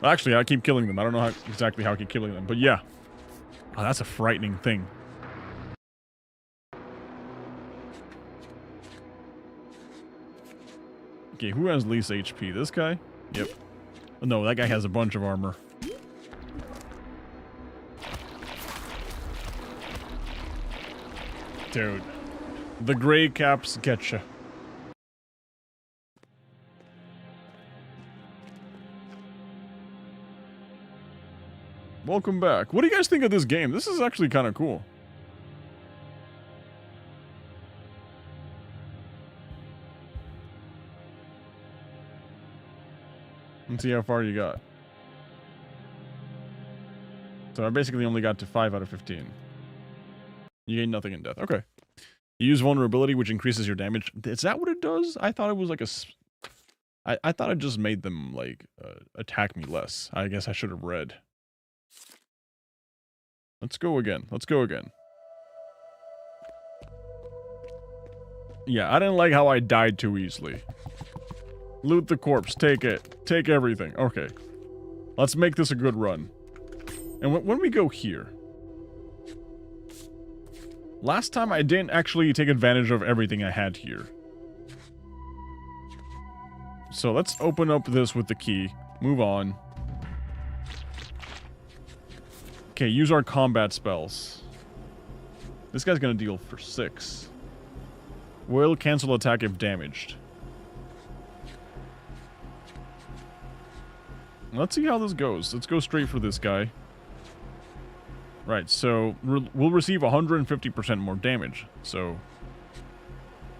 A: Actually, I keep killing them. I don't know exactly how I keep killing them, but yeah. Oh, that's a frightening thing. Okay, who has least HP? This guy? Yep. Oh, no, that guy has a bunch of armor. Dude. The gray caps getcha. Welcome back. What do you guys think of this game? This is actually kind of cool. Let's see how far you got. So I basically only got to 5 out of 15. You gain nothing in death. Okay. You use vulnerability, which increases your damage. Is that what it does? I thought it was like a... I thought it just made them, like, attack me less. I guess I should have read. Let's go again. Let's go again. Yeah, I didn't like how I died too easily. Loot the corpse. Take it. Take everything. Okay. Let's make this a good run. And when we go here... Last time I didn't actually take advantage of everything I had here. So let's open up this with the key. Move on. Okay, use our combat spells. This guy's gonna deal for 6. Will cancel attack if damaged. Let's see how this goes. Let's go straight for this guy. Right, so we'll receive 150% more damage. So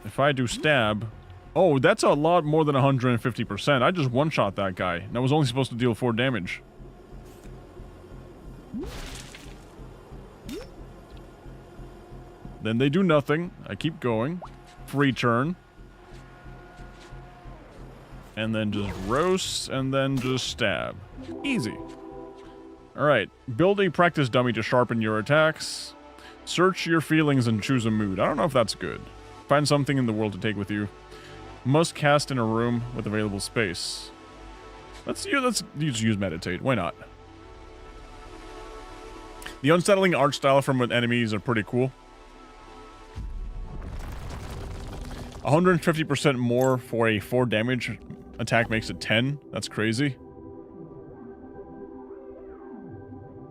A: if I do stab... Oh, that's a lot more than 150%. I just one-shot that guy. And I was only supposed to deal 4 damage. Then they do nothing. I keep going. Free turn. And then just roast, and then just stab. Easy. Alright. Build a practice dummy to sharpen your attacks. Search your feelings and choose a mood. I don't know if that's good. Find something in the world to take with you. Must cast in a room with available space. Let's use meditate. Why not? The unsettling art style from enemies are pretty cool. 150% more for a 4 damage attack makes it 10. That's crazy.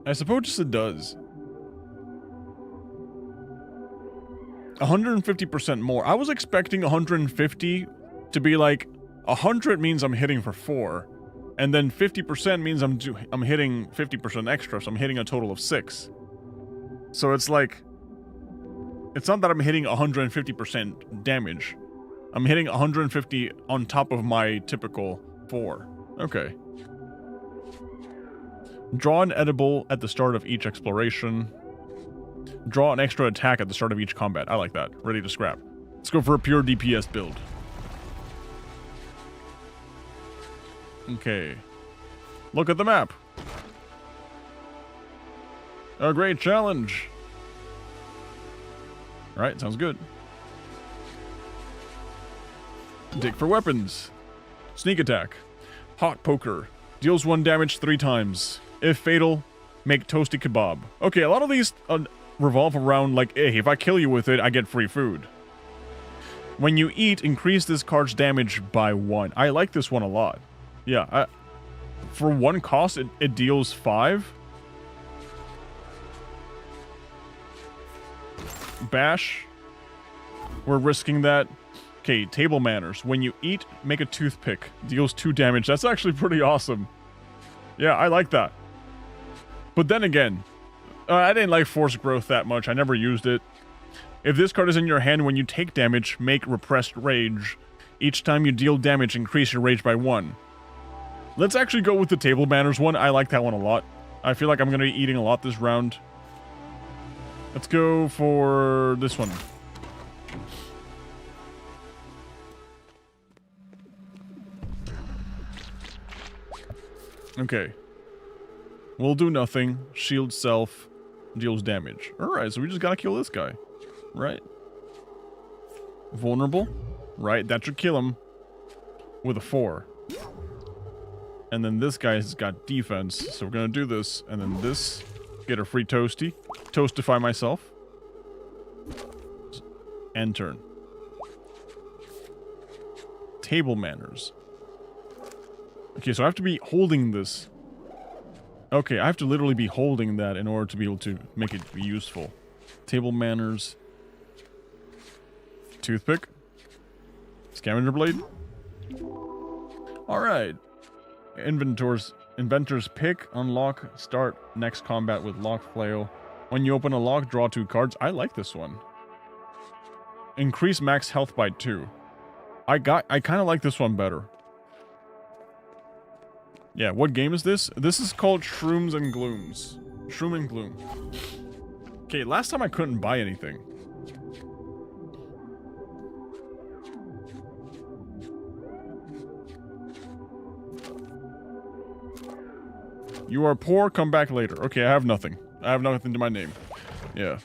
A: I suppose it does. 150% more. I was expecting 150 to be like 100 means I'm hitting for 4, and then 50% means I'm hitting 50% extra, so I'm hitting a total of 6. So it's like, it's not that I'm hitting 150% damage. I'm hitting 150 on top of my typical 4. Okay. Draw an edible at the start of each exploration. Draw an extra attack at the start of each combat. I like that. Ready to scrap. Let's go for a pure DPS build. Okay. Look at the map. A great challenge. Alright, sounds good. Dig for weapons. Sneak attack. Hot poker. Deals 1 damage 3 times. If fatal, make toasty kebab. Okay, a lot of these revolve around like, hey, if I kill you with it, I get free food. When you eat, increase this card's damage by 1. I like this one a lot. Yeah, for 1 cost, it deals 5. Bash. We're risking that. Okay, table manners. When you eat, make a toothpick. Deals 2 damage. That's actually pretty awesome. Yeah, I like that. But then again, I didn't like Force Growth that much. I never used it. If this card is in your hand when you take damage, make Repressed Rage. Each time you deal damage, increase your rage by 1. Let's actually go with the Table Manners one. I like that one a lot. I feel like I'm going to be eating a lot this round. Let's go for this one. Okay. We'll do nothing. Shield self. Deals damage. Alright, so we just gotta kill this guy. Right. Vulnerable. Right, that should kill him. With a 4. And then this guy's got defense. So we're gonna do this. And then this. Get a free toasty. Toastify myself. End turn. Table Manners. Okay, so I have to be holding this. Okay, I have to literally be holding that in order to be able to make it be useful. Table Manners. Toothpick. Scavenger Blade. Alright. Inventor's Pick. Unlock. Start next combat with Lock Flail. When you open a lock, draw 2 cards. I like this one. Increase max health by 2. I kind of like this one better. Yeah, what game is this? This is called Shrooms and Glooms. Shroom and Gloom. Okay, last time I couldn't buy anything. You are poor, come back later. Okay, I have nothing. I have nothing to my name. Yeah.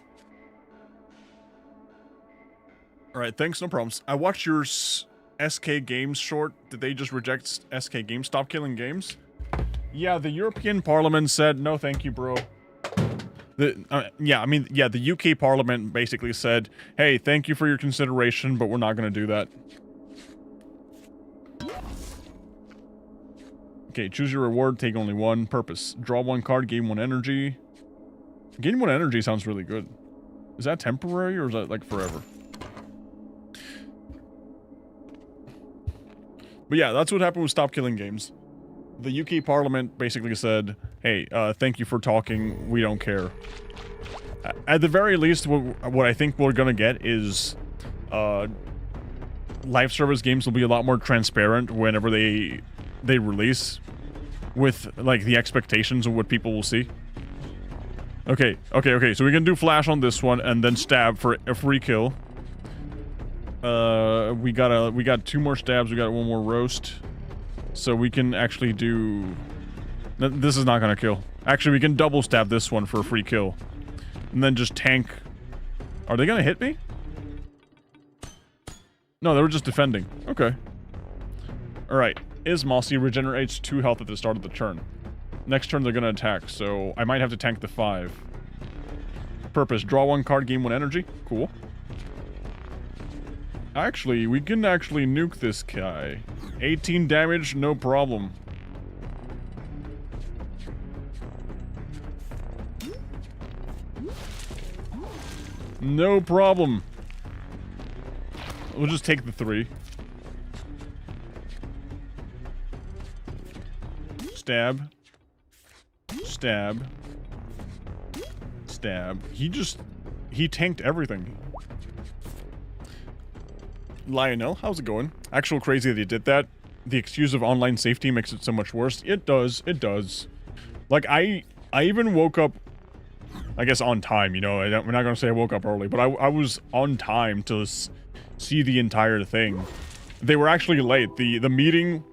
A: Alright, thanks, no problems. I watched your SK Games short. Did they just reject SK Games? Stop killing games? Yeah, the European Parliament said, no thank you, bro. The UK Parliament basically said, hey, thank you for your consideration, but we're not going to do that. Okay, choose your reward, take only 1. Purpose. Draw 1 card, gain 1 energy. Gain 1 energy sounds really good. Is that temporary or is that like forever? But yeah, that's what happened with Stop Killing Games. The UK Parliament basically said, hey, thank you for talking, we don't care. At the very least, what I think we're gonna get is, live service games will be a lot more transparent whenever they release, with, like, the expectations of what people will see. Okay, so we can do flash on this one, and then stab for a free kill. We got 2 more stabs, we got 1 more roast. So we can actually do... This is not gonna kill. Actually, we can double stab this one for a free kill. And then just tank... Are they gonna hit me? No, they were just defending. Okay. Alright. Mossy regenerates 2 health at the start of the turn. Next turn they're gonna attack, so I might have to tank the 5. Purpose. Draw 1 card, gain 1 energy. Cool. Actually, we can actually nuke this guy. 18 damage, no problem. No problem. We'll just take the 3. Stab. Stab. Stab. He tanked everything. Lionel, how's it going? Actual crazy that he did that. The excuse of online safety makes it so much worse. It does. It does. Like, I even woke up, I guess on time, you know. We're not going to say I woke up early, but I was on time to see the entire thing. They were actually late. The meeting,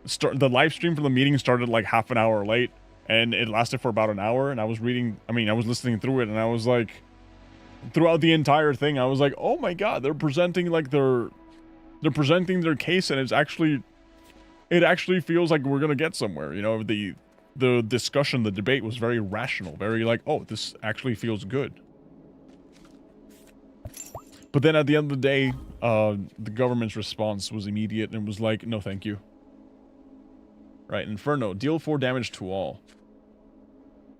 A: the live stream for the meeting started like half an hour late, and it lasted for about an hour, and I was listening through it, and I was like, throughout the entire thing, I was like, oh my god, they're presenting like they're presenting their case, and it actually feels like we're gonna get somewhere, you know. The discussion, the debate was very rational, very like, oh, this actually feels good. But then at the end of the day, the government's response was immediate and was like, no thank you. Right, Inferno, deal 4 damage to all.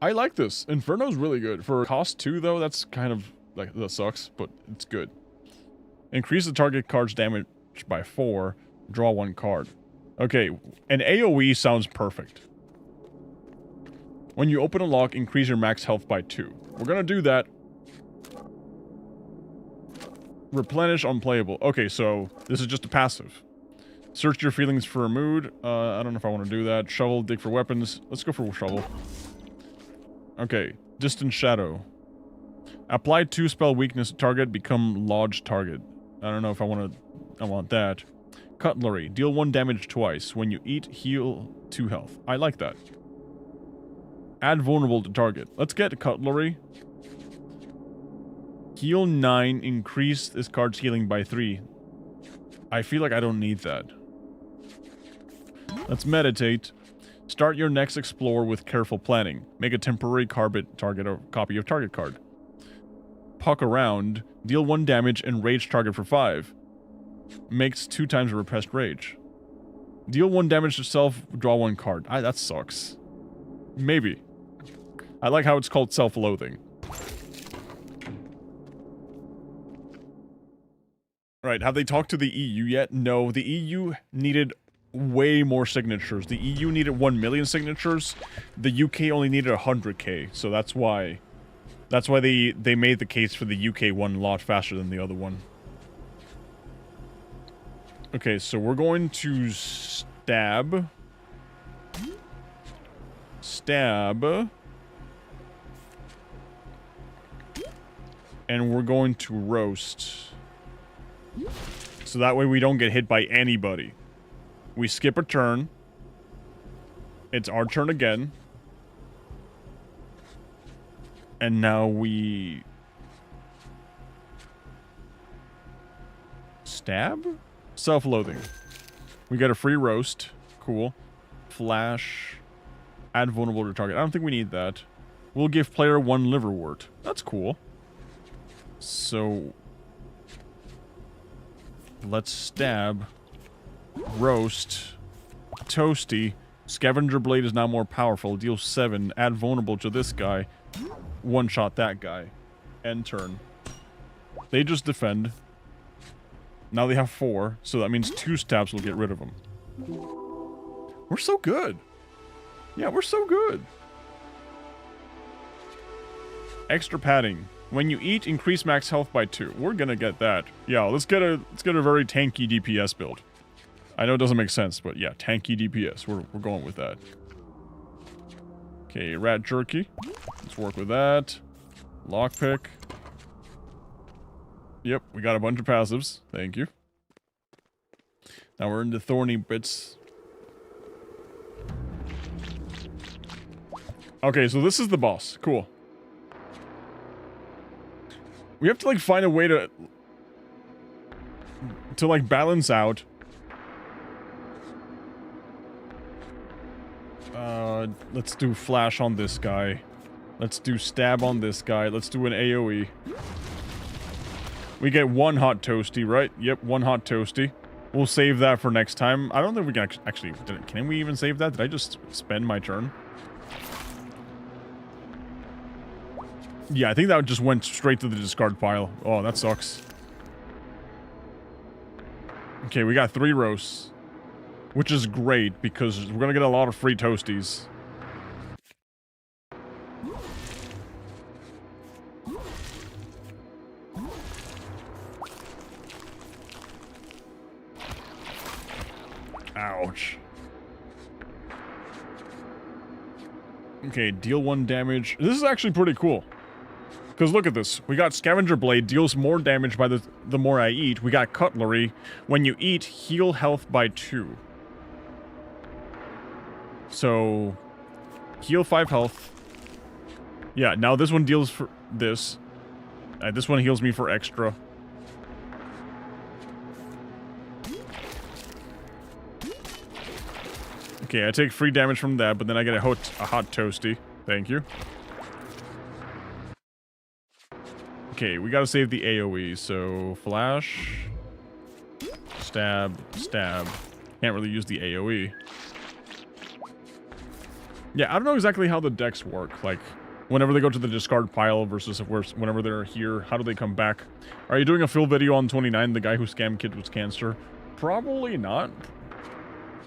A: I like this. Inferno's really good. For cost 2 though, that's kind of like, that sucks, but it's good. Increase the target card's damage by 4. Draw 1 card. Okay, an AoE sounds perfect. When you open a lock, increase your max health by 2. We're gonna do that. Replenish unplayable. Okay, so this is just a passive. Search your feelings for a mood. I don't know if I want to do that. Shovel, dig for weapons. Let's go for shovel. Okay, distant shadow. Apply 2 spell weakness to target, become lodged target. I don't know if I want that. Cutlery. Deal 1 damage twice. When you eat, heal 2 health. I like that. Add vulnerable to target. Let's get cutlery. Heal 9. Increase this card's healing by 3. I feel like I don't need that. Let's meditate. Start your next explore with careful planning. Make a temporary copy of target card. Puck around. Deal 1 damage and rage target for 5. Makes 2 times repressed rage. Deal 1 damage to self, draw 1 card. That sucks. Maybe. I like how it's called self-loathing. Right, have they talked to the EU yet? No, the EU needed way more signatures. The EU needed 1 million signatures. The UK only needed 100k, so that's why they made the case for the UK one a lot faster than the other one. Okay, so we're going to stab. And we're going to roast. So that way we don't get hit by anybody. We skip a turn. It's our turn again. And now we... stab? Self-loathing. We get a free roast. Cool. Flash. Add vulnerable to target. I don't think we need that. We'll give player 1 liverwort. That's cool. So... let's stab. Roast. Toasty. Scavenger Blade is now more powerful. Deal 7. Add vulnerable to this guy. One-shot that guy. End turn. They just defend. Now they have 4, so that means 2 stabs will get rid of them. We're so good. Yeah, we're so good. Extra padding. When you eat, increase max health by 2. We're gonna get that. Yeah, let's get a very tanky DPS build. I know it doesn't make sense, but yeah, tanky DPS. We're going with that. Okay, rat jerky. Let's work with that. Lockpick. Yep, we got a bunch of passives. Thank you. Now we're into thorny bits. Okay, so this is the boss. Cool. We have to, like, find a way to like, balance out. Let's do flash on this guy. Let's do stab on this guy. Let's do an AoE. We get 1 hot toasty, right? Yep, 1 hot toasty. We'll save that for next time. I don't think we can actually... can we even save that? Did I just spend my turn? Yeah, I think that just went straight to the discard pile. Oh, that sucks. Okay, we got 3 roasts. Which is great, because we're gonna get a lot of free toasties. Ouch. Okay, deal 1 damage. This is actually pretty cool. Because look at this. We got Scavenger Blade, deals more damage by the more I eat. We got Cutlery. When you eat, heal health by 2. So, heal 5 health. Yeah, now this one deals for this. This one heals me for extra. Okay, I take free damage from that, but then I get a hot toasty. Thank you. Okay, we gotta save the AoE, so flash, stab, stab. Can't really use the AoE. Yeah, I don't know exactly how the decks work. Like, whenever they go to the discard pile versus whenever they're here, how do they come back? Are you doing a full video on 29, the guy who scammed kids with cancer? Probably not.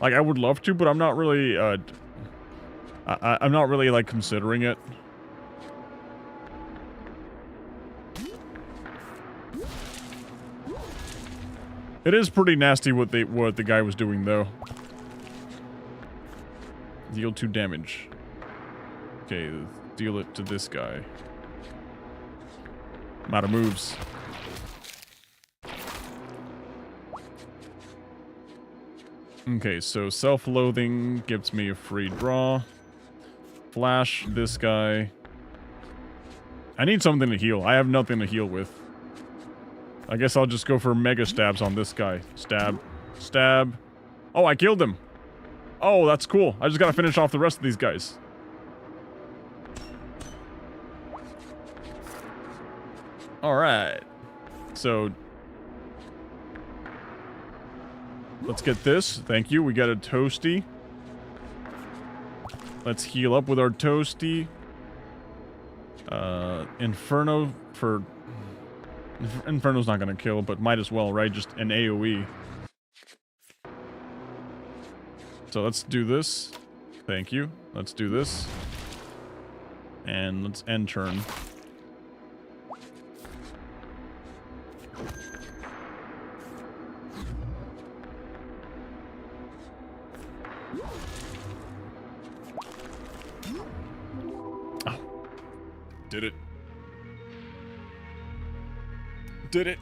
A: Like, I would love to, but I'm not really, I'm not really, like, considering it. It is pretty nasty what the guy was doing, though. Deal 2 damage. Okay, deal it to this guy. I'm out of moves. Okay, so self-loathing gives me a free draw. Flash this guy. I need something to heal. I have nothing to heal with. I guess I'll just go for mega stabs on this guy. Stab. Stab. Oh, I killed him. Oh, that's cool. I just gotta finish off the rest of these guys. Alright. So... let's get this. Thank you. We got a toasty. Let's heal up with our toasty. Inferno for... Inferno's not gonna kill, but might as well, right? Just an AoE. So let's do this. Thank you. Let's do this. And let's end turn. Oh. Did it. Did it.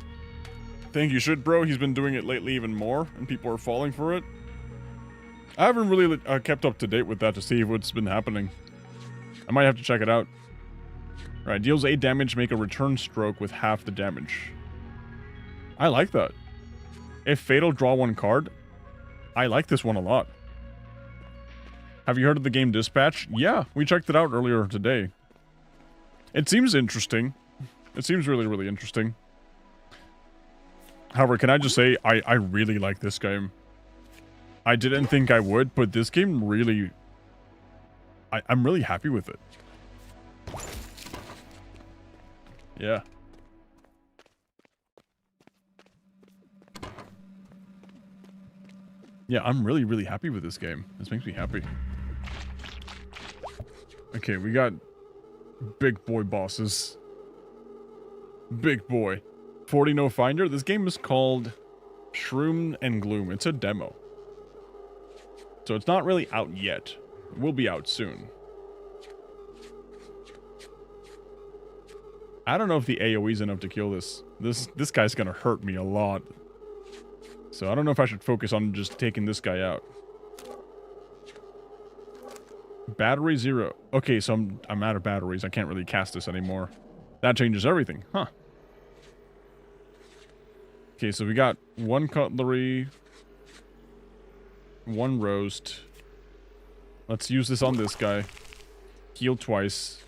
A: Thank you, Shit Bro. He's been doing it lately even more, and people are falling for it. I haven't really kept up to date with that to see what's been happening. I might have to check it out. Right, deals 8 damage, make a return stroke with half the damage. I like that. If fatal, draw 1 card. I like this one a lot. Have you heard of the game Dispatch? Yeah, we checked it out earlier today. It seems interesting. It seems really, really interesting. However, can I just say, I really like this game. I didn't think I would, but this game really... I'm really happy with it. Yeah. Yeah, I'm really, really happy with this game. This makes me happy. Okay, we got big boy bosses. Big boy. 40 No Finder. This game is called Shroom and Gloom. It's a demo. So it's not really out yet. It will be out soon. I don't know if the AoE is enough to kill this. This guy's gonna hurt me a lot. So I don't know if I should focus on just taking this guy out. Battery 0. Okay, so I'm out of batteries. I can't really cast this anymore. That changes everything. Huh. Okay, so we got 1 cutlery, 1 roast. Let's use this on this guy. Heal twice.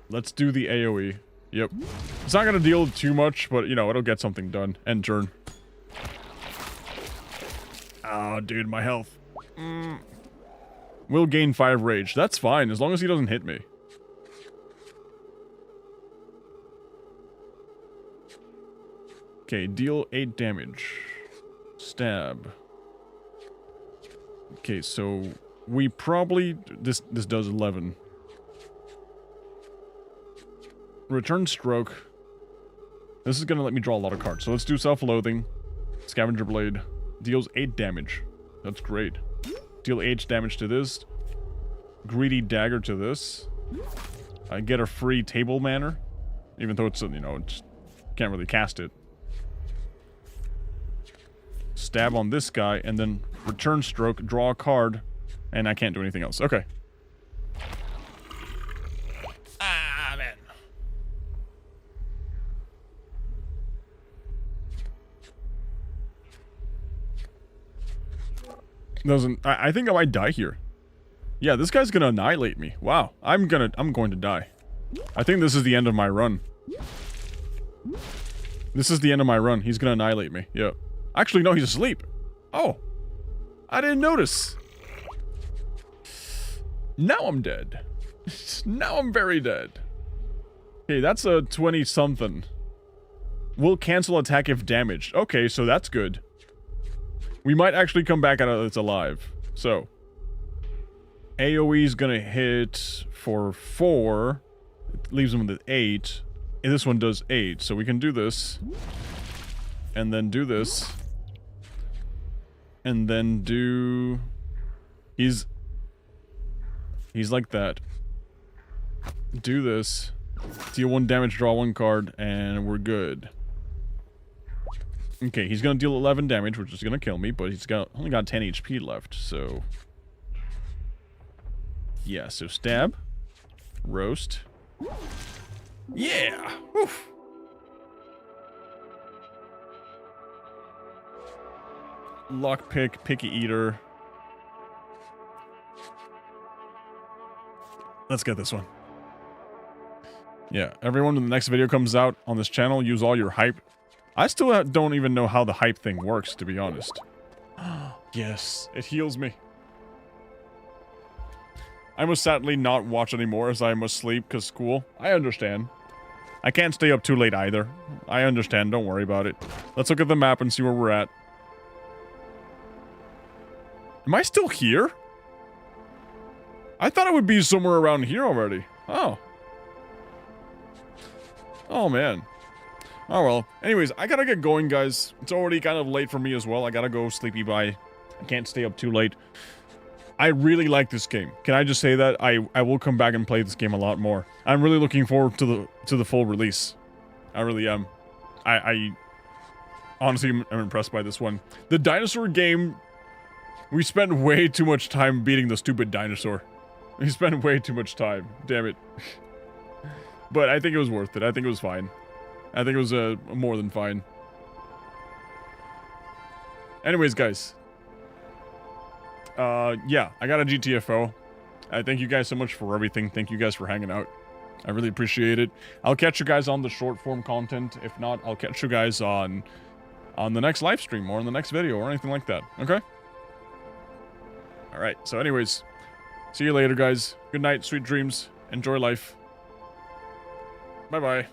A: Let's do the AoE. Yep. It's not gonna deal too much, but, you know, it'll get something done. End turn. Oh, dude, my health. Will gain 5 rage. That's fine, as long as he doesn't hit me. Okay, deal 8 damage. Stab. Okay, so we probably... This does 11. Return stroke. This is gonna let me draw a lot of cards. So let's do self-loathing. Scavenger Blade. Deals 8 damage. That's great. Deal 8 damage to this. Greedy Dagger to this. I get a free table manner. Even though it's, you know, it's, can't really cast it. Stab on this guy, and then return stroke, draw a card, and I can't do anything else. Okay. Ah, man. I think I might die here. Yeah, this guy's gonna annihilate me. Wow. I'm going to die. I think this is the end of my run. This is the end of my run. He's gonna annihilate me. Yep. Actually, no, he's asleep. Oh. I didn't notice. Now I'm dead. Now I'm very dead. Okay, that's a 20-something. Will cancel attack if damaged. Okay, so that's good. We might actually come back out of this alive. So. AoE is gonna hit for 4. It leaves him with 8. And this one does 8. So we can do this. And then do this. And then do... He's like that. Do this. Deal 1 damage, draw 1 card, and we're good. Okay, he's gonna deal 11 damage, which is gonna kill me, but he's only got 10 HP left, so... Yeah, so stab. Roast. Yeah! Oof. Lockpick, Picky Eater. Let's get this one. Yeah, everyone, when the next video comes out on this channel, use all your hype. I still don't even know how the hype thing works, to be honest. Yes, it heals me. I must sadly not watch anymore as I must sleep because school. I understand. I can't stay up too late either. I understand, don't worry about it. Let's look at the map and see where we're at. Am I still here? I thought I would be somewhere around here already. Oh. Oh, man. Oh, well. Anyways, I gotta get going, guys. It's already kind of late for me as well. I gotta go sleepy bye. I can't stay up too late. I really like this game. Can I just say that? I will come back and play this game a lot more. I'm really looking forward to the full release. I really am. I honestly am impressed by this one. The dinosaur game, we spent way too much time beating the stupid dinosaur. We spent way too much time. Damn it. But I think it was worth it. I think it was fine. I think it was more than fine. Anyways, guys. Yeah, I got a GTFO. I thank you guys so much for everything. Thank you guys for hanging out. I really appreciate it. I'll catch you guys on the short form content. If not, I'll catch you guys on the next live stream or in the next video or anything like that. Okay? Alright, so anyways, see you later, guys. Good night, sweet dreams. Enjoy life. Bye-bye.